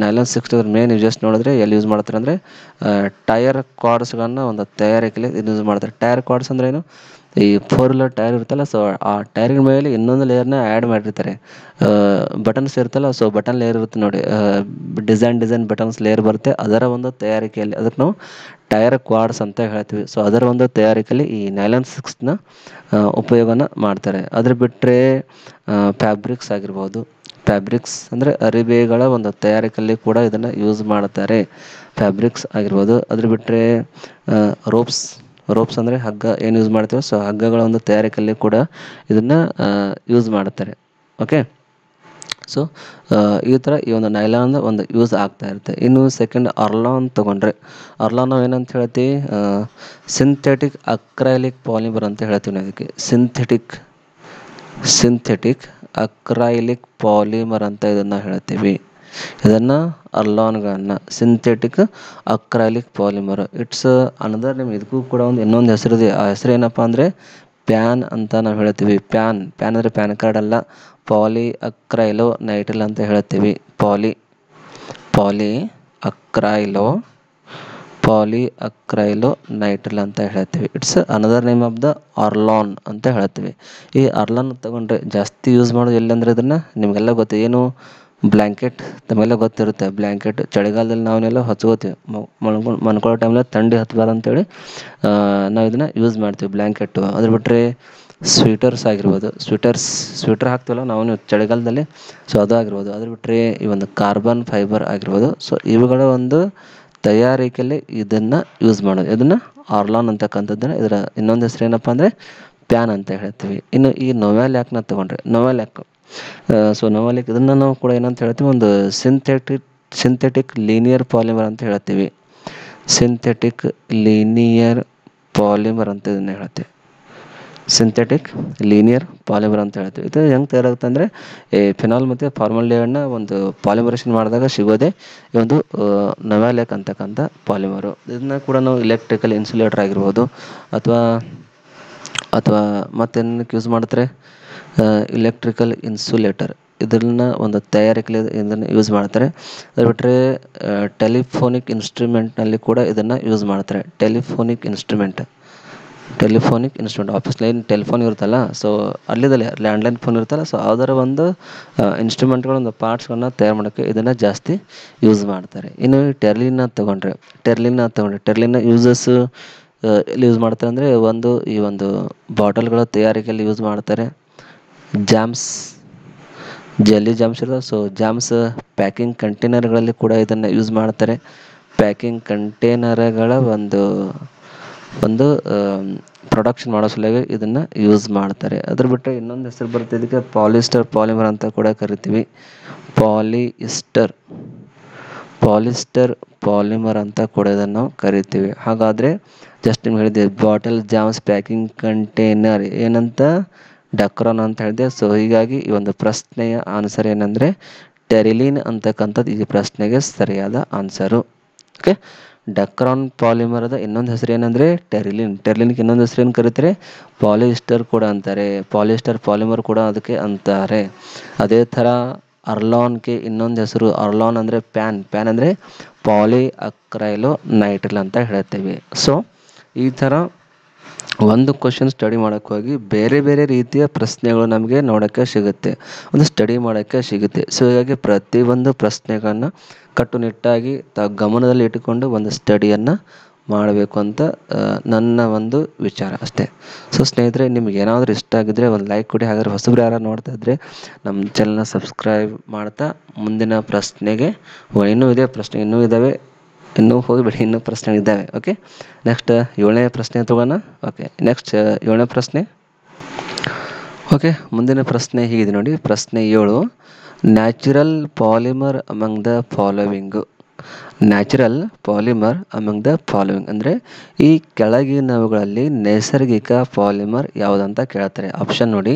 ನೈಲಾನ್ 6 ಮೇನ್ ಯೂಸಸ್ ನೋಡಿದ್ರೆ ಎಲ್ಲಿ ಯೂಸ್ ಮಾಡ್ತಾರೆ ಅಂದರೆ, ಟೈರ್ ಕಾರ್ಡ್ಸ್ಗಳನ್ನು ಒಂದು ತಯಾರಿಕೆಯಲ್ಲಿ ಇದು ಯೂಸ್ ಮಾಡ್ತಾರೆ. ಟೈರ್ ಕಾರ್ಡ್ಸ್ ಅಂದ್ರೆ ಏನು? ಈ 4 ವೀಲರ್ ಟೈರ್ ಇರುತ್ತಲ್ಲ, ಸೊ ಆ ಟೈರಿನ ಮೇಲೆ ಇನ್ನೊಂದು ಲೇಯರ್ನ ಆ್ಯಡ್ ಮಾಡಿರ್ತಾರೆ. ಬಟನ್ಸ್ ಇರುತ್ತಲ್ಲ, ಸೊ ಬಟನ್ ಲೇಯರ್ ಇರುತ್ತೆ ನೋಡಿ, ಡಿಸೈನ್ ಬಟನ್ಸ್ ಲೇಯರ್ ಬರುತ್ತೆ. ಅದರ ಒಂದು ತಯಾರಿಕೆಯಲ್ಲಿ ಅದಕ್ಕೆ ನಾವು ಟೈರ್ ಕ್ವಾಡ್ಸ್ ಅಂತ ಹೇಳ್ತೀವಿ. ಸೊ ಅದರ ಒಂದು ತಯಾರಿಕೆಯಲ್ಲಿ ಈ ನೈಲಾನ್ 6ನ ಉಪಯೋಗನ ಮಾಡ್ತಾರೆ. ಅದ್ರ ಬಿಟ್ಟರೆ ಫ್ಯಾಬ್ರಿಕ್ಸ್ ಆಗಿರ್ಬೋದು, ಫ್ಯಾಬ್ರಿಕ್ಸ್ ಅಂದರೆ ಅರಿವೆಗಳ ಒಂದು ತಯಾರಿಕೆಯಲ್ಲಿ ಕೂಡ ಇದನ್ನು ಯೂಸ್ ಮಾಡ್ತಾರೆ. ಫ್ಯಾಬ್ರಿಕ್ಸ್ ಆಗಿರ್ಬೋದು. ಅದ್ರ ಬಿಟ್ಟರೆ ರೋಪ್ಸ್ ಅಂದರೆ ಹಗ್ಗ ಏನು ಯೂಸ್ ಮಾಡ್ತೀವಿ, ಸೊ ಹಗ್ಗಗಳ ಒಂದು ತಯಾರಿಕೆಯಲ್ಲಿ ಕೂಡ ಇದನ್ನು ಯೂಸ್ ಮಾಡ್ತಾರೆ. ಓಕೆ, ಸೊ ಈ ಥರ ಈ ಒಂದು ನೈಲಾನ್ ಒಂದು ಯೂಸ್ ಆಗ್ತಾ ಇರುತ್ತೆ. ಇನ್ನು ಸೆಕೆಂಡ್ ಅರ್ಲಾನ್ ತೊಗೊಂಡ್ರೆ, ಅರ್ಲಾನ್ ನಾವು ಏನಂತ ಹೇಳ್ತೀವಿ? ಸಿಂಥೆಟಿಕ್ ಅಕ್ರೈಲಿಕ್ ಪಾಲಿಮರ್ ಅಂತ ಹೇಳ್ತೀವಿ ನಾವು ಇದಕ್ಕೆ. ಸಿಂಥೆಟಿಕ್ ಅಕ್ರೈಲಿಕ್ ಪಾಲಿಮರ್ ಅಂತ ಇದನ್ನು ಹೇಳ್ತೀವಿ. ಇದನ್ನು ಅರ್ಲಾನ್ಗಳನ್ನು synthetic acrylic polymer, it's another name. ಇದಕ್ಕೂ ಕೂಡ ಇನ್ನೊಂದು ಹೆಸರಿದೆ. ಆ ಹೆಸರು ಏನಪ್ಪ ಅಂದರೆ ಪ್ಯಾನ್ ಅಂತ ನಾವು ಹೇಳ್ತೀವಿ. ಪ್ಯಾನ್ ಅಂದರೆ ಪ್ಯಾನ್ ಕಾರ್ಡ್ ಅಲ್ಲ, ಪಾಲಿ ಅಕ್ರೈಲೋ ನೈಟ್ರಿಲ್ ಅಂತ ಹೇಳ್ತೀವಿ. ಪಾಲಿ ಅಕ್ರೈಲೋ ನೈಟ್ರಿಲ್ ಅಂತ ಹೇಳ್ತೀವಿ. It's another name of the orlon ಅಂತ ಹೇಳ್ತೀವಿ. ಈ ಅರ್ಲಾನ್ ತಗೊಂಡ್ರೆ ಜಾಸ್ತಿ ಯೂಸ್ ಮಾಡೋದು ಎಲ್ಲಂದ್ರೆ ಇದನ್ನು ನಿಮಗೆಲ್ಲ ಗೊತ್ತು, ಏನು? ಬ್ಲ್ಯಾಂಕೆಟ್ ತಮಗೆಲ್ಲ ಗೊತ್ತಿರುತ್ತೆ. ಬ್ಲ್ಯಾಂಕೆಟ್ ಚಳಿಗಾಲದಲ್ಲಿ ನಾವನ್ನೆಲ್ಲ ಹೊಚ್ಕೋತೀವಿ, ಮನ್ಕೊಳ್ಳೋ ಟೈಮಲ್ಲಿ ಥಂಡಿ ಹತ್ತಬಾರ್ದು ಅಂತೇಳಿ ನಾವು ಇದನ್ನು ಯೂಸ್ ಮಾಡ್ತೀವಿ, ಬ್ಲ್ಯಾಂಕೆಟ್ಟು. ಅದ್ರ ಬಿಟ್ಟರೆ ಸ್ವೀಟರ್ಸ್ ಆಗಿರ್ಬೋದು, ಸ್ವೀಟರ್ ಹಾಕ್ತೀವಲ್ಲ ನಾವು ಚಳಿಗಾಲದಲ್ಲಿ, ಸೊ ಅದು ಆಗಿರ್ಬೋದು. ಅದ್ರ ಬಿಟ್ಟರೆ ಈ ಒಂದು ಕಾರ್ಬನ್ ಫೈಬರ್ ಆಗಿರ್ಬೋದು. ಸೊ ಇವುಗಳ ಒಂದು ತಯಾರಿಕೆಯಲ್ಲಿ ಇದನ್ನು ಯೂಸ್ ಮಾಡೋದು. ಇದನ್ನು ಅರ್ಲಾನ್ ಅಂತಕ್ಕಂಥದ್ದನ್ನು, ಇದರ ಇನ್ನೊಂದು ಹೆಸರು ಏನಪ್ಪ ಅಂದರೆ ಪ್ಯಾನ್ ಅಂತ ಹೇಳ್ತೀವಿ. ಇನ್ನು ಈ ನೊವ್ಯಾಲ್ಯಾಕ್ನ ತೊಗೊಂಡ್ರೆ, ಸೊ ನೊವ್ಯಾಲ್ಯಾಕ್ ಇದನ್ನು ನಾವು ಕೂಡ ಏನಂತ ಹೇಳ್ತೀವಿ? ಒಂದು ಸಿಂಥೆಟಿಕ್ ಲೀನಿಯರ್ ಪಾಲಿಮರ್ ಅಂತ ಹೇಳ್ತೀವಿ. ಸಿಂಥೆಟಿಕ್ ಲೀನಿಯರ್ ಪಾಲಿಮರ್ ಅಂತ ಇದನ್ನು ಹೇಳ್ತೀವಿ. ಸಿಂಥೆಟಿಕ್ ಲೀನಿಯರ್ ಪಾಲಿಮರ್ ಅಂತ ಹೇಳ್ತೀವಿ. ಇದು ಹೆಂಗೆ ತಯಾರಾಗುತ್ತೆ ಅಂದರೆ, ಫಿನಾಲ್ ಮತ್ತು ಫಾರ್ಮಾಲ್ಡಿಹೈಡ್ನ ಒಂದು ಪಾಲಿಮರೇಷನ್ ಮಾಡಿದಾಗ ಸಿಗೋದೇ ಈ ಒಂದು ನೊವ್ಯಾಲ್ಯಾಕ್ ಅಂತಕ್ಕಂಥ ಪಾಲಿಮರು. ಇದನ್ನ ಕೂಡ ನಾವು ಇಲೆಕ್ಟ್ರಿಕಲ್ ಇನ್ಸುಲೇಟರ್ ಆಗಿರ್ಬೋದು ಅಥವಾ ಮತ್ತೇನಕ್ಕೆ ಯೂಸ್ ಮಾಡ್ತಾರೆ? ಇಲೆಕ್ಟ್ರಿಕಲ್ ಇನ್ಸುಲೇಟರ್, ಇದನ್ನ ಒಂದು ತಯಾರಿಕೆಯಲ್ಲಿ ಇದನ್ನು ಯೂಸ್ ಮಾಡ್ತಾರೆ. ಅದು ಬಿಟ್ಟರೆ ಟೆಲಿಫೋನಿಕ್ ಇನ್ಸ್ಟ್ರೂಮೆಂಟ್ನಲ್ಲಿ ಕೂಡ ಇದನ್ನು ಯೂಸ್ ಮಾಡ್ತಾರೆ. ಟೆಲಿಫೋನಿಕ್ ಇನ್ಸ್ಟ್ರೂಮೆಂಟ್ ಆಫೀಸ್ನಲ್ಲಿ ಏನು ಟೆಲಿಫೋನ್ ಇರುತ್ತಲ್ಲ, ಸೊ ಅಲ್ಲಿದ್ದಲ್ಲಿ ಲ್ಯಾಂಡ್ಲೈನ್ ಫೋನ್ ಇರುತ್ತಲ್ಲ, ಸೊ ಅದರ ಒಂದು ಇನ್ಸ್ಟ್ರೂಮೆಂಟ್ಗಳ ಒಂದು ಪಾರ್ಟ್ಸ್ಗಳನ್ನ ತಯಾರು ಮಾಡೋಕ್ಕೆ ಇದನ್ನು ಜಾಸ್ತಿ ಯೂಸ್ ಮಾಡ್ತಾರೆ. ಇನ್ನು ಟೆರ್ಲಿನ ತಗೊಂಡ್ರೆ ಟೆರ್ಲಿನ ಯೂಸಸ್ ಎಲ್ಲಿ ಯೂಸ್ ಮಾಡ್ತಾರೆ ಅಂದರೆ, ಈ ಒಂದು ಬಾಟಲ್ಗಳ ತಯಾರಿಕೆಯಲ್ಲಿ ಯೂಸ್ ಮಾಡ್ತಾರೆ. ಜೆಲ್ಲಿ ಜಾಮ್ಸ್ ಇರ್ತದೆ, ಸೊ ಜಾಮ್ಸ್ ಪ್ಯಾಕಿಂಗ್ ಕಂಟೈನರ್ಗಳಲ್ಲಿ ಕೂಡ ಇದನ್ನು ಯೂಸ್ ಮಾಡ್ತಾರೆ. ಪ್ಯಾಕಿಂಗ್ ಕಂಟೈನರ್ಗಳ ಒಂದು ಪ್ರೊಡಕ್ಷನ್ ಮಾಡೋ ಸಲುವಾಗಿ ಇದನ್ನು ಯೂಸ್ ಮಾಡ್ತಾರೆ. ಅದ್ರ ಬಿಟ್ಟರೆ ಇನ್ನೊಂದು ಹೆಸರು ಬರುತ್ತೆ ಇದಕ್ಕೆ, ಪಾಲಿಸ್ಟರ್ ಪಾಲಿಮರ್ ಅಂತ ಕೂಡ ಕರಿತೀವಿ. ಪಾಲಿಸ್ಟರ್ ಪಾಲಿಮರ್ ಅಂತ ಕೂಡ ಇದನ್ನು ನಾವು ಕರಿತೀವಿ. ಹಾಗಾದರೆ ಜಸ್ಟ್ ನಿಮ್ಗೆ ಹೇಳಿದೆ, ಬಾಟಲ್ ಜಾಮ್ಸ್ ಪ್ಯಾಕಿಂಗ್ ಕಂಟೈನರ್ ಏನಂತ? ಡ್ಯಾಕ್ರಾನ್ ಅಂತ ಹೇಳಿದೆ. ಸೊ ಹೀಗಾಗಿ ಈ ಒಂದು ಪ್ರಶ್ನೆಯ ಆನ್ಸರ್ ಏನಂದರೆ ಟೆರಿಲಿನ್ ಅಂತಕ್ಕಂಥದ್ದು ಈ ಪ್ರಶ್ನೆಗೆ ಸರಿಯಾದ ಆನ್ಸರು. ಓಕೆ. ಡಕ್ರಾನ್ ಪಾಲಿಮರದ ಇನ್ನೊಂದು ಹೆಸರು ಏನಂದರೆ ಟೆರಿಲಿನ್. ಟೆರಿಲಿನ್ಗೆ ಇನ್ನೊಂದು ಹೆಸರು ಏನು ಕರೀತಾರೆ? ಪಾಲಿಸ್ಟರ್ ಕೂಡ ಅಂತಾರೆ. ಪಾಲಿಸ್ಟರ್ ಪಾಲಿಮರ್ ಕೂಡ ಅದಕ್ಕೆ ಅಂತಾರೆ. ಅದೇ ಥರ ಅರ್ಲಾನ್ಗೆ ಇನ್ನೊಂದು ಹೆಸರು, ಅರ್ಲಾನ್ ಅಂದರೆ ಪ್ಯಾನ್. ಪ್ಯಾನ್ ಅಂದರೆ ಪಾಲಿ ಅಕ್ರೈಲೋ ನೈಟ್ರಿಲ್ ಅಂತ ಹೇಳ್ತೇವೆ. ಸೊ ಈ ಥರ ಒಂದು ಕ್ವಶನ್ ಸ್ಟಡಿ ಮಾಡೋಕ್ಕೆ ಹೋಗಿ ಬೇರೆ ಬೇರೆ ರೀತಿಯ ಪ್ರಶ್ನೆಗಳು ನಮಗೆ ನೋಡೋಕ್ಕೆ ಸಿಗುತ್ತೆ, ಒಂದು ಸ್ಟಡಿ ಮಾಡೋಕ್ಕೆ ಸಿಗುತ್ತೆ. ಸೊ ಹೀಗಾಗಿ ಪ್ರತಿಯೊಂದು ಪ್ರಶ್ನೆಗಳನ್ನು ಕಟ್ಟುನಿಟ್ಟಾಗಿ ಗಮನದಲ್ಲಿ ಇಟ್ಟುಕೊಂಡು ಒಂದು ಸ್ಟಡಿಯನ್ನು ಮಾಡಬೇಕು ಅಂತ ನನ್ನ ಒಂದು ವಿಚಾರ ಅಷ್ಟೇ. ಸೊ ಸ್ನೇಹಿತರೆ, ನಿಮ್ಗೆ ಏನಾದರೂ ಇಷ್ಟ ಆಗಿದ್ದರೆ ಒಂದು ಲೈಕ್ ಕೊಡಿ. ಹಾಗಾದ್ರೆ ಹೊಸಬ್ರು ಯಾರು ನೋಡ್ತಾ ಇದ್ದರೆ ನಮ್ಮ ಚಾನಲ್ನ ಸಬ್ಸ್ಕ್ರೈಬ್ ಮಾಡ್ತಾ ಮುಂದಿನ ಪ್ರಶ್ನೆಗೆ ಇನ್ನೂ ಇದೆ, ಪ್ರಶ್ನೆ ಇನ್ನೂ ಇದ್ದಾವೆ, ಇನ್ನೂ ಹೋಗಿಬಿಡಿ, ಇನ್ನೂ ಪ್ರಶ್ನೆಗಳಿದ್ದಾವೆ. ಓಕೆ, ನೆಕ್ಸ್ಟ್ 7ನೇ ಪ್ರಶ್ನೆ ತಗೋಣ. ಓಕೆ, ನೆಕ್ಸ್ಟ್ 7ನೇ ಪ್ರಶ್ನೆ. ಓಕೆ, ಮುಂದಿನ ಪ್ರಶ್ನೆ ಹೀಗಿದೆ ನೋಡಿ. ಪ್ರಶ್ನೆ 7, natural polymer among the following. Natural polymer among the following ಅಂದರೆ ಈ ಕೆಳಗಿನವುಗಳಲ್ಲಿ ನೈಸರ್ಗಿಕ ಪಾಲಿಮರ್ ಯಾವುದಂತ ಕೇಳ್ತಾರೆ. ಆಪ್ಷನ್ ನೋಡಿ,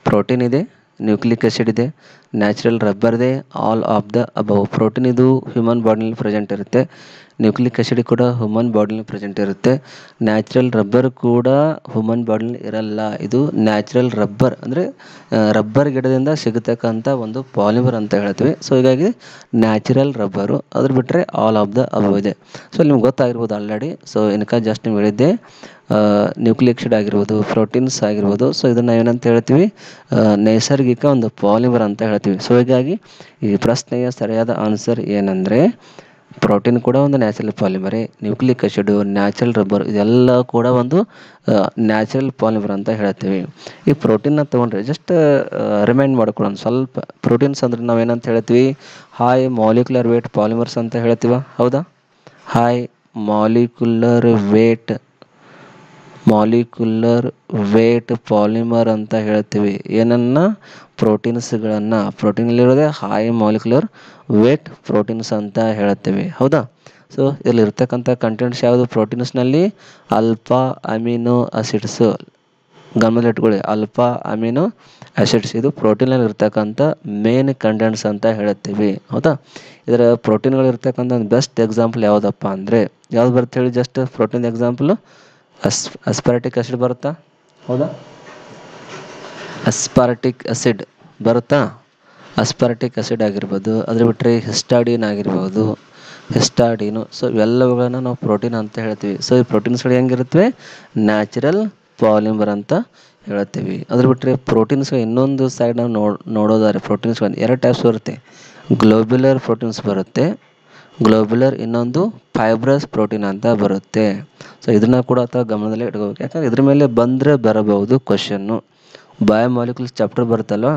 ಪ್ರೋಟೀನ್ ಇದೆ, ನ್ಯೂಕ್ಲಿಕ್ ಆಸಿಡ್ ಇದೆ, ನ್ಯಾಚುರಲ್ ರಬ್ಬರ್ ಇದೆ, all of the above. Protein ಇದು ಹ್ಯೂಮನ್ ಬಾಡಿಲಿ ಪ್ರೆಸೆಂಟ್ ಇರುತ್ತೆ, ನ್ಯೂಕ್ಲಿಕ್ ಆಸಿಡ್ ಕೂಡ ಹ್ಯೂಮನ್ ಬಾಡಿಲಿ ಪ್ರೆಸೆಂಟ್ ಇರುತ್ತೆ, ನ್ಯಾಚುರಲ್ ರಬ್ಬರ್ ಕೂಡ ಹ್ಯೂಮನ್ ಬಾಡಿಲಿ ಇರಲ್ಲ. ಇದು ನ್ಯಾಚುರಲ್ ರಬ್ಬರ್ ಅಂದರೆ ರಬ್ಬರ್ ಗಿಡದಿಂದ ಸಿಗತಕ್ಕಂಥ ಒಂದು ಪಾಲಿಮರ್ ಅಂತ ಹೇಳ್ತೀವಿ. ಸೊ ಹೀಗಾಗಿ ನ್ಯಾಚುರಲ್ ರಬ್ಬರು. ಅದ್ರ ಬಿಟ್ಟರೆ ಆಲ್ ಆಫ್ ದ ಅಬವ್ ಇದೆ. ಸೊ ನಿಮ್ಗೆ ಗೊತ್ತಾಗಿರ್ಬೋದು ಆಲ್ರೆಡಿ. ಸೊ ಇನ್ಕ ಜಸ್ಟ್ ನೀವು ಹೇಳಿದ್ದೆ ನ್ಯೂಕ್ಲಿಕ್ ಆಸಿಡ್ ಆಗಿರ್ಬೋದು, ಪ್ರೋಟೀನ್ಸ್ ಆಗಿರ್ಬೋದು. ಸೊ ಇದನ್ನು ಏನಂತ ಹೇಳ್ತೀವಿ? ನೈಸರ್ಗಿಕ ಒಂದು ಪಾಲಿಮರ್ ಅಂತ ಹೇಳ್ತೀವಿ. ಸೊ ಹೀಗಾಗಿ ಈ ಪ್ರಶ್ನೆಯ ಸರಿಯಾದ ಆನ್ಸರ್ ಏನಂದರೆ ಪ್ರೋಟೀನ್ ಕೂಡ ಒಂದು natural ಪಾಲಿಮರೇ, nucleic acid, natural rubber ಇದೆಲ್ಲ ಕೂಡ ಒಂದು ನ್ಯಾಚುರಲ್ ಪಾಲಿಮರ್ ಅಂತ ಹೇಳ್ತೀವಿ. ಈ ಪ್ರೋಟೀನ್ನ ತೊಗೊಂಡ್ರೆ ಜಸ್ಟ್ ರಿಮೈಂಡ್ ಮಾಡ್ಕೊಳ್ಳೋಣ ಸ್ವಲ್ಪ. ಪ್ರೋಟೀನ್ಸ್ ಅಂದರೆ ನಾವೇನಂತ ಹೇಳ್ತೀವಿ? ಹೈ ಮಾಲಿಕ್ಯುಲರ್ ವೇಟ್ ಪಾಲಿಮರ್ಸ್ ಅಂತ ಹೇಳ್ತೀವ, ಹೌದಾ? ಹೈ ಮಾಲಿಕ್ಯುಲರ್ ವೇಟ್ ಪಾಲಿಮರ್ ಅಂತ ಹೇಳ್ತೀವಿ. ಏನನ್ನ? ಪ್ರೋಟೀನ್ಸ್ಗಳನ್ನು. ಪ್ರೋಟೀನಲ್ಲಿರೋದೇ ಹೈ ಮಾಲಿಕ್ಯುಲರ್ ವೇಟ್ ಪ್ರೋಟೀನ್ಸ್ ಅಂತ ಹೇಳ್ತೀವಿ, ಹೌದಾ? ಸೊ ಇಲ್ಲಿರ್ತಕ್ಕಂಥ ಕಂಟೆಂಟ್ಸ್ ಯಾವುದು ಪ್ರೋಟೀನ್ಸ್ನಲ್ಲಿ? Alpha amino acids. ಗಮನದಲ್ಲಿಟ್ಕೊಳ್ಳಿ, ಅಲ್ಫಾ ಅಮಿನೋ ಆಸಿಡ್ಸ್ ಇದು ಪ್ರೋಟೀನಲ್ಲಿ ಇರ್ತಕ್ಕಂಥ ಮೇನ್ ಕಂಟೆಂಟ್ಸ್ ಅಂತ ಹೇಳ್ತೀವಿ, ಹೌದಾ? ಇದರ ಪ್ರೋಟೀನ್ಗಳಿರ್ತಕ್ಕಂಥ ಒಂದು ಬೆಸ್ಟ್ ಎಕ್ಸಾಂಪಲ್ ಯಾವುದಪ್ಪ ಅಂದರೆ ಯಾವ್ದು ಬರುತ್ತೆ ಹೇಳಿ? ಜಸ್ಟ್ ಪ್ರೋಟೀನ್ ಎಕ್ಸಾಂಪಲು ಅಸ್ಪಾರ್ಟಿಕ್ ಆಸಿಡ್ ಬರುತ್ತಾ, ಹೌದಾ? ಅಸ್ಪಾರ್ಟಿಕ್ ಆಸಿಡ್ ಬರುತ್ತಾ? ಅಸ್ಪಾರ್ಟಿಕ್ ಆಸಿಡ್ ಆಗಿರ್ಬೋದು, ಅದ್ರ ಬಿಟ್ಟರೆ ಹಿಸ್ಟಾಡಿನ್ ಆಗಿರ್ಬೋದು, ಹಿಸ್ಟಾಡಿನು. ಸೊ ಇವೆಲ್ಲವುಗಳನ್ನು ನಾವು ಪ್ರೋಟೀನ್ ಅಂತ ಹೇಳ್ತೀವಿ. ಸೊ ಈ ಪ್ರೋಟೀನ್ಸ್ಗಳು ಹೆಂಗಿರುತ್ತವೆ? ನ್ಯಾಚುರಲ್ ಪಾಲಿಮರ್ ಅಂತ ಹೇಳ್ತೀವಿ. ಅದ್ರ ಬಿಟ್ಟರೆ ಪ್ರೋಟೀನ್ಸ್ಗಳು ಇನ್ನೊಂದು ಸೈಡ್ ನಾವು ನೋಡೋದಾದ್ರೆ ಪ್ರೋಟೀನ್ಸ್ಗಳು 2 ಟೈಪ್ಸ್ ಬರುತ್ತೆ. ಗ್ಲೋಬ್ಯುಲರ್ ಪ್ರೋಟೀನ್ಸ್ ಬರುತ್ತೆ, ಗ್ಲೋಬ್ಯುಲರ್, ಇನ್ನೊಂದು ಫೈಬ್ರಸ್ ಪ್ರೋಟೀನ್ ಅಂತ ಬರುತ್ತೆ. ಸೊ ಇದನ್ನು ಕೂಡ ಗಮನದಲ್ಲೇ ಇಟ್ಕೋಬೇಕು. ಯಾಕಂದರೆ ಇದ್ರ ಮೇಲೆ ಬಂದರೆ ಬರಬಹುದು ಕ್ವಶನ್ನು. ಬಯೋಮಾಲಿಕ್ಯೂಲ್ಸ್ ಚಾಪ್ಟರ್ ಬರುತ್ತಲ್ವ,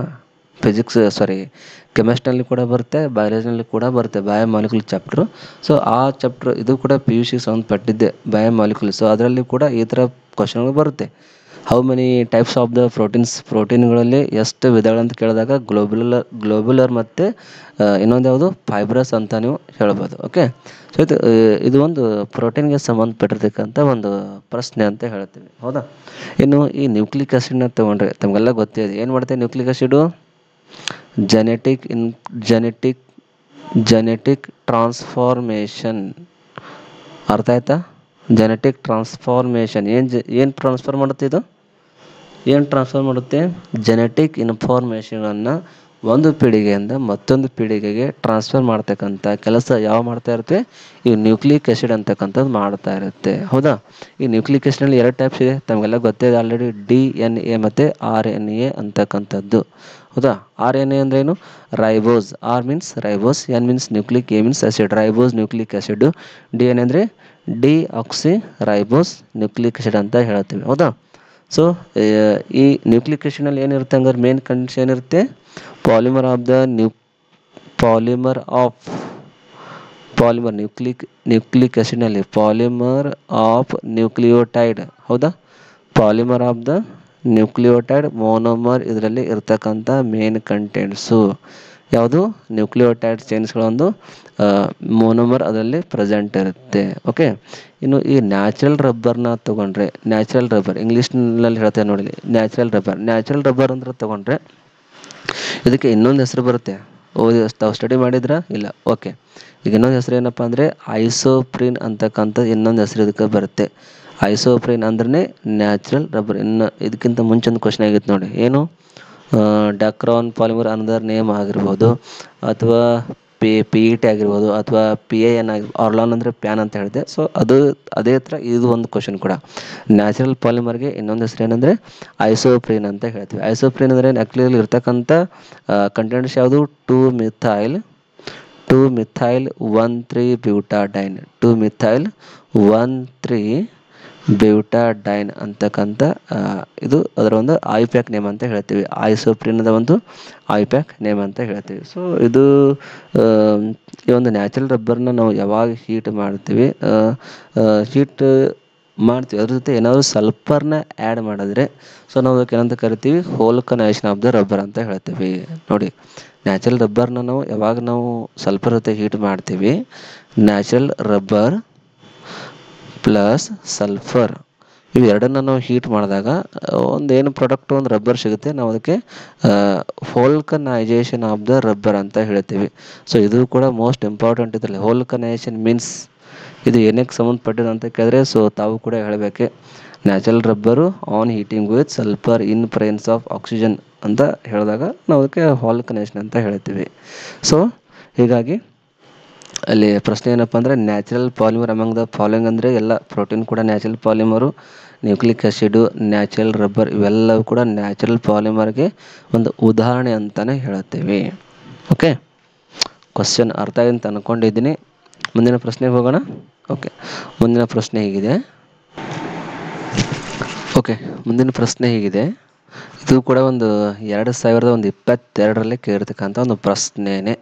ಕೆಮಿಸ್ಟ್ರಿನಲ್ಲಿ ಕೂಡ ಬರುತ್ತೆ, ಬಯಾಲಜಿನಲ್ಲಿ ಕೂಡ ಬರುತ್ತೆ ಬಯೋಮಾಲಿಕ್ಯೂಲ್ ಚಾಪ್ಟ್ರು. ಸೊ ಆ ಚಾಪ್ಟರ್ ಇದು ಕೂಡ PUC ಸಂಬಂಧಪಟ್ಟಿದ್ದೆ ಬಯೋಮಾಲಿಕ್ಯೂಲ್ಸ್. ಸೊ ಅದರಲ್ಲಿ ಕೂಡ ಈ ಥರ ಕ್ವಶನ್ಗಳು ಬರುತ್ತೆ. How many types of the ಪ್ರೋಟೀನ್ಗಳಲ್ಲಿ ಎಷ್ಟು ವಿಧಗಳಂತ ಕೇಳಿದಾಗ ಗ್ಲೋಬ್ಯುಲರ್ ಮತ್ತು ಇನ್ನೊಂದು ಯಾವುದು ಫೈಬ್ರಸ್ ಅಂತ ನೀವು ಹೇಳ್ಬೋದು. ಓಕೆ, ಸೊ ಇದು ಒಂದು ಪ್ರೋಟೀನ್ಗೆ ಸಂಬಂಧಪಟ್ಟಿರ್ತಕ್ಕಂಥ ಒಂದು ಪ್ರಶ್ನೆ ಅಂತ ಹೇಳ್ತೀವಿ, ಹೌದಾ? ಇನ್ನು ಈ ನ್ಯೂಕ್ಲಿಕ್ ಆಸಿಡ್ನ ತೊಗೊಂಡ್ರೆ ತಮಗೆಲ್ಲ ಗೊತ್ತಿದೆ. ಏನು ಮಾಡುತ್ತೆ ನ್ಯೂಕ್ಲಿಕ್ ಆಸಿಡು? Genetic transformation. ಅರ್ಥ ಆಯ್ತಾ? ಜೆನೆಟಿಕ್ ಟ್ರಾನ್ಸ್ಫಾರ್ಮೇಷನ್ ಏನು ಟ್ರಾನ್ಸ್ಫರ್ ಮಾಡುತ್ತೆ ಇದು? ಏನು ಟ್ರಾನ್ಸ್ಫರ್ ಮಾಡುತ್ತೆ? ಜೆನೆಟಿಕ್ ಇನ್ಫಾರ್ಮೇಷನನ್ನು ಒಂದು ಪೀಳಿಗೆಯಿಂದ ಮತ್ತೊಂದು ಪೀಳಿಗೆಗೆ ಟ್ರಾನ್ಸ್ಫರ್ ಮಾಡ್ತಕ್ಕಂಥ ಕೆಲಸ ಯಾವ ಮಾಡ್ತಾ ಇರುತ್ತೆ? ಈ ನ್ಯೂಕ್ಲಿಕ್ ಆಸಿಡ್ ಅಂತಕ್ಕಂಥದ್ದು ಮಾಡ್ತಾ ಇರುತ್ತೆ, ಹೌದಾ? ಈ ನ್ಯೂಕ್ಲಿಕ್ ಆಸಿಡ್ನಲ್ಲಿ 2 ಟೈಪ್ಸ್ ಇದೆ, ತಮಗೆಲ್ಲ ಗೊತ್ತಿದೆ ಆಲ್ರೆಡಿ. DNA ಮತ್ತು RNA ಅಂತಕ್ಕಂಥದ್ದು, ಹೌದಾ? RNA ಅಂದ್ರೆ ಏನು? Ribose. R means ribose, N means nucleic, A means acid. Ribose nucleic acid. DNA ಅಂದರೆ ಡಿಆಕ್ಸಿ ರೈಬೋಸ್ ನ್ಯೂಕ್ಲಿಕ್ ಆಸಿಡ್ ಅಂತ ಹೇಳ್ತೀವಿ, ಹೌದಾ? ಸೊ ಈ ನ್ಯೂಕ್ಲಿಕ್ ಆಸಿಡ್ನಲ್ಲಿ ಏನಿರುತ್ತೆ ಹಂಗಾರೆ? ಮೇನ್ ಕಂಡೀಷನ್ ಏನಿರುತ್ತೆ? ಪಾಲಿಮರ್ ನ್ಯೂಕ್ಲಿಕ್ ಆಸಿಡ್ನಲ್ಲಿ ಪಾಲಿಮರ್ ಆಫ್ ನ್ಯೂಕ್ಲಿಯೋಟೈಡ್, ಹೌದಾ? Polymer of the nucleotide monomer ಇದರಲ್ಲಿ ಇರ್ತಕ್ಕಂಥ ಮೇನ್ ಕಂಟೆಂಟ್ಸು ಯಾವುದು? ನ್ಯೂಕ್ಲಿಯೋಟೈಡ್ ಚೈನ್ಸ್ಗಳೊಂದು ಮೋನೋಮರ್ ಅದರಲ್ಲಿ ಪ್ರೆಸೆಂಟ್ ಇರುತ್ತೆ. ಓಕೆ, ಇನ್ನು ಈ ನ್ಯಾಚುರಲ್ ರಬ್ಬರ್ನ ತೊಗೊಂಡ್ರೆ, ನ್ಯಾಚುರಲ್ ರಬ್ಬರ್ ಇಂಗ್ಲೀಷ್ನಲ್ಲಿ ಹೇಳ್ತೇವೆ ನೋಡಿ, ನ್ಯಾಚುರಲ್ ರಬ್ಬರ್ ಅಂದ್ರೆ ತೊಗೊಂಡ್ರೆ ಇದಕ್ಕೆ ಇನ್ನೊಂದು ಹೆಸರು ಬರುತ್ತೆ. ಓದಿ ತಾವು ಸ್ಟಡಿ ಮಾಡಿದ್ರಾ ಇಲ್ಲ? ಓಕೆ. ಈಗ ಇನ್ನೊಂದು ಹೆಸರು ಏನಪ್ಪ ಅಂದರೆ ಐಸೋಪ್ರಿನ್ ಅಂತಕ್ಕಂಥ ಇನ್ನೊಂದು ಹೆಸರು ಇದಕ್ಕೆ ಬರುತ್ತೆ. ಐಸೋಪ್ರಿನ್ ಅಂದ್ರೆ ನ್ಯಾಚುರಲ್ ರಬ್ಬರ್. ಇನ್ನು ಇದಕ್ಕಿಂತ ಮುಂಚೆ ಒಂದು ಕ್ವಶನ್ ಆಗಿತ್ತು ನೋಡಿ, ಏನು ಡಕ್ರಾನ್ ಪಾಲಿಮರ್ ಅನದರ್ ನೇಮ್ ಆಗಿರ್ಬೋದು, ಅಥವಾ ಪಿ ಇ ಟಿ ಆಗಿರ್ಬೋದು, ಅಥವಾ ಪಿ ಐ ಎನ್ ಆಗಿರ್ಬೋದು. ಆರ್ಲಾನ್ ಅಂದರೆ ಪ್ಯಾನ್ ಅಂತ ಹೇಳಿದೆ. ಸೊ ಅದು ಅದೇ ಥರ ಇದು ಒಂದು ಕ್ವಶನ್ ಕೂಡ. ನ್ಯಾಚುರಲ್ ಪಾಲಿಮರ್ಗೆ ಇನ್ನೊಂದು ಹೆಸರು ಏನಂದರೆ ಐಸೋಪ್ರಿನ್ ಅಂತ ಹೇಳ್ತೀವಿ. ಐಸೋಪ್ರಿನ್ ಅಂದರೆ ಆ್ಯಕ್ಚುಲಿ ಇರ್ತಕ್ಕಂಥ ಕಂಟೆಂಟ್ಸ್ ಯಾವುದು? 2-ಮಿಥೈಲ್ 1,3-ಬ್ಯೂಟಾಡೈನ್ 2-ಮಿಥೈಲ್ 1,3-ಬ್ಯೂಟಾಡೈನ್ ಅಂತಕ್ಕಂಥ ಇದು ಅದರ ಒಂದು ಐಪ್ಯಾಕ್ ನೇಮ್ ಅಂತ ಹೇಳ್ತೀವಿ. ಐಸೋಪ್ರಿನದ ಒಂದು ಐಪ್ಯಾಕ್ ನೇಮ್ ಅಂತ ಹೇಳ್ತೀವಿ. ಸೊ ಇದು ಈ ಒಂದು ನ್ಯಾಚುರಲ್ ರಬ್ಬರ್ನ ನಾವು ಯಾವಾಗ ಹೀಟ್ ಮಾಡ್ತೀವಿ, ಅದ್ರ ಜೊತೆ ಏನಾದರೂ ಸಲ್ಫರ್ನ ಆ್ಯಡ್ ಮಾಡಿದ್ರೆ ಸೊ ನಾವು ಅದಕ್ಕೆ ಏನಂತ ಕರಿತೀವಿ? ವೋಲ್ಕನೈಸೇಷನ್ ಆಫ್ ದ ರಬ್ಬರ್ ಅಂತ ಹೇಳ್ತೀವಿ. ನೋಡಿ, ನ್ಯಾಚುರಲ್ ರಬ್ಬರ್ನ ನಾವು ಸಲ್ಫರ್ ಜೊತೆ ಹೀಟ್ ಮಾಡ್ತೀವಿ. ನ್ಯಾಚುರಲ್ ರಬ್ಬರ್ ಪ್ಲಸ್ ಸಲ್ಫರ್ ಇವು ಎರಡನ್ನು ನಾವು ಹೀಟ್ ಮಾಡಿದಾಗ ಒಂದು ಏನು ಪ್ರಾಡಕ್ಟ್, ಒಂದು ರಬ್ಬರ್ ಸಿಗುತ್ತೆ. ನಾವು ಅದಕ್ಕೆ ವೋಲ್ಕನೈಸೇಷನ್ ಆಫ್ ದ ರಬ್ಬರ್ ಅಂತ ಹೇಳ್ತೀವಿ. ಸೊ ಇದು ಕೂಡ ಮೋಸ್ಟ್ ಇಂಪಾರ್ಟೆಂಟ್ ಇದರಲ್ಲಿ. ವೋಲ್ಕನೈಸೇಷನ್ ಮೀನ್ಸ್ ಇದು ಏನಕ್ಕೆ ಸಂಬಂಧಪಟ್ಟಿದೆ ಅಂತ ಕೇಳಿದ್ರೆ, ಸೊ ತಾವು ಕೂಡ ಹೇಳಬೇಕೆ. Natural rubber on heating with sulphur in presence of oxygen ಅಂತ ಹೇಳಿದಾಗ ನಾವು ಅದಕ್ಕೆ ವೋಲ್ಕನೈಸೇಷನ್ ಅಂತ ಹೇಳ್ತೀವಿ. ಸೊ ಹೀಗಾಗಿ ಅಲ್ಲಿ ಪ್ರಶ್ನೆ ಏನಪ್ಪ ಅಂದರೆ natural polymer among the following ಅಂದರೆ ಎಲ್ಲ ಪ್ರೋಟೀನ್ ಕೂಡ natural polymer, nucleic acid, natural rubber ಇವೆಲ್ಲವೂ ಕೂಡ ನ್ಯಾಚುರಲ್ ಪಾಲಿಮರ್ಗೆ ಒಂದು ಉದಾಹರಣೆ ಅಂತಲೇ ಹೇಳ್ತೀವಿ. ಓಕೆ, ಕ್ವಶನ್ ಅರ್ಥ ಆಗಿದೆ ಅಂತ ಅಂದ್ಕೊಂಡಿದ್ದೀನಿ. ಮುಂದಿನ ಪ್ರಶ್ನೆಗೆ ಹೋಗೋಣ. ಓಕೆ, ಮುಂದಿನ ಪ್ರಶ್ನೆ ಹೀಗಿದೆ. ಇದು ಕೂಡ ಒಂದು 2022ರಲ್ಲಿ ಕೇಳಿರ್ತಕ್ಕಂಥ ಒಂದು ಪ್ರಶ್ನೆನೇ.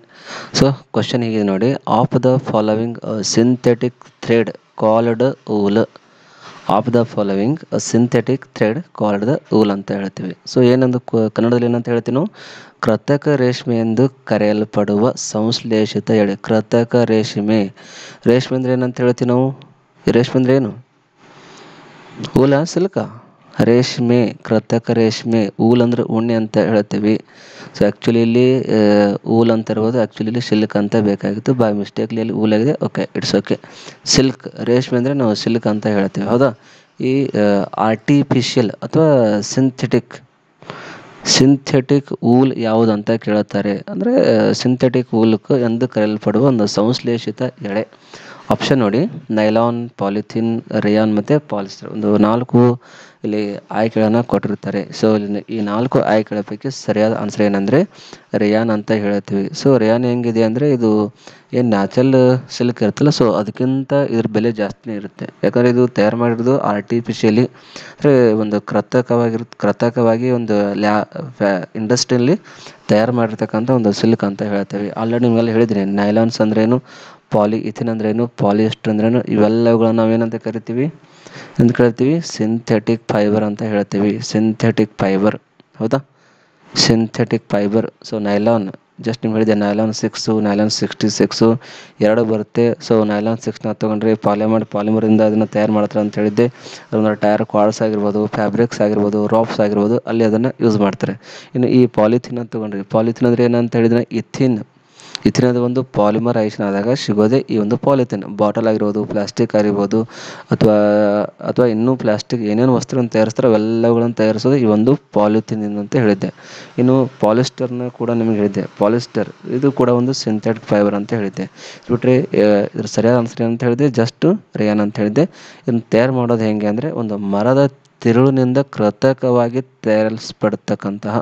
ಸೊ ಕ್ವಶನ್ ಹೀಗಿದೆ ನೋಡಿ, of the following synthetic thread called wool. Of the following synthetic thread called the wool ಅಂತ ಹೇಳ್ತೀವಿ. ಸೊ ಏನಂದು ಕನ್ನಡದಲ್ಲಿ ಏನಂತ ಹೇಳ್ತೀವಿ ನಾವು? ಕೃತಕ ರೇಷ್ಮೆ ಎಂದು ಕರೆಯಲ್ಪಡುವ ಸಂಶ್ಲೇಷಿತ ಎಳೆ. ಕೃತಕ ರೇಷ್ಮೆ ಅಂದರೆ ಏನಂತ ಹೇಳ್ತೀವಿ ನಾವು? ರೇಷ್ಮೆ ಅಂದರೆ ಏನು? ಊಲ, ಸಿಲ್ಕ? ರೇಷ್ಮೆ, ಕೃತಕ ರೇಷ್ಮೆ. ಊಲ್ ಅಂದರೆ ಉಣ್ಣೆ ಅಂತ ಹೇಳ್ತೀವಿ. ಸೊ ಆ್ಯಕ್ಚುಲಿ ಇಲ್ಲಿ ಊಲ್ ಅಂತ ಇರ್ಬೋದು, ಆ್ಯಕ್ಚುಲಿ ಇಲ್ಲಿ ಸಿಲ್ಕ್ ಅಂತ ಬೇಕಾಗಿತ್ತು. ಬೈ ಮಿಸ್ಟೇಕ್ಲಿ ಅಲ್ಲಿ ಊಲ್ ಆಗಿದೆ. Okay, it's okay. ಸಿಲ್ಕ್, ರೇಷ್ಮೆ ಅಂದರೆ ನಾವು ಸಿಲ್ಕ್ ಅಂತ ಹೇಳ್ತೀವಿ, ಹೌದಾ? ಈ ಆರ್ಟಿಫಿಷಿಯಲ್ ಅಥವಾ ಸಿಂಥೆಟಿಕ್ ಊಲ್ ಯಾವುದು ಅಂತ ಕೇಳುತ್ತಾರೆ. ಅಂದರೆ ಸಿಂಥೆಟಿಕ್ ಊಲ್ಕ್ ಎಂದು ಕರೆಯಲ್ಪಡುವ ಒಂದು ಸಂಶ್ಲೇಷಿತ ಎಳೆ. ಆಪ್ಷನ್ ನೋಡಿ, ನೈಲಾನ್, ಪಾಲಿಥಿನ್, ರೇಯಾನ್ ಮತ್ತು ಪಾಲಿಸ್ಟರ್. ಒಂದು 4 ಇಲ್ಲಿ ಆಯ್ಕೆಗಳನ್ನು ಕೊಟ್ಟಿರ್ತಾರೆ. ಸೊ ಇಲ್ಲಿ ಈ 4 ಆಯ್ಕೆಗಳ ಪೈಕಿ ಸರಿಯಾದ ಆನ್ಸರ್ ಏನಂದರೆ ರೇಯಾನ್ ಅಂತ ಹೇಳ್ತೀವಿ. ಸೊ ರೇಯಾನ್ ಹೆಂಗಿದೆ ಅಂದರೆ ಇದು ಏನು ನ್ಯಾಚುರಲ್ ಸಿಲ್ಕ್ ಇರುತ್ತಲ್ಲ, ಸೊ ಅದಕ್ಕಿಂತ ಇದ್ರ ಬೆಲೆ ಜಾಸ್ತಿನೇ ಇರುತ್ತೆ. ಯಾಕಂದರೆ ಇದು ತಯಾರು ಮಾಡಿರೋದು ಆರ್ಟಿಫಿಷಿಯಲಿ, ಅಂದರೆ ಒಂದು ಕೃತಕವಾಗಿ ಒಂದು ಇಂಡಸ್ಟ್ರಿಯಲ್ಲಿ ತಯಾರು ಮಾಡಿರ್ತಕ್ಕಂಥ ಒಂದು ಸಿಲ್ಕ್ ಅಂತ ಹೇಳ್ತೀವಿ. ಆಲ್ರೆಡಿ ನಿಮಗೆಲ್ಲ ಹೇಳಿದ್ದೀನಿ, ನೈಲಾನ್ಸ್ ಅಂದ್ರೇನು, ಪಾಲಿಇಥಿನ್ ಅಂದ್ರೇನು, ಪಾಲಿಯೆಸ್ಟರ್ ಅಂದ್ರೇನು, ಇವೆಲ್ಲವುಗಳನ್ನ ನಾವೇನಂತ ಕರಿತೀವಿ? ಸಿಂಥೆಟಿಕ್ ಫೈಬರ್ ಅಂತ ಹೇಳ್ತೀವಿ. ಸಿಂಥೆಟಿಕ್ ಫೈಬರ್, ಹೌದಾ? Synthetic fibre. So nylon just ನಿಮ್ಗೆ ಹೇಳಿದೆ, ನೈಲಾನ್ 6, ನೈಲಾನ್ 66 ಎರಡು ಬರುತ್ತೆ. ಸೊ ನೈಲಾನ್ 6ನ ತೊಗೊಂಡ್ರೆ ಪಾಲಿಮರಿಂದ ಅದನ್ನು ತಯಾರು ಮಾಡ್ತಾರೆ ಅಂತ ಹೇಳಿದ್ದೆ. ಅದೊಂದು ಟೈರ್ ಕಾರ್ಡ್ಸ್ ಆಗಿರ್ಬೋದು, ಫ್ಯಾಬ್ರಿಕ್ಸ್ ಆಗಿರ್ಬೋದು, ರಾಪ್ಸ್ ಆಗಿರ್ಬೋದು, ಅಲ್ಲಿ ಅದನ್ನು ಯೂಸ್ ಮಾಡ್ತಾರೆ. ಇನ್ನು ಈ ಪಾಲಿಥಿನ್ ತೊಗೊಂಡ್ರಿ, ಪಾಲಿಥಿನ್ ಅಂದರೆ ಏನಂತ ಹೇಳಿದ್ರೆ ಇಥಿನದ ಒಂದು ಪಾಲಿಮರೈಸೇಷನ್ ಆದಾಗ ಸಿಗೋದೇ ಈ ಒಂದು ಪಾಲಿಥಿನ್. ಬಾಟಲ್ ಆಗಿರ್ಬೋದು, ಪ್ಲಾಸ್ಟಿಕ್ ಆಗಿರ್ಬೋದು, ಅಥವಾ ಇನ್ನೂ ಪ್ಲಾಸ್ಟಿಕ್ ಏನೇನು ವಸ್ತುಗಳನ್ನು ತಯಾರಿಸ್ತಾರೆ ಅವೆಲ್ಲವುಗಳನ್ನು ತಯಾರಿಸೋದು ಈ ಒಂದು ಪಾಲಿಥಿನ್ ಅಂತ ಹೇಳಿದ್ದೆ. ಇನ್ನು ಪಾಲಿಸ್ಟರ್ನ ಕೂಡ ನಿಮಗೆ ಹೇಳಿದ್ದೆ. ಪಾಲಿಸ್ಟರ್ ಇದು ಕೂಡ ಒಂದು ಸಿಂಥೆಟಿಕ್ ಫೈಬರ್ ಅಂತ ಹೇಳಿದ್ದೆ. ಬಿಟ್ಟರೆ ಇದ್ರ ಸರಿಯಾದ ಆನ್ಸರ್ ಅಂತ ಹೇಳಿದೆ ಜಸ್ಟ್ ರೇಯಾನ್ ಅಂತ ಹೇಳಿದ್ದೆ. ಇದನ್ನು ತಯಾರು ಮಾಡೋದು ಹೆಂಗೆ ಅಂದರೆ ಒಂದು ಮರದ ತಿರುಳಿನಿಂದ ಕೃತಕವಾಗಿ ತಯಾರಿಸಲ್ಪಡ್ತಕ್ಕಂತಹ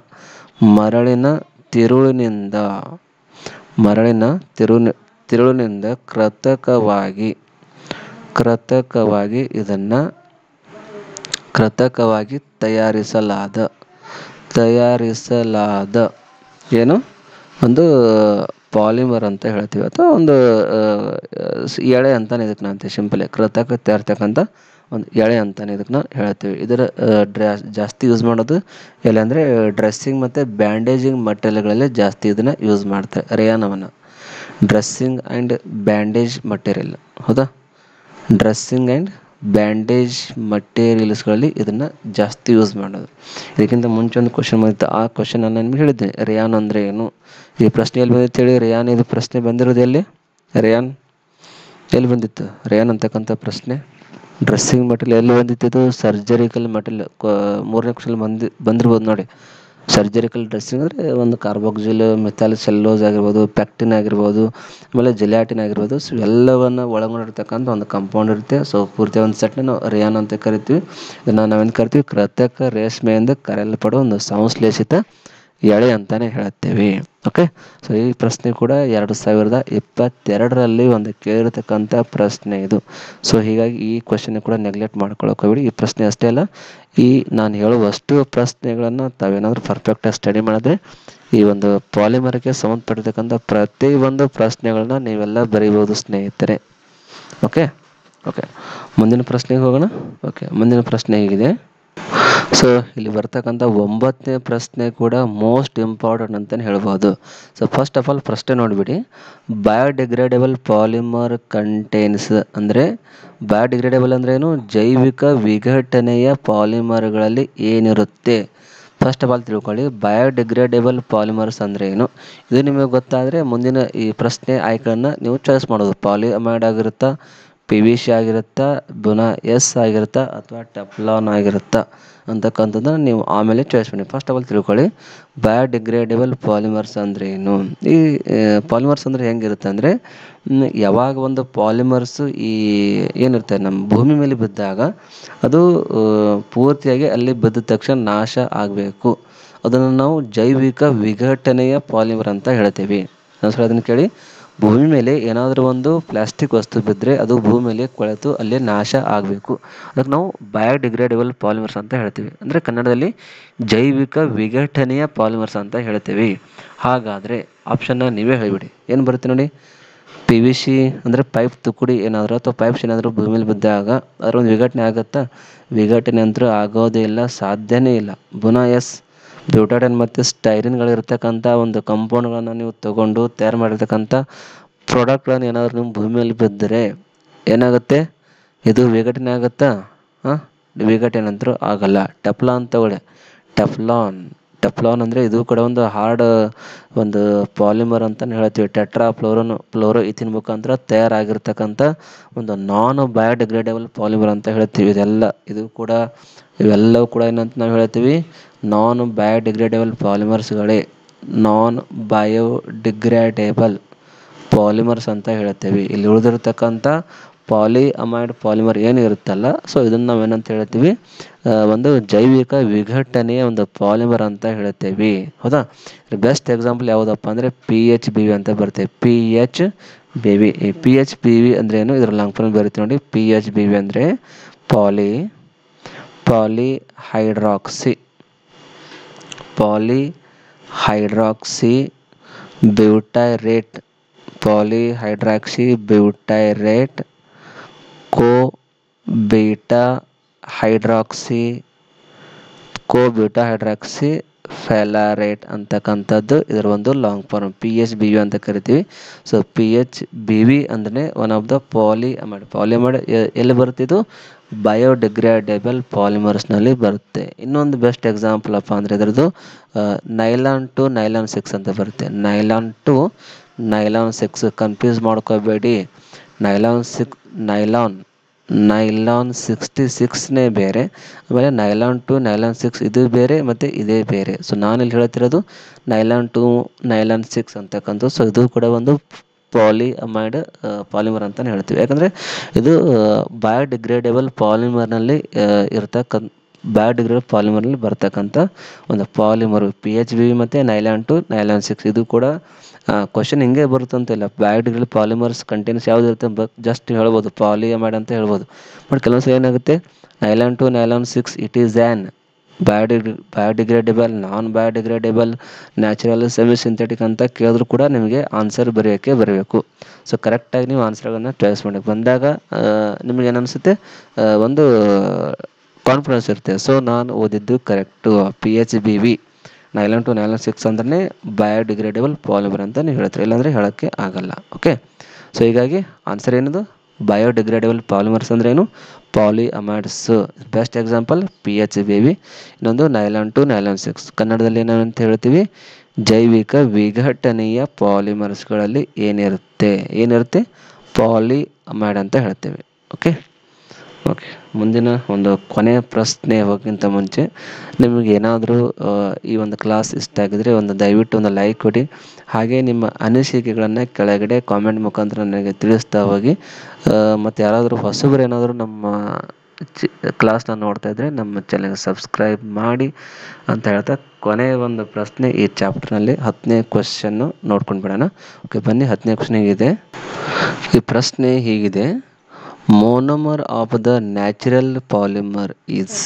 ಮರಳಿನ ತಿರುಳಿನಿಂದ ಕೃತಕವಾಗಿ ಇದನ್ನು ತಯಾರಿಸಲಾದ ಏನು ಒಂದು ಪಾಲಿಮರ್ ಅಂತ ಹೇಳ್ತೀವಿ, ಅಥವಾ ಒಂದು ಎಳೆ ಅಂತಾನೆ ಇದಕ್ಕೆ ನಾವು ಅಂತೀವಿ. ಸಿಂಪಲ್ ಕೃತಕ ತಯಾರಿಸ್ತಕ್ಕಂಥ ಒಂದು ಎಳೆ ಅಂತಾನೆ ಇದಕ್ಕೆ ನಾವು ಹೇಳ್ತೀವಿ. ಇದರ ಜಾಸ್ತಿ ಯೂಸ್ ಮಾಡೋದು ಎಲ್ಲಿ ಅಂದರೆ ಡ್ರೆಸ್ಸಿಂಗ್ ಮತ್ತು ಬ್ಯಾಂಡೇಜಿಂಗ್ ಮಟೀರಿಯಲ್ಗಳಲ್ಲೇ ಜಾಸ್ತಿ ಇದನ್ನು ಯೂಸ್ ಮಾಡ್ತಾರೆ. ರೇಯಾನವನ್ನು ಡ್ರೆಸ್ಸಿಂಗ್ ಆ್ಯಂಡ್ ಬ್ಯಾಂಡೇಜ್ ಮಟೀರಿಯಲ್, ಹೌದಾ? ಡ್ರೆಸ್ಸಿಂಗ್ ಆ್ಯಂಡ್ ಬ್ಯಾಂಡೇಜ್ ಮಟೀರಿಯಲ್ಸ್ಗಳಲ್ಲಿ ಇದನ್ನು ಜಾಸ್ತಿ ಯೂಸ್ ಮಾಡೋದು. ಇದಕ್ಕಿಂತ ಮುಂಚೆ ಒಂದು ಕ್ವಶನ್ ಬಂದಿತ್ತು, ಆ ಕ್ವಶನ್ ನಾನು ನಿಮ್ಗೆ ಹೇಳಿದ್ದೆ, ರೇಯಾನ್ ಅಂದರೆ ಏನು, ಈ ಪ್ರಶ್ನೆ ಎಲ್ಲಿ ಬಂದಿತ್ತು ಹೇಳಿ. ರೇಯಾನ್ ಇದು ಪ್ರಶ್ನೆ ಬಂದಿರೋದು ಎಲ್ಲಿ? ರೇಯಾನ್ ಎಲ್ಲಿ ಬಂದಿತ್ತು? ರೇಯಾನ್ ಅಂತಕ್ಕಂಥ ಪ್ರಶ್ನೆ ಡ್ರೆಸ್ಸಿಂಗ್ ಮಟೀರಿಯಲ್ ಎಲ್ಲಿ ಬಂದಿತ್ತು? ಇದು ಸರ್ಜರಿಕಲ್ ಮಟೀರಿಯಲ್. 3ನೇ ಕ್ವಶನ್ ಬಂದಿರ್ಬೋದು ನೋಡಿ. ಸರ್ಜರಿಕಲ್ ಡ್ರೆಸ್ಸಿಂಗ್ ಅಂದರೆ ಒಂದು ಕಾರ್ಬಾಕ್ಸಿಲ್, ಮೆಥಾಲ್ ಸೆಲ್ಲೋಸ್ ಆಗಿರ್ಬೋದು, ಪ್ಯಾಕ್ಟಿನ್ ಆಗಿರ್ಬೋದು, ಆಮೇಲೆ ಜೆಲಾಟಿನ್ ಆಗಿರ್ಬೋದು. ಸೊ ಎಲ್ಲವನ್ನು ಒಳಗೊಂಡಿರ್ತಕ್ಕಂಥ ಒಂದು ಕಾಂಪೌಂಡ್ ಇರುತ್ತೆ. ಸೊ ಪೂರ್ತಿ ಒಂದು ಸೆಟ್ನ ನಾವು ರೇಯಾನ್ ಅಂತ ಕರಿತೀವಿ. ಇದನ್ನು ನಾವೇನು ಕರಿತೀವಿ? ಕೃತಕ ರೇಷ್ಮೆ ಎಂದು ಕರೆಯಲ್ಪಡುವ ಒಂದು ಸಂಶ್ಲೇಷಿತ ಎಳೆ ಅಂತಲೇ ಹೇಳ್ತೇವೆ. ಓಕೆ, ಸೊ ಈ ಪ್ರಶ್ನೆ ಕೂಡ 2022ರಲ್ಲಿ ಒಂದು ಕೇಳಿರ್ತಕ್ಕಂಥ ಪ್ರಶ್ನೆ ಇದು. ಸೊ ಹೀಗಾಗಿ ಈ ಕ್ವಶನ್ ಕೂಡ ನೆಗ್ಲೆಕ್ಟ್ ಮಾಡ್ಕೊಳ್ಳೋಕೆ ಹೋಗ್ಬೇಡಿ. ಈ ಪ್ರಶ್ನೆ ಅಷ್ಟೇ ಅಲ್ಲ, ಈ ನಾನು ಹೇಳುವಷ್ಟು ಪ್ರಶ್ನೆಗಳನ್ನು ತಾವೇನಾದರೂ ಪರ್ಫೆಕ್ಟಾಗಿ ಸ್ಟಡಿ ಮಾಡಿದ್ರೆ ಈ ಒಂದು ಪಾಲಿಮರ್ಗೆ ಸಂಬಂಧಪಟ್ಟಿರ್ತಕ್ಕಂಥ ಪ್ರತಿಯೊಂದು ಪ್ರಶ್ನೆಗಳನ್ನ ನೀವೆಲ್ಲ ಬರೀಬೋದು ಸ್ನೇಹಿತರೆ. ಓಕೆ ಓಕೆ ಮುಂದಿನ ಪ್ರಶ್ನೆಗೆ ಹೋಗೋಣ. ಓಕೆ, ಮುಂದಿನ ಪ್ರಶ್ನೆ ಹೀಗಿದೆ. ಸೊ ಇಲ್ಲಿ ಬರ್ತಕ್ಕಂಥ 9ನೇ ಪ್ರಶ್ನೆ ಕೂಡ ಮೋಸ್ಟ್ ಇಂಪಾರ್ಟೆಂಟ್ ಅಂತಲೇ ಹೇಳ್ಬೋದು. ಸೊ ಫಸ್ಟ್ ಆಫ್ ಆಲ್ ಪ್ರಶ್ನೆ ನೋಡಿಬಿಡಿ. ಬಯೋಡಿಗ್ರೇಡೇಬಲ್ ಪಾಲಿಮರ್ ಕಂಟೈನ್ಸ್ ಅಂದರೆ, ಬಯೋಡಿಗ್ರೇಡೇಬಲ್ ಅಂದರೆ ಏನು? ಜೈವಿಕ ವಿಘಟನೆಯ ಪಾಲಿಮರ್ಗಳಲ್ಲಿ ಏನಿರುತ್ತೆ? ಫಸ್ಟ್ ಆಫ್ ಆಲ್ ತಿಳ್ಕೊಳ್ಳಿ, ಬಯೋಡಿಗ್ರೇಡೇಬಲ್ ಪಾಲಿಮರ್ಸ್ ಅಂದರೆ ಏನು. ಇದು ನಿಮಗೆ ಗೊತ್ತಾದರೆ ಮುಂದಿನ ಈ ಪ್ರಶ್ನೆ ಆಯ್ಕೆಗಳನ್ನು ನೀವು ಚಾಯ್ಸ್ ಮಾಡೋದು. ಪಾಲಿಅಮೈಡ್ ಆಗಿರುತ್ತಾ, PVC ಆಗಿರುತ್ತಾ, ಬುನಾ ಎಸ್ ಆಗಿರುತ್ತಾ, ಅಥವಾ ಟೆಫ್ಲಾನ್ ಆಗಿರುತ್ತಾ ಅಂತಕ್ಕಂಥದ್ದನ್ನು ನೀವು ಆಮೇಲೆ ಚಾಯ್ಸ್ ಮಾಡಿ. ಫಸ್ಟ್ ಆಫ್ ಆಲ್ ತಿಳ್ಕೊಳ್ಳಿ, ಬಯೋಡಿಗ್ರೇಡೇಬಲ್ ಪಾಲಿಮರ್ಸ್ ಅಂದರೆ ಏನು. ಈ ಪಾಲಿಮರ್ಸ್ ಅಂದರೆ ಹೆಂಗಿರುತ್ತೆ ಅಂದರೆ, ಯಾವಾಗ ಒಂದು ಪಾಲಿಮರ್ಸು ಈ ಏನಿರುತ್ತೆ ನಮ್ಮ ಭೂಮಿ ಮೇಲೆ ಬಿದ್ದಾಗ ಅದು ಪೂರ್ತಿಯಾಗಿ ಅಲ್ಲಿ ಬಿದ್ದ ತಕ್ಷಣ ನಾಶ ಆಗಬೇಕು. ಅದನ್ನು ನಾವು ಜೈವಿಕ ವಿಘಟನೆಯ ಪಾಲಿಮರ್ ಅಂತ ಹೇಳ್ತೀವಿ. ನಾನು ಅದನ್ನು ಕೇಳಿ, ಭೂಮಿ ಮೇಲೆ ಏನಾದರೂ ಒಂದು ಪ್ಲಾಸ್ಟಿಕ್ ವಸ್ತು ಬಿದ್ದರೆ ಅದು ಭೂಮಿ ಮೇಲೆ ಕೊಳೆತು ಅಲ್ಲೇ ನಾಶ ಆಗಬೇಕು. ಅದಕ್ಕೆ ನಾವು ಬಯೋಡಿಗ್ರೇಡೇಬಲ್ ಪಾಲಿಮರ್ಸ್ ಅಂತ ಹೇಳ್ತೀವಿ. ಅಂದರೆ ಕನ್ನಡದಲ್ಲಿ ಜೈವಿಕ ವಿಘಟನೆಯ ಪಾಲಿಮರ್ಸ್ ಅಂತ ಹೇಳ್ತೀವಿ. ಹಾಗಾದರೆ ಆಪ್ಷನ್ನ ನೀವೇ ಹೇಳಿಬಿಡಿ, ಏನು ಬರುತ್ತೆ ನೋಡಿ. PVC ಅಂದರೆ ಪೈಪ್ ತುಕುಡಿ ಏನಾದರೂ ಅಥವಾ ಪೈಪ್ಸ್ ಏನಾದರೂ ಭೂಮಿ ಮೇಲೆ ಬಿದ್ದಾಗ ಅದರ ಒಂದು ವಿಘಟನೆ ಆಗುತ್ತಾ? ವಿಘಟನೆ ಅಂತೂ ಆಗೋದೇ ಇಲ್ಲ, ಸಾಧ್ಯನೇ ಇಲ್ಲ. ಬುನಾ ಎಸ್ ಬ್ಯೂಟಾಡನ್ ಮತ್ತು ಸ್ಟೈರಿನ್ಗಳಿರ್ತಕ್ಕಂಥ ಒಂದು ಕಂಪೌಂಡ್ಗಳನ್ನು ನೀವು ತೊಗೊಂಡು ತಯಾರು ಮಾಡಿರ್ತಕ್ಕಂಥ ಪ್ರಾಡಕ್ಟ್ಗಳನ್ನು ಏನಾದರೂ ನಿಮ್ಮ ಭೂಮಿಯಲ್ಲಿ ಬಿದ್ದರೆ ಏನಾಗುತ್ತೆ? ಇದು ವಿಘಟನೆ ಆಗುತ್ತಾ? ವಿಘಟನೆ ಅಂತೂ ಆಗಲ್ಲ. ಟೆಫ್ಲಾನ್ ತಗೊಳ್ಳಿ. ಟೆಫ್ಲಾನ್ ಅಂದರೆ ಇದು ಕೂಡ ಒಂದು ಹಾರ್ಡ್ ಒಂದು ಪಾಲಿಮರ್ ಅಂತಲೇ ಹೇಳ್ತೀವಿ. ಫ್ಲೋರೋ ಇಥಿನ್ ಮುಖಾಂತರ ತಯಾರಾಗಿರ್ತಕ್ಕಂಥ ಒಂದು ನಾನ್ ಬಯೋಡಿಗ್ರೇಡೇಬಲ್ ಪಾಲಿಮರ್ ಅಂತ ಹೇಳ್ತೀವಿ. ಇವೆಲ್ಲವೂ ಕೂಡ ಏನಂತ ನಾವು ಹೇಳ್ತೀವಿ? ನಾನ್ ಬಯೋಡಿಗ್ರೇಡೇಬಲ್ ಪಾಲಿಮರ್ಸ್ಗಳೇ. ನಾನ್ ಬಯೋಡಿಗ್ರೇಡೇಬಲ್ ಪಾಲಿಮರ್ಸ್ ಅಂತ ಹೇಳ್ತೇವೆ. ಇಲ್ಲಿ ಉಳಿದಿರ್ತಕ್ಕಂಥ ಪಾಲಿಅಮೈಡ್ ಪಾಲಿಮರ್ ಏನು ಇರುತ್ತಲ್ಲ, ಸೊ ಇದನ್ನು ನಾವೇನಂತ ಹೇಳ್ತೀವಿ? ಒಂದು ಜೈವಿಕ ವಿಘಟನೆಯ ಒಂದು ಪಾಲಿಮರ್ ಅಂತ ಹೇಳ್ತೇವೆ. ಹೌದಾ? ಬೆಸ್ಟ್ ಎಕ್ಸಾಂಪಲ್ ಯಾವುದಪ್ಪ ಅಂದರೆ PHBV ಅಂತ ಬರ್ತೇವೆ. PHBV. ಈ PHBV ಅಂದರೆ ಏನು? ಇದರ ಲಾಂಗ್ ಫಾರ್ಮ್ ಬರುತ್ತೆ ನೋಡಿ. PHBV ಅಂದರೆ ಪಾಲಿಹೈಡ್ರಾಕ್ಸಿ ಬ್ಯೂಟೈರೇಟ್ ಕೋಬಿಟಾ ಹೈಡ್ರಾಕ್ಸಿ ಫೆಲಾರೇಟ್ ಅಂತಕ್ಕಂಥದ್ದು ಇದರ ಒಂದು ಲಾಂಗ್ ಫಾರ್ಮ್. PHBV ಅಂತ ಕರಿತೀವಿ. ಸೊ PHBV ಅಂದರೆ ಒನ್ ಆಫ್ ದ ಪಾಲಿಅಮೈಡ್ ಎಲ್ಲಿ ಬರುತ್ತೆ? ಇದು ಬಯೋಡಿಗ್ರೇಡೇಬಲ್ ಪಾಲಿಮರ್ಸ್ನಲ್ಲಿ ಬರುತ್ತೆ. ಇನ್ನೊಂದು ಬೆಸ್ಟ್ ಎಕ್ಸಾಂಪಲ್ ಅಪ್ಪ ಅಂದರೆ ಇದರದ್ದು ನೈಲಾನ್ ಟು ನೈಲಾನ್ 6 ಅಂತ ಬರುತ್ತೆ. ನೈಲಾನ್ ಟು ನೈಲಾನ್ 6 ಕನ್ಫ್ಯೂಸ್ ಮಾಡ್ಕೋಬೇಡಿ. ನೈಲಾನ್ 66ನೇ ಬೇರೆ, ಆಮೇಲೆ ನೈಲಾನ್ ಟು ನೈಲಾನ್ 6 ಇದು ಬೇರೆ ಮತ್ತು ಇದೇ ಬೇರೆ. ಸೊ ನಾನಿಲ್ಲಿ ಹೇಳ್ತಿರೋದು ನೈಲಾನ್ ಟು ನೈಲಾನ್ 6 ಅಂತಕ್ಕಂಥ. ಸೊ ಇದು ಕೂಡ ಒಂದು ಪಾಲಿಅಮೈಡ್ ಪಾಲಿಮರ್ ಅಂತಲೇ ಹೇಳ್ತೀವಿ. ಯಾಕಂದರೆ ಇದು ಬಯೋಡಿಗ್ರೇಡೇಬಲ್ ಪಾಲಿಮರ್ನಲ್ಲಿ ಬರ್ತಕ್ಕಂಥ ಒಂದು ಪಾಲಿಮರು. PHBV ಮತ್ತು ನೈಲಾನ್ ಟು ನೈಲಾನ್ 6 ಇದು ಕೂಡ ಕ್ವಶನ್ ಹಿಂಗೆ ಬರುತ್ತಂತಿಲ್ಲ. ಬಯೋಡಿಗ್ರೇಡೇಬಲ್ ಪಾಲಿಮರ್ಸ್ ಕಂಟೈನ್ಸ್ ಯಾವ್ದು ಇರುತ್ತೆ ಜಸ್ಟ್ ಹೇಳ್ಬೋದು, ಪಾಲಿಅಮೈಡ್ ಅಂತ ಹೇಳ್ಬೋದು. ಬಟ್ ಕೆಲವೊಂದ್ಸಲ ಏನಾಗುತ್ತೆ, nylon two nylon 6 it is an biodegradable, non biodegradable, natural, semi synthetic ಅಂತ ಕೇಳಿದ್ರು ಕೂಡ ನಿಮಗೆ ಆನ್ಸರ್ ಬರಬೇಕು. ಸೊ ಕರೆಕ್ಟಾಗಿ ನೀವು ಆನ್ಸರ್ಗಳನ್ನು ಚಾಯ್ಸ್ ಮಾಡಿ ಬಂದಾಗ ನಿಮಗೆ ಏನನ್ನಿಸುತ್ತೆ? ಒಂದು ಕಾನ್ಫಿಡೆನ್ಸ್ ಇರುತ್ತೆ. ಸೊ ನಾನು ಓದಿದ್ದು correct. PHBV nylon two nylon 6 ಅಂದ್ರೆ ಬಯೋಡಿಗ್ರೇಡೇಬಲ್ ಪಾಲಿಮರ್ ಅಂತ ನೀವು ಹೇಳ್ತೀರಿ, ಇಲ್ಲಾಂದರೆ ಹೇಳೋಕ್ಕೆ ಆಗಲ್ಲ. ಓಕೆ, ಸೊ ಹೀಗಾಗಿ ಆನ್ಸರ್ ಏನದು? ಬಯೋಡಿಗ್ರೇಡೇಬಲ್ ಪಾಲಿಮರ್ಸ್ ಅಂದ್ರೆ ಏನು? ಪಾಲಿಅಮೈಡ್ಸ್. Best example PHBV. ಇನ್ನೊಂದು ನೈಲಾನ್ ಟು ನೈಲಾನ್ 6. ಕನ್ನಡದಲ್ಲಿ ಏನಂತ ಹೇಳ್ತೀವಿ? ಜೈವಿಕ ವಿಘಟನೀಯ ಪಾಲಿಮರ್ಸ್ಗಳಲ್ಲಿ ಏನಿರುತ್ತೆ? ಪಾಲಿಅಮೈಡ್ ಅಂತ ಹೇಳ್ತೇವೆ. ಓಕೆ. ಮುಂದಿನ ಒಂದು ಕೊನೆಯ ಪ್ರಶ್ನೆ ಹೋಗೋಕ್ಕಿಂತ ಮುಂಚೆ ನಿಮಗೆ ಏನಾದರೂ ಈ ಒಂದು ಕ್ಲಾಸ್ ಇಷ್ಟ ಆಗಿದ್ರೆ ದಯವಿಟ್ಟು ಒಂದು ಲೈಕ್ ಕೊಡಿ. ಹಾಗೆ ನಿಮ್ಮ ಅನಿಸಿಕೆಗಳನ್ನು ಕೆಳಗಡೆ ಕಾಮೆಂಟ್ ಮುಖಾಂತರ ನನಗೆ ತಿಳಿಸ್ತಾ ಹೋಗಿ. ಮತ್ತು ಯಾರಾದರೂ ಹೊಸಬರು ಏನಾದರೂ ನಮ್ಮ ಕ್ಲಾಸ್ನ ನೋಡ್ತಾ ಇದ್ದರೆ ನಮ್ಮ ಚಾನಲ್ಗೆ ಸಬ್ಸ್ಕ್ರೈಬ್ ಮಾಡಿ ಅಂತ ಹೇಳ್ತಾ, ಕೊನೆಯ ಒಂದು ಪ್ರಶ್ನೆ ಈ ಚಾಪ್ಟರ್ನಲ್ಲಿ 10ನೇ ಕ್ವಶನ್ನು ನೋಡ್ಕೊಂಡು ಬಿಡೋಣ. ಓಕೆ, ಬನ್ನಿ. 10ನೇ ಕ್ವಶನ್ ಹೀಗಿದೆ. ಈ ಪ್ರಶ್ನೆ ಹೀಗಿದೆ: monomer of the natural polymer is.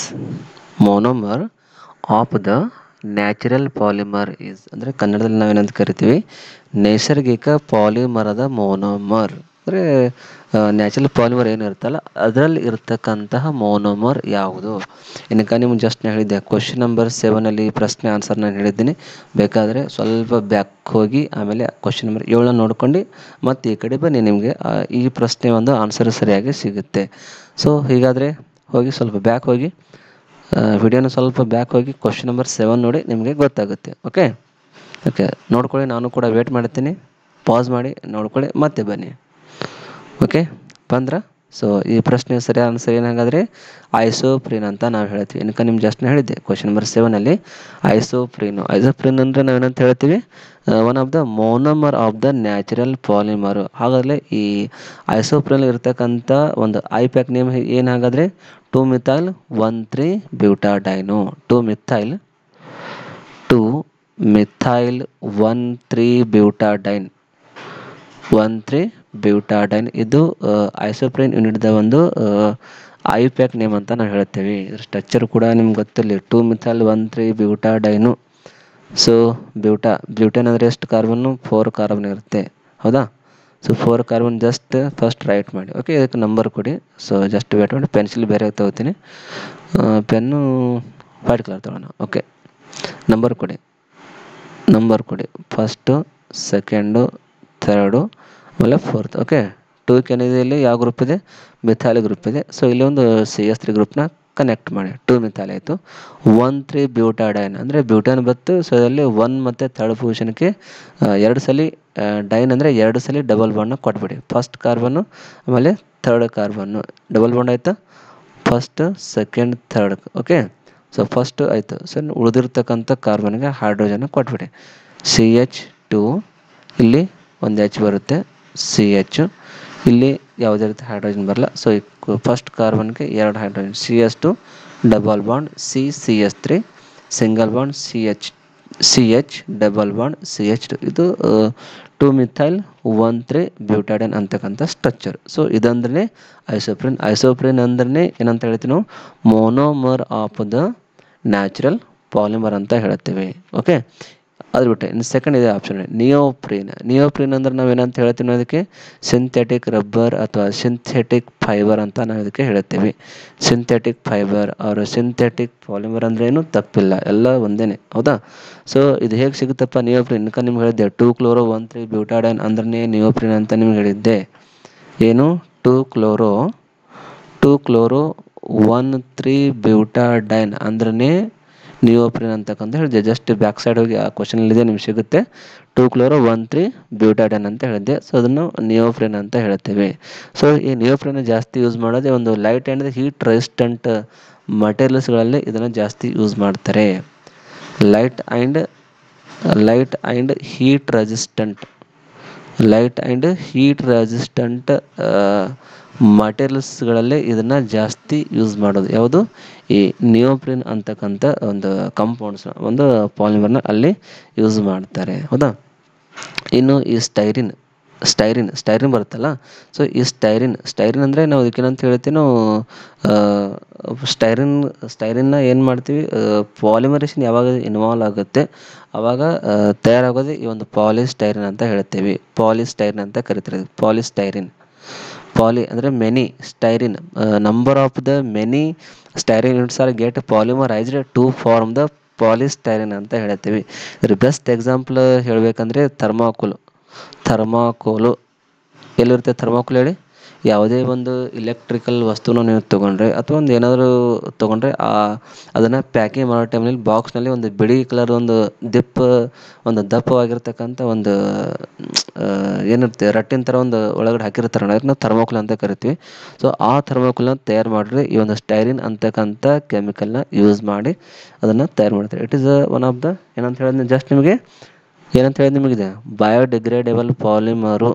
Monomer of the natural polymer is ಅಂದರೆ ಕನ್ನಡದಲ್ಲಿ ನಾವೇನಂತ ಕರಿತೀವಿ? ನೈಸರ್ಗಿಕ ಪಾಲಿಮರದ ಮೋನೋಮರ್. ಅಂದರೆ ನ್ಯಾಚುರಲ್ ಪಾಲಿಮರ್ ಏನಿರುತ್ತಲ್ಲ ಅದರಲ್ಲಿ ಇರ್ತಕ್ಕಂತಹ ಮೋನೋಮರ್ ಯಾವುದು? ಇನ್ನು ನಿಮ್ಗೆ ಜಸ್ಟ್ ನಾನು ಹೇಳಿದ್ದೆ, ಕ್ವಶನ್ ನಂಬರ್ 7 ಪ್ರಶ್ನೆ ಆನ್ಸರ್ ನಾನು ಹೇಳಿದ್ದೀನಿ. ಬೇಕಾದರೆ ಸ್ವಲ್ಪ ಬ್ಯಾಕ್ ಹೋಗಿ ಆಮೇಲೆ ಕ್ವಶನ್ ನಂಬರ್ 7 ನೋಡ್ಕೊಂಡು ಮತ್ತೆ ಈ ಕಡೆ ಬನ್ನಿ, ನಿಮಗೆ ಈ ಪ್ರಶ್ನೆ ಒಂದು ಆನ್ಸರ್ ಸರಿಯಾಗಿ ಸಿಗುತ್ತೆ. ಸೊ ಹೀಗಾದರೆ ಹೋಗಿ ಸ್ವಲ್ಪ ಬ್ಯಾಕ್ ಹೋಗಿ, ವಿಡಿಯೋನ ಸ್ವಲ್ಪ ಬ್ಯಾಕ್ ಹೋಗಿ ಕ್ವಶನ್ ನಂಬರ್ 7 ನೋಡಿ, ನಿಮಗೆ ಗೊತ್ತಾಗುತ್ತೆ. ಓಕೆ, ನೋಡ್ಕೊಳ್ಳಿ. ನಾನು ಕೂಡ ವೇಟ್ ಮಾಡ್ತೀನಿ. ಪಾಸ್ ಮಾಡಿ ನೋಡ್ಕೊಳ್ಳಿ, ಮತ್ತೆ ಬನ್ನಿ. ಓಕೆ, ಬಂದ್ರ? ಸೊ ಈ ಪ್ರಶ್ನೆ ಸರಿಯಾದ ಆನ್ಸರ್ ಏನಾಗಾದರೆ ಐಸೋಪ್ರೀನ್ ಅಂತ ನಾವು ಹೇಳ್ತೀವಿ. ಇನ್ನು ನಿಮ್ಗೆ ಜಸ್ಟ್ ಹೇಳಿದ್ದೆ ಕ್ವಶನ್ ನಂಬರ್ 7 ಐಸೋಪ್ರೀನ್ ಅಂದರೆ ನಾವೇನಂತ ಹೇಳ್ತೀವಿ? One of the monomer of the natural polymer. ಹಾಗಾದರೆ ಈ ಐಸೋಪ್ರೀನ್ ಇರ್ತಕ್ಕಂಥ ಒಂದು ಐಪ್ಯಾಕ್ ನೇಮ್ ಏನಾಗಾದರೆ 2-ಮಿಥೈಲ್-1,3-ಬ್ಯೂಟಾಡೈನು. 2-ಮಿಥೈಲ್-1,3-ಬ್ಯೂಟಾಡೈನ್. 1,3-ಬ್ಯೂಟಾಡೈನ್ ಇದು ಐಸೋಪ್ರೀನ್ ಯೂನಿಟ್ದ ಒಂದು ಐಪ್ಯಾಕ್ ನೇಮ್ ಅಂತ ನಾವು ಹೇಳ್ತೇವೆ. ಇದ್ರ ಸ್ಟ್ರಕ್ಚರ್ ಕೂಡ ನಿಮ್ಗೆ ಗೊತ್ತಿರಲಿ, 2-ಮಿಥೈಲ್-1,3-ಬ್ಯೂಟಾಡೈನು. ಸೊ ಬ್ಯೂಟೇನ್ ಅಂದರೆ ಎಷ್ಟು ಕಾರ್ಬನ್ನು? 4 ಕಾರ್ಬನ್ ಇರುತ್ತೆ, ಹೌದಾ? So 4 carbon just first right ಮಾಡಿ. ಓಕೆ, ಇದಕ್ಕೆ ನಂಬರ್ ಕೊಡಿ. ಸೊ ಜಸ್ಟ್ ವೇಟ್ ಮಾಡಿ, ಪೆನ್ಸಿಲ್ ಬೇರೆ ತಗೋತೀನಿ, ಪೆನ್ನು ವೈಟ್ ಕಲರ್ ತಗೋಣ. ಓಕೆ, ನಂಬರ್ ಕೊಡಿ. ಫಸ್ಟು, ಸೆಕೆಂಡು, ಥರ್ಡು, ಆಮೇಲೆ ಫೋರ್ತ್. ಓಕೆ, 2 ಏನಿದೆ ಇಲ್ಲಿ ಯಾವ ಗ್ರೂಪ್ ಇದೆ? ಮಿಥೈಲ್ ಗ್ರೂಪ್ ಇದೆ. ಸೊ ಇಲ್ಲಿ ಒಂದು CH3 ಗ್ರೂಪ್ನ ಕನೆಕ್ಟ್ ಮಾಡಿ, 2 ಮಿಥೈಲ್ ಆಯಿತು. 1,3-ಬ್ಯೂಟಾಡೈನ್ ಅಂದರೆ ಬ್ಯೂಟಾನ್ ಬತ್ತು. ಸೊ ಇದರಲ್ಲಿ 1 ಮತ್ತು 3rd ಪೊಸಿಷನ್ಗೆ 2 ಸಲ ಡೈನ್ ಅಂದರೆ 2 ಸಲ ಡಬಲ್ ಬಾಂಡ್ನ ಕೊಟ್ಬಿಡಿ. ಫಸ್ಟ್ ಕಾರ್ಬನ್ನು ಆಮೇಲೆ 3rd ಕಾರ್ಬನ್ನು ಡಬಲ್ ಬಾಂಡ್ ಆಯಿತು. First, second, third. Okay, so first ಆಯಿತು. ಸೊ ಉಳಿದಿರ್ತಕ್ಕಂಥ ಕಾರ್ಬನ್ಗೆ ಹೈಡ್ರೋಜನ್ನ ಕೊಟ್ಬಿಡಿ. CH2, ಇಲ್ಲಿ ಒಂದು H ಬರುತ್ತೆ, CH. ಇಲ್ಲಿ ಯಾವುದೇ ರೀತಿ ಹೈಡ್ರೋಜನ್ ಬರಲ್ಲ. ಸೊ ಫಸ್ಟ್ ಕಾರ್ಬನ್ಗೆ 2 hydrogen, CH2 double bond, CH3 single bond, CH double bond, CH2. ಇದು 2-ಮಿಥೈಲ್-1,3-ಬ್ಯೂಟಾಡೈನ್ ಅಂತಕ್ಕಂಥ ಸ್ಟ್ರಕ್ಚರ್. ಸೊ ಇದಂದ್ರೆ ಐಸೋಪ್ರೀನ್ ಅಂದ್ರೆ ಏನಂತ ಹೇಳ್ತೀವಿ ನಾವು? Monomer of the natural polymer ಅಂತ ಹೇಳ್ತೇವೆ. ಓಕೆ, ಅದು ಬಿಟ್ಟೆ ಇನ್ನು ಸೆಕೆಂಡ್ ಇದೆ ಆಪ್ಷನ್ ನಿಯೋಪ್ರೀನ್ ಅಂದ್ರೆ ನಾವೇನಂತ ಹೇಳ್ತೀವಿ? ಅದಕ್ಕೆ ಸಿಂಥೆಟಿಕ್ ರಬ್ಬರ್ ಅಥವಾ ಸಿಂಥೆಟಿಕ್ ಫೈಬರ್ ಅಂತ ನಾವು ಇದಕ್ಕೆ ಹೇಳ್ತೇವೆ. ಸಿಂಥೆಟಿಕ್ ಫೈಬರ್ ಅವರು ಸಿಂಥೆಟಿಕ್ ಪಾಲಿಮರ್ ಅಂದ್ರೆ ಏನು ತಪ್ಪಿಲ್ಲ, ಎಲ್ಲ ಒಂದೇನೆ, ಹೌದಾ? ಸೊ ಇದು ಹೇಗೆ ಸಿಗುತ್ತಪ್ಪ ನಿಯೋಪ್ರೀನ್? ನಿಮ್ಗೆ ಹೇಳಿದ್ದೆ 2-ಕ್ಲೋರೋ-1,3-ಬ್ಯೂಟಾಡೈನ್ ಅಂದ್ರೆ ನಿಯೋಪ್ರೀನ್ ಅಂತ ನಿಮ್ಗೆ ಹೇಳಿದ್ದೆ. ಏನು? 2-ಕ್ಲೋರೋ-1,3-ಬ್ಯೂಟಾಡೈನ್ ಅಂದ್ರೆ ನಿಯೋಪ್ರೀನ್ ಅಂತಕ್ಕಂತ ಹೇಳಿದ್ದೆ. ಜಸ್ಟ್ ಬ್ಯಾಕ್ ಸೈಡ್ ಹೋಗಿ ಆ ಕ್ವಶನಲ್ಲಿದೆ, ನಿಮ್ಗೆ ಸಿಗುತ್ತೆ. 2-ಕ್ಲೋರೋ-1,3-ಬ್ಯೂಟಾಡೈನ್ ಅಂತ ಹೇಳಿದ್ದೆ. ಸೊ ಅದನ್ನು ನಿಯೋಪ್ರೀನ್ ಅಂತ ಹೇಳ್ತೇವೆ. ಸೊ ಈ ನಿಯೋಪ್ರೀನ್ ಜಾಸ್ತಿ ಯೂಸ್ ಮಾಡೋದೇ ಒಂದು ಲೈಟ್ ಆ್ಯಂಡ್ ಹೀಟ್ ರೆಸಿಸ್ಟೆಂಟ್ ಮಟೀರಿಯಲ್ಸ್ಗಳಲ್ಲಿ ಇದನ್ನು ಜಾಸ್ತಿ ಯೂಸ್ ಮಾಡ್ತಾರೆ. ಲೈಟ್ ಆ್ಯಂಡ್ ಹೀಟ್ ರೆಸಿಸ್ಟೆಂಟ್ ಮಟೀರಿಯಲ್ಸ್ಗಳಲ್ಲಿ ಇದನ್ನು ಜಾಸ್ತಿ ಯೂಸ್ ಮಾಡೋದು ಯಾವುದು? ಈ ನಿಯೋಪ್ರೀನ್ ಅಂತಕ್ಕಂಥ ಒಂದು ಕಂಪೌಂಡ್ಸ್, ಒಂದು ಪಾಲಿಮರ್ನ ಅಲ್ಲಿ ಯೂಸ್ ಮಾಡ್ತಾರೆ, ಹೌದಾ? ಇನ್ನು ಈ ಸ್ಟೈರಿನ್ ಬರುತ್ತಲ್ಲ. ಸೊ ಈ ಸ್ಟೈರಿನ್ ಅಂದರೆ ನಾವು ಇದಕ್ಕೇನಂತ ಹೇಳ್ತೀವಿ? ನಾವು ಸ್ಟೈರಿನ್ನ ಏನು ಮಾಡ್ತೀವಿ? ಪಾಲಿಮರೇಷನ್ ಯಾವಾಗ ಇನ್ವಾಲ್ವ್ ಆಗುತ್ತೆ ಆವಾಗ ತಯಾರಾಗೋದು ಈ ಒಂದು ಪಾಲಿಸ್ಟೈರಿನ್ ಅಂತ ಹೇಳ್ತೇವೆ. ಪಾಲಿಸ್ಟೈರಿನ್ ಅಂತ ಕರಿತಾರೆ. ಪಾಲಿ ಅಂದರೆ many, styrene number of the many styrene units are get polymerised to form the polystyrene ಅಂತ ಹೇಳ್ತೀವಿ. ಇದ್ರ ಬೆಸ್ಟ್ ಎಕ್ಸಾಂಪಲ್ ಹೇಳಬೇಕಂದ್ರೆ ಥರ್ಮಾಕೋಲು ಎಲ್ಲಿರುತ್ತೆ? ಥರ್ಮಾಕೋಲ್ ಹೇಳಿ, ಯಾವುದೇ ಒಂದು ಇಲೆಕ್ಟ್ರಿಕಲ್ ವಸ್ತುನ ನೀವು ತೊಗೊಂಡ್ರೆ ಅಥವಾ ಒಂದು ಏನಾದರೂ ತೊಗೊಂಡ್ರೆ ಅದನ್ನು ಪ್ಯಾಕಿಂಗ್ ಮಾಡೋ ಟೈಮ್ನಲ್ಲಿ ಬಾಕ್ಸ್ನಲ್ಲಿ ಒಂದು ಬಿಳಿ ಕಲರ್ ಒಂದು ದಪ್ಪವಾಗಿರ್ತಕ್ಕಂಥ ಒಂದು ಏನಿರುತ್ತೆ ರಟ್ಟಿನ ಥರ ಒಂದು ಒಳಗಡೆ ಹಾಕಿರ್ತಾರೆ ಅದನ್ನ ಥರ್ಮೋಕೋಲ್ ಅಂತ ಕರಿತೀವಿ. ಸೊ ಆ ಥರ್ಮೋಕೋಲ್ನ ತಯಾರು ಮಾಡಿದ್ರೆ ಈ ಒಂದು ಸ್ಟೈರಿನ್ ಅಂತಕ್ಕಂಥ ಕೆಮಿಕಲ್ನ ಯೂಸ್ ಮಾಡಿ ಅದನ್ನು ತಯಾರು ಮಾಡ್ತಾರೆ. It is one of the ಏನಂತ ಹೇಳಿದ್ರೆ ಜಸ್ಟ್ ನಿಮಗೆ ಏನಂತ ಹೇಳಿದ್ರೆ ನಿಮಗಿದೆ ಬಯೋಡಿಗ್ರೇಡೇಬಲ್ ಪಾಲಿಮರು.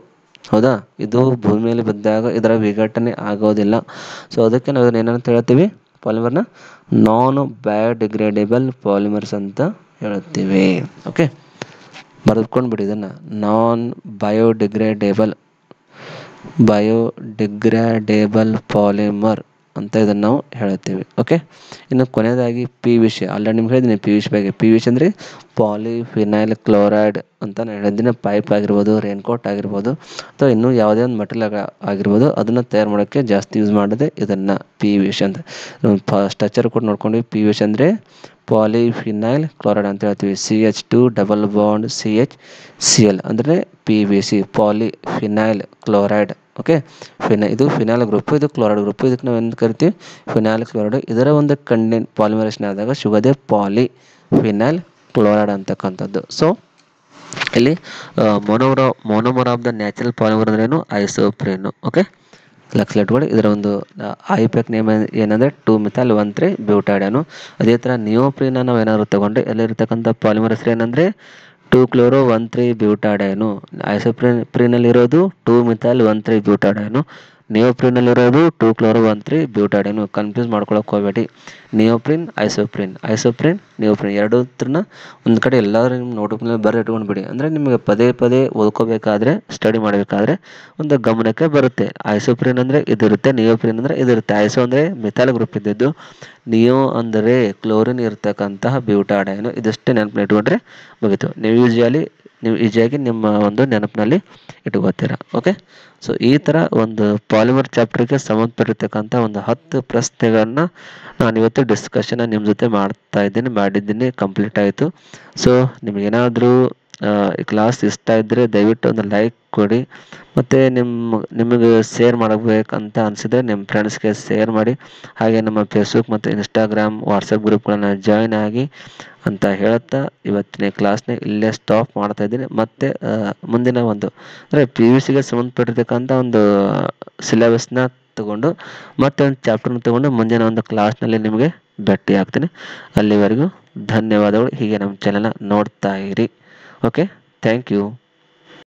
ಹೌದಾ, ಇದು ಭೂಮಿಯಲ್ಲಿ ಬಿದ್ದಾಗ ಇದರ ವಿಘಟನೆ ಆಗೋದಿಲ್ಲ. ಸೊ ಅದಕ್ಕೆ ನಾವು ಇದನ್ನು ಏನಂತ ಹೇಳ್ತೀವಿ, ಪಾಲಿಮರ್ನ ನಾನ್ ಬಯೋಡಿಗ್ರೇಡೇಬಲ್ ಪಾಲಿಮರ್ಸ್ ಅಂತ ಹೇಳ್ತೀವಿ. ಓಕೆ, ಬರೆದುಕೊಂಡು ಬಿಡಿ ಇದನ್ನು, ನಾನ್ ಬಯೋಡಿಗ್ರೇಡೇಬಲ್ ಪಾಲಿಮರ್ ಅಂತ ಇದನ್ನು ನಾವು ಹೇಳ್ತೀವಿ. ಓಕೆ, ಇನ್ನು ಕೊನೆಯದಾಗಿ ಪಿ ವಿ ಸಿ. ಆಲ್ರೆಡಿ ನಿಮ್ಗೆ ಹೇಳಿದ್ದೀನಿ ಪಿ ವಿ ಸಿ ಬಗ್ಗೆ. ಪಿ ವಿ ಸಿ ಅಂದರೆ ಪಾಲಿಫಿನೈಲ್ ಕ್ಲೋರೈಡ್ ಅಂತ ನಾನು ಹೇಳಿದ್ದೀನಿ. ಪೈಪ್ ಆಗಿರ್ಬೋದು, ರೇನ್ಕೋಟ್ ಆಗಿರ್ಬೋದು, ಅಥವಾ ಇನ್ನೂ ಯಾವುದೇ ಒಂದು ಮೆಟೀರಿಯಲ್ ಆಗಿರ್ಬೋದು, ಅದನ್ನು ತಯಾರು ಮಾಡೋಕ್ಕೆ ಜಾಸ್ತಿ ಯೂಸ್ ಮಾಡೋದೆ ಇದನ್ನು ಪಿ ವಿ ಸಿ ಅಂತ. ಸ್ಟ್ರಕ್ಚರ್ ಕೂಡ ನೋಡ್ಕೊಂಡ್ವಿ. ಪಿ ವಿ ಸಿ ಅಂದರೆ ಪಾಲಿಫಿನೈಲ್ ಕ್ಲೋರೈಡ್ ಅಂತ ಹೇಳ್ತೀವಿ. CH2 ಡಬಲ್ ಬಾಂಡ್ CHCl ಅಂದರೆ P V C, polyphenyl chloride. Okay, ಇದು ಫಿನೈಲ್ ಗ್ರೂಪ್, ಇದು ಕ್ಲೋರೈಡ್ ಗ್ರೂಪ್. ಇದಕ್ಕೆ ನಾವು ಏನು ಕರಿತೀವಿ, ಫಿನೈಲ್ ಕ್ಲೋರೈಡ್. ಇದರ ಒಂದು ಪಾಲಿಮರೇಷನ್ ಆದಾಗ ಸಿಗೋದೇ ಪಾಲಿಫಿನೈಲ್ ಕ್ಲೋರೈಡ್ ಅಂತಕ್ಕಂಥದ್ದು. ಸೊ ಇಲ್ಲಿ monomer of the natural polymer ಅಂದ್ರೇನು, ಐಸೋಪ್ರೀನ್. ಓಕೆ, ಲಕ್ಷಲಿಟ್ಕೊಳ್ಳಿ. ಇದರ ಒಂದು ಐಪ್ಯಾಕ್ ನೇಮ್ ಏನಂದರೆ 2-methyl-1,3-ಬ್ಯೂಟಾಡೈನು. ಅದೇ ಥರ ನಿಯೋಪ್ರೀನ್ ನಾವು ಏನಾದ್ರು ತಗೊಂಡ್ರೆ ಅಲ್ಲಿರ್ತಕ್ಕಂಥ ಪಾಲಿಮರ್ ಹೆಸರು ಏನಂದರೆ 2-chloro-1,3-ಬ್ಯೂಟಾಡೈನು. ಐಸೋಪ್ರೀನಲ್ಲಿರೋದು 2-methyl-1,3-ಬ್ಯೂಟಾಡೈನು. ನಿಯೋಪ್ರೀನಲ್ಲಿರೋದು 2-chloro-1,3-ಬ್ಯೂಟಾಡೈನು. ಕನ್ಫ್ಯೂಸ್ ಮಾಡ್ಕೊಳಕ್ಕೆ ಹೋಗಬೇಡಿ. ನಿಯೋಪ್ರೀನ್, ಐಸೋಪ್ರೀನ್, ನಿಯೋಪ್ರೀನ್ ಎರಡು ಒಂದು ಕಡೆ ಎಲ್ಲರೂ ನಿಮ್ಮ ನೋಟ್ಬುಕ್ನಲ್ಲಿ ಇಟ್ಕೊಂಡ್ಬಿಡಿ. ಅಂದರೆ ನಿಮಗೆ ಪದೇ ಪದೇ ಓದ್ಕೋಬೇಕಾದ್ರೆ, ಸ್ಟಡಿ ಮಾಡಬೇಕಾದ್ರೆ ಒಂದು ಗಮನಕ್ಕೆ ಬರುತ್ತೆ. ಐಸೋಪ್ರೀನ್ ಅಂದರೆ ಇದಿರುತ್ತೆ, ನಿಯೋಪ್ರೀನ್ ಅಂದರೆ ಇದಿರುತ್ತೆ. ಐಸೋ ಅಂದರೆ ಮಿಥೈಲ್ ಗ್ರೂಪ್ ಇದ್ದಿದ್ದು, ನಿಯೋ ಅಂದರೆ ಕ್ಲೋರಿನ್ ಇರ್ತಕ್ಕಂತಹ ಬ್ಯೂಟಾಡೈನು. ಇದಷ್ಟೇ ನೆನಪಿನ ಇಟ್ಕೊಂಡ್ರೆ ಮುಗಿತು. ನೀವು ಈಸಿಯಾಗಿ ನಿಮ್ಮ ಒಂದು ನೆನಪಿನಲ್ಲಿ ಇಟ್ಕೋತೀರ. ಓಕೆ, ಸೊ ಈ ಥರ ಒಂದು ಪಾಲಿಮರ್ ಚಾಪ್ಟರ್ಗೆ ಸಂಬಂಧಪಟ್ಟಿರ್ತಕ್ಕಂಥ ಒಂದು 10 ಪ್ರಶ್ನೆಗಳನ್ನ ನಾನು ಇವತ್ತು ಡಿಸ್ಕಷನ್ ನಿಮ್ಮ ಜೊತೆ ಮಾಡಿದ್ದೀನಿ. ಕಂಪ್ಲೀಟ್ ಆಯಿತು. ಸೊ ನಿಮಗೇನಾದರೂ ಈ ಕ್ಲಾಸ್ ಇಷ್ಟ ಇದ್ದರೆ ದಯವಿಟ್ಟು ಒಂದು ಲೈಕ್ ಕೊಡಿ, ಮತ್ತು ನಿಮಗೆ ಶೇರ್ ಮಾಡಬೇಕಂತ ಅನಿಸಿದ್ರೆ ನಿಮ್ಮ ಫ್ರೆಂಡ್ಸ್ಗೆ ಶೇರ್ ಮಾಡಿ. ಹಾಗೆ ನಮ್ಮ ಫೇಸ್ಬುಕ್ ಮತ್ತು ಇನ್ಸ್ಟಾಗ್ರಾಮ್, ವಾಟ್ಸಪ್ ಗ್ರೂಪ್ಗಳನ್ನು ಜಾಯ್ನ್ ಆಗಿ ಅಂತ ಹೇಳ್ತಾ ಇವತ್ತಿನ ಕ್ಲಾಸ್ನ ಇಲ್ಲೇ ಸ್ಟಾಪ್ ಮಾಡ್ತಾ ಇದ್ದೀನಿ. ಮತ್ತು ಮುಂದಿನ ಅಂದರೆ ಪಿ ಯು ಸಿಗೆ ಸಂಬಂಧಪಟ್ಟಿರ್ತಕ್ಕಂಥ ಒಂದು ಸಿಲೆಬಸ್ನ ತಗೊಂಡು ಮತ್ತೆ ಒಂದು ಚಾಪ್ಟರ್ನ ತಗೊಂಡು ಮುಂದಿನ ಒಂದು ಕ್ಲಾಸ್ನಲ್ಲಿ ನಿಮಗೆ ಭೇಟಿ ಆಗ್ತೀನಿ. ಅಲ್ಲಿವರೆಗೂ ಧನ್ಯವಾದಗಳು. ಹೀಗೆ ನಮ್ಮ ಚಾನೆಲ್ನ ನೋಡ್ತಾ ಇರಿ. Okay, thank you.